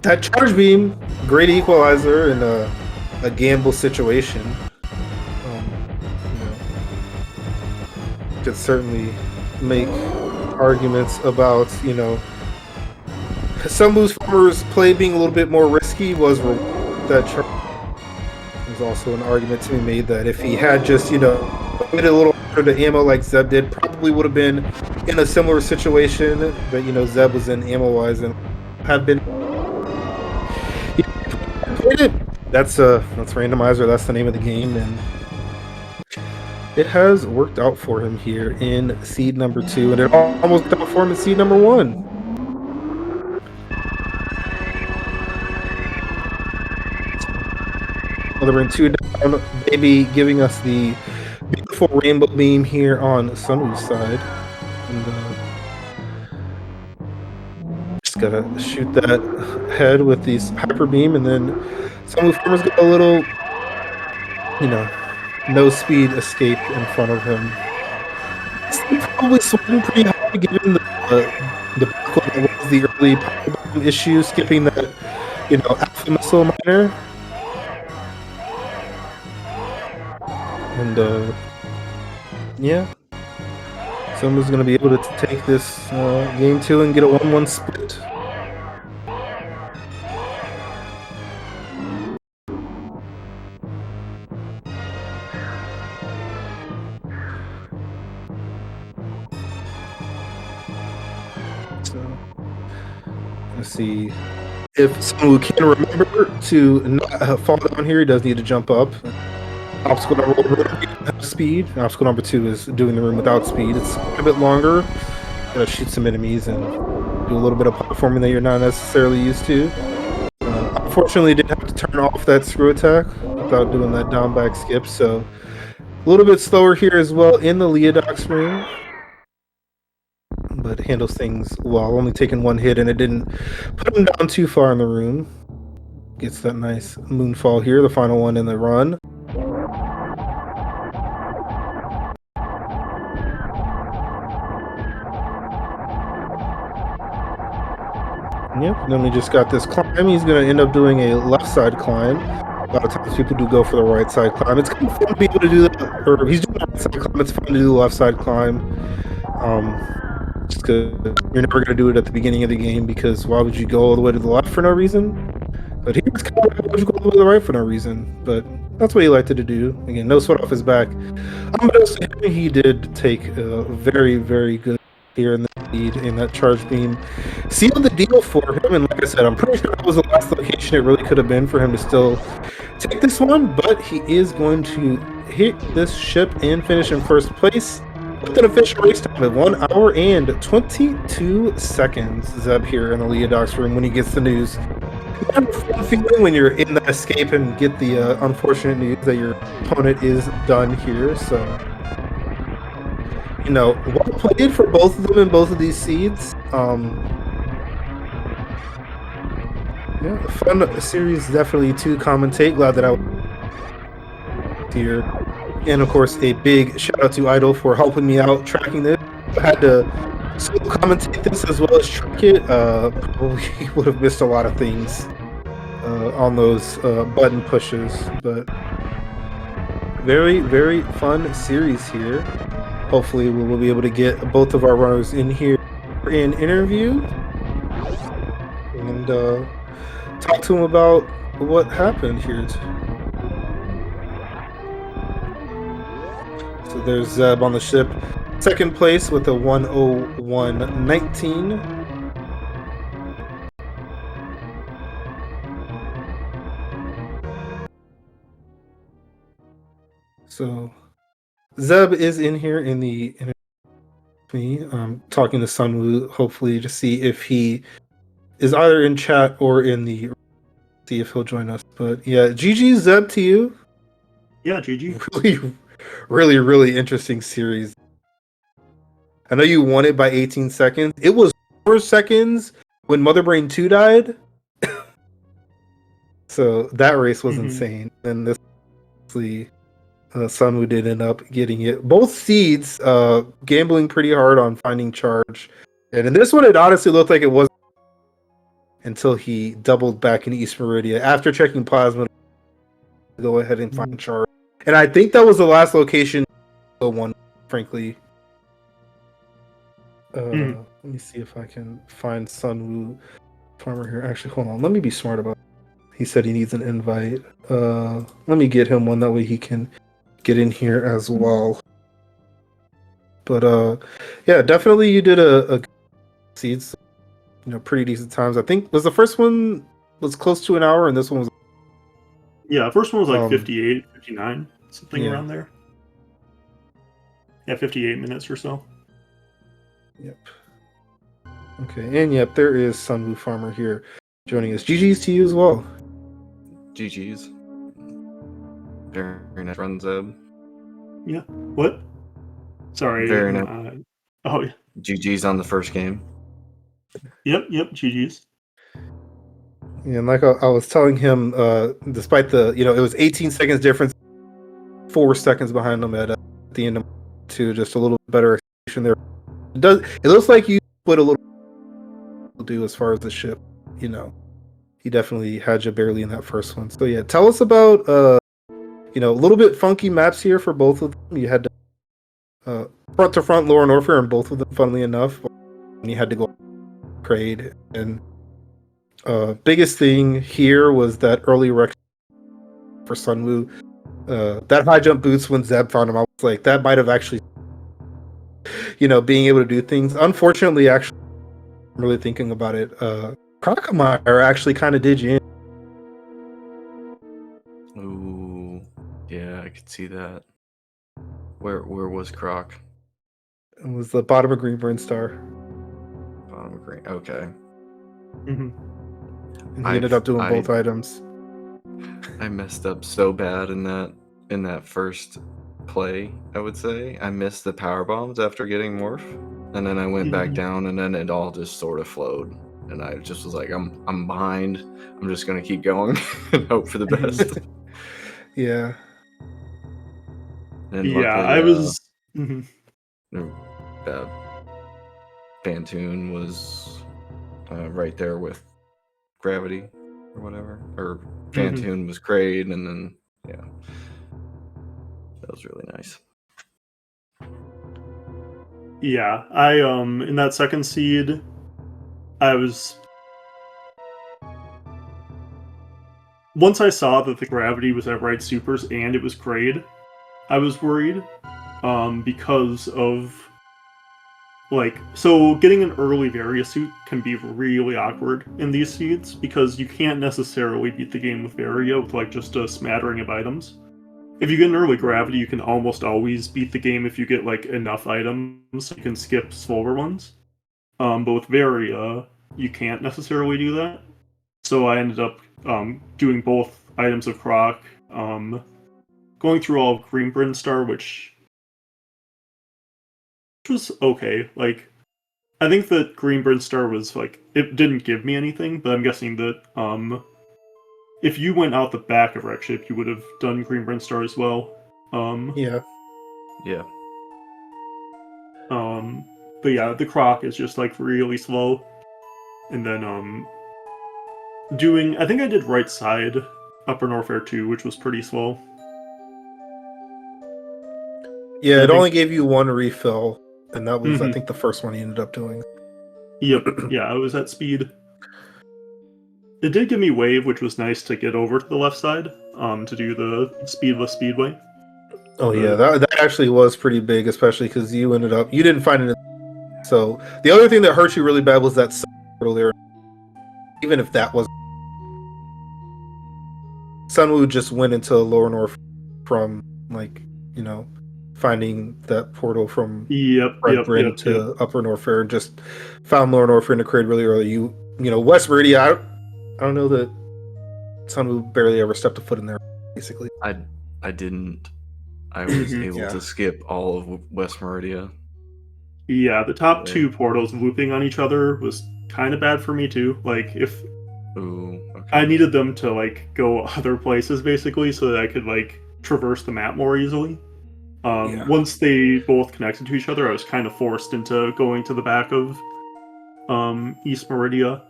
that charge beam, great equalizer in a gamble situation. Could certainly make arguments about, SunWuFarmer's play being a little bit more risky was that charge. There's also an argument to be made that if he had just, made it a little harder to ammo like Zeb did, probably would have been in a similar situation that, Zeb was in ammo-wise and have been. That's Randomizer, that's the name of the game, and it has worked out for him here in seed number 2, and it almost worked out for him in seed number 1. Mother Brain 2 down, baby giving us the beautiful rainbow beam here on SunWu's side. And just gotta shoot that head with these hyper beam, and then SunWuFarmer's got a little, no speed escape in front of him. He's probably swinging pretty hard given the early issue skipping that, alpha missile miner. And yeah, someone's going to be able to take this game 2 and get a 1-1 split. So let's see if SunWu can remember to not fall down here. He does need to jump up. Obstacle number 1, speed. Obstacle number 2 is doing the room without speed. It's a bit longer. Gotta shoot some enemies and do a little bit of platforming that you're not necessarily used to. Unfortunately, didn't have to turn off that screw attack without doing that down back skip. So a little bit slower here as well in the Leodox room, but handles things well. Only taking 1 hit, and it didn't put him down too far in the room. Gets that nice moonfall here, the final one in the run. Yep, and then we just got this climb. He's going to end up doing a left side climb. A lot of times people do go for the right side climb. It's kind of fun to be able to do that, or he's doing the right side climb. It's fun to do the left side climb. Just because you're never going to do it at the beginning of the game, because why would you go all the way to the left for no reason? But here it's kind of why would you go all the way to the right for no reason? But that's what he liked to do. Again, no sweat off his back. But he did take a very, very good here in the lead, and that charge beam sealed the deal for him. And like I said, I'm pretty sure that was the last location it really could have been for him to still take this one, but he is going to hit this ship and finish in first place with an official race time of 1 hour and 22 seconds. Zeb here in the Leodox room when he gets the news. Kind of a fun feeling when you're in the escape and get the unfortunate news that your opponent is done here. So well played for both of them in both of these seeds. Yeah, fun series definitely to commentate. Glad that I was here. And of course, a big shout out to Idol for helping me out tracking this. I had to solo commentate this as well as track it. Probably would have missed a lot of things on those button pushes, but very, very fun series here. Hopefully we will be able to get both of our runners in here in interview and talk to them about what happened here. So there's Zeb on the ship, second place with a 1:01:19. So Zeb is in here in the interview with me, talking to SunWu, hopefully to see if he is either in chat or in the, see if he'll join us. But yeah, GG Zeb to you. Yeah, GG. Really, really interesting series. I know you won it by 18 seconds. It was 4 seconds when Mother Brain 2 died. So that race was insane. And this SunWu did end up getting it. Both seeds gambling pretty hard on finding charge. And in this one, it honestly looked like it was until he doubled back in East Meridia after checking plasma to go ahead and find charge. And I think that was the last location one, frankly. Let me see if I can find SunWuFarmer here. Actually, hold on. Let me be smart about it. He said he needs an invite. Let me get him one. That way he can get in here as well. But yeah, definitely you did a seeds. Pretty decent times. I think was the first one was close to an hour, and this one was. Yeah, the first one was like 58, 59, something around there. Yeah, 58 minutes or so. Yep. Okay, and yep, there is SunWuFarmer here joining us. GG's to you as well. GG's. Very nice run, Zeb. Yeah. What? Sorry. Very nice. Oh, yeah. GG's on the first game. Yep, GG's. Yeah, and like I was telling him, despite the, it was 18 seconds difference, 4 seconds behind him at the end of 2, just a little better execution there. It looks like you put a little do as far as the ship you know, he definitely had you barely in that first one. So yeah, tell us about you know, a little bit funky maps here for both of them. You had to front to front Lower Norfair in both of them, funnily enough. And you had to go trade. And biggest thing here was that early wreck for SunWu. That high jump boost when Zeb found him, I was like, that might have actually, you know, being able to do things. Unfortunately, actually, I'm really thinking about it. Crocomire actually kind of did you in. Ooh, yeah, I could see that. Where was Croc? It was the bottom of Green Star. Bottom of green. Okay. Mm-hmm. And he ended up doing both items. I messed up so bad in that first play, I would say. I missed the power bombs after getting morph. And then I went back down and then it all just sort of flowed. And I just was like, I'm behind. I'm just gonna keep going and hope for the best. Yeah. And Yeah, luckily, I was. Bantoon was right there with Gravity or whatever. Or Bantoon was Kraid, and then yeah, that was really nice. Yeah, I in that second seed, I was. Once I saw that the Gravity was at right supers and it was Kraid, I was worried, because of, like, so getting an early Varia suit can be really awkward in these seeds because you can't necessarily beat the game with Varia with like just a smattering of items. If you get an early Gravity, you can almost always beat the game if you get like enough items, so you can skip slower ones. But with Varia, you can't necessarily do that. So I ended up doing both items of Croc, going through all of Green Star, which was okay. Like, I think that Green Star was like, it didn't give me anything, but I'm guessing that if you went out the back of Wreckship, you would have done Green Star as well. Yeah. Yeah. But yeah, the Croc is just like really slow. And then I think I did right side Upper Norfair 2, which was pretty slow. Yeah, it only gave you one refill, and that was, I Mhm. think, the first one you ended up doing. Yep. Yeah, I was at speed. It did give me wave, which was nice to get over to the left side, to do the speedless speedway. Oh yeah, that actually was pretty big, especially because you didn't find it. So the other thing that hurt you really bad was that earlier. Even if that was SunWu just went into Lower North from, like, you know, finding that portal from Red Bryn to Upper Norfair and just found Lower Norfair in the crate really early. You know, West Meridia, I don't know that SunWu barely ever stepped a foot in there, basically. I didn't. I was able to skip all of West Meridia. Yeah, the top two portals looping on each other was kind of bad for me too. Like, if I needed them to like go other places basically, so that I could like traverse the map more easily. Once they both connected to each other, I was kind of forced into going to the back of East Meridia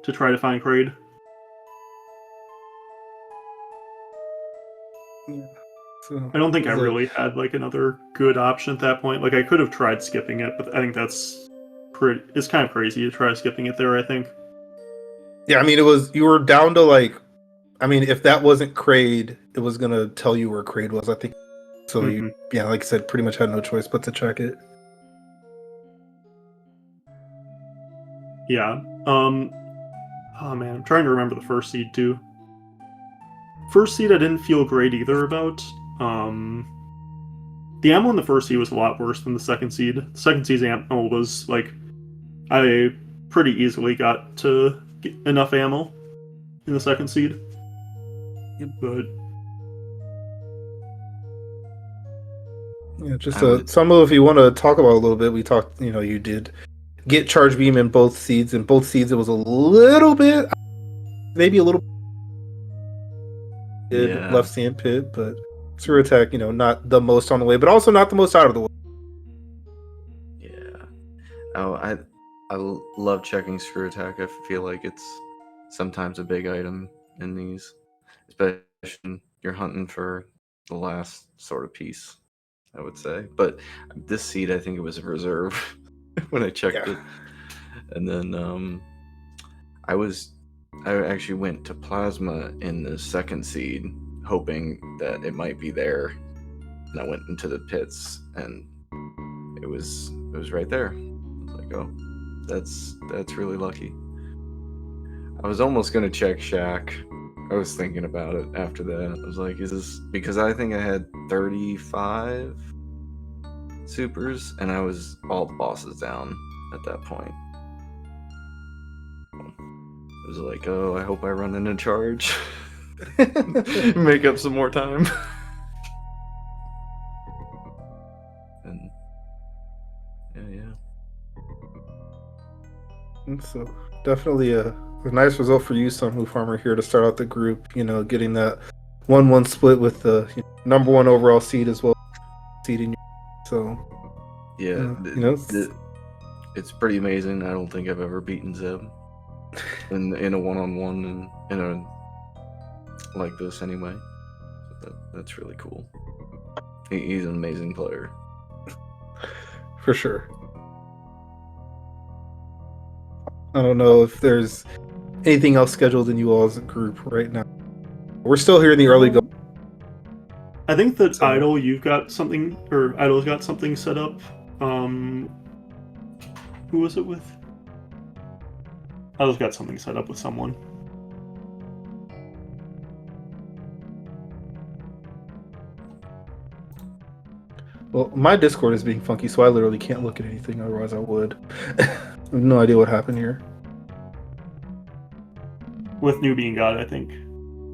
to try to find Kraid. Yeah. So I don't think I really had like another good option at that point. Like, I could have tried skipping it, but I think it's kind of crazy to try skipping it there, I think. Yeah, I mean, you were down to like, I mean, if that wasn't Kraid, it was gonna tell you where Kraid was, I think. So you, like I said, pretty much had no choice but to check it. Yeah. Oh man, I'm trying to remember the first seed too. First seed I didn't feel great either about. The ammo in the first seed was a lot worse than the second seed. The second seed's ammo was like, I pretty easily got to get enough ammo in the second seed. But yeah, just some of, if you want to talk about a little bit, we talked, you know, you did get charge beam in both seeds. In both seeds, it was a little bit, maybe a little left sand pit, but screw attack, you know, not the most on the way, but also not the most out of the way. Yeah. Oh, I love checking screw attack. I feel like it's sometimes a big item in these, especially when you're hunting for the last sort of piece, I would say. But this seed, I think it was a reserve when I checked Yeah. it. And then I actually went to plasma in the second seed, hoping that it might be there. And I went into the pits, and it was right there. I was like, oh, that's really lucky. I was almost gonna check Shack. I was thinking about it after that. I was like, is this because I think I had 35 supers, and I was all the bosses down at that point. It was like, oh, I hope I run into charge. Make up some more time. And yeah. And so definitely a nice result for you, SunWuFarmer, here to start out the group. You know, getting that 1-1 split with the number 1 overall seed as well, seeding. So yeah, you know, it's pretty amazing. I don't think I've ever beaten Zeb in a one-on-one and in a like this anyway. So that's really cool. He's an amazing player. For sure. I don't know if there's anything else scheduled in you all as a group right now. We're still here in the early go. I think that Idol, you've got something, or Idol's got something set up. Who was it with? Idol's got something set up with someone. Well, my Discord is being funky, so I literally can't look at anything. Otherwise, I would. I have no idea what happened here. With Nubian God, I think.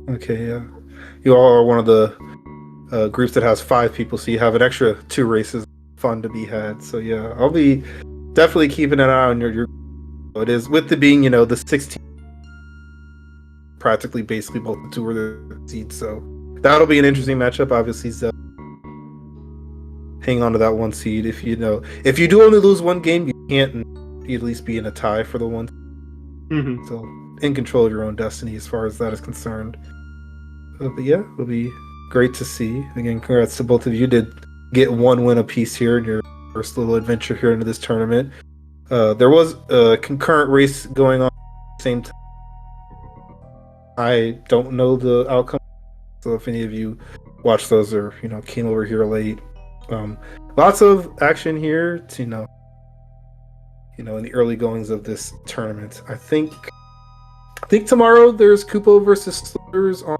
Okay, yeah. You all are one of the groups that has 5 people, so you have an extra 2 races fun to be had. So yeah, I'll be definitely keeping an eye on your. It is with the being, the 16, practically basically both the 2 are the seeds. So that'll be an interesting matchup. Obviously, hang on to that 1 seed. If you do only lose 1 game, you can't at least be in a tie for the 1. Mm-hmm. So in control of your own destiny as far as that is concerned. But yeah, it'll be great to see. Again, congrats to both of you. You did get 1 win apiece here in your first little adventure here into this tournament. There was a concurrent race going on at the same time. I don't know the outcome, so if any of you watched those or came over here late, lots of action here to in the early goings of this tournament. I think tomorrow there's Kupo versus Slurs on.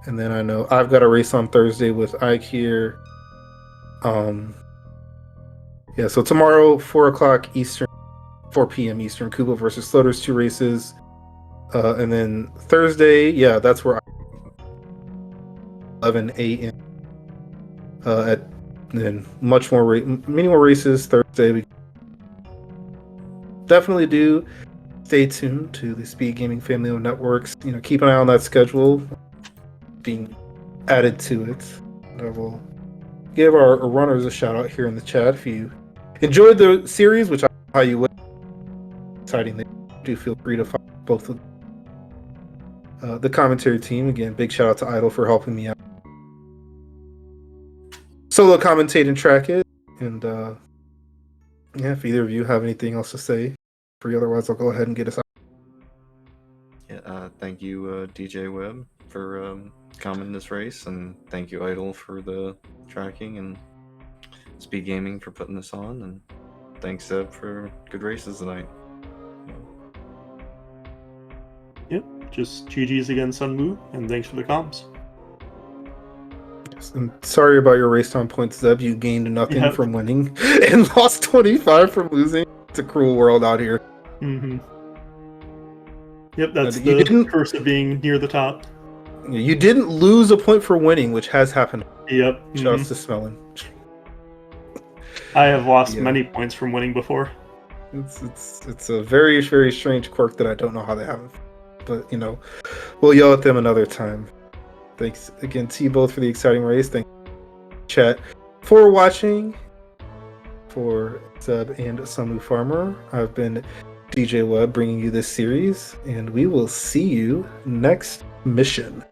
And then I know I've got a race on Thursday with Ike here. Yeah, so tomorrow 4 p.m. Eastern, Kupo versus Slurs, 2 races. And then Thursday, yeah, that's where 11 a.m. And then many more races Thursday. We definitely do stay tuned to the Speedgaming family of networks. Keep an eye on that schedule being added to it. And I will give our runners a shout out here in the chat. If you enjoyed the series, which I know how you would, exciting, do feel free to follow both of the commentary team. Again, big shout out to Idol for helping me out. Solo commentate and track it. And yeah, if either of you have anything else to say, otherwise I'll go ahead and get us out. Yeah, thank you, DJ Webb, for commenting this race, and thank you, Idol, for the tracking, and Speedgaming for putting this on, and thanks, Zeb, for good races tonight. Yep, just GG's again, SunWu, and thanks for the comms. And sorry about your race time points, Zeb. You gained nothing from winning and lost 25 from losing. It's a cruel world out here. Mm-hmm. Yep, that's the curse of being near the top. You didn't lose a point for winning, which has happened. Yep. Just to smelling. I have lost many points from winning before. It's a very, very strange quirk that I don't know how they have. But, we'll yell at them another time. Thanks again to you both for the exciting race. Thank you, chat, for watching. for Zeb and SunWuFarmer. I've been DJ Webb bringing you this series, and we will see you next mission.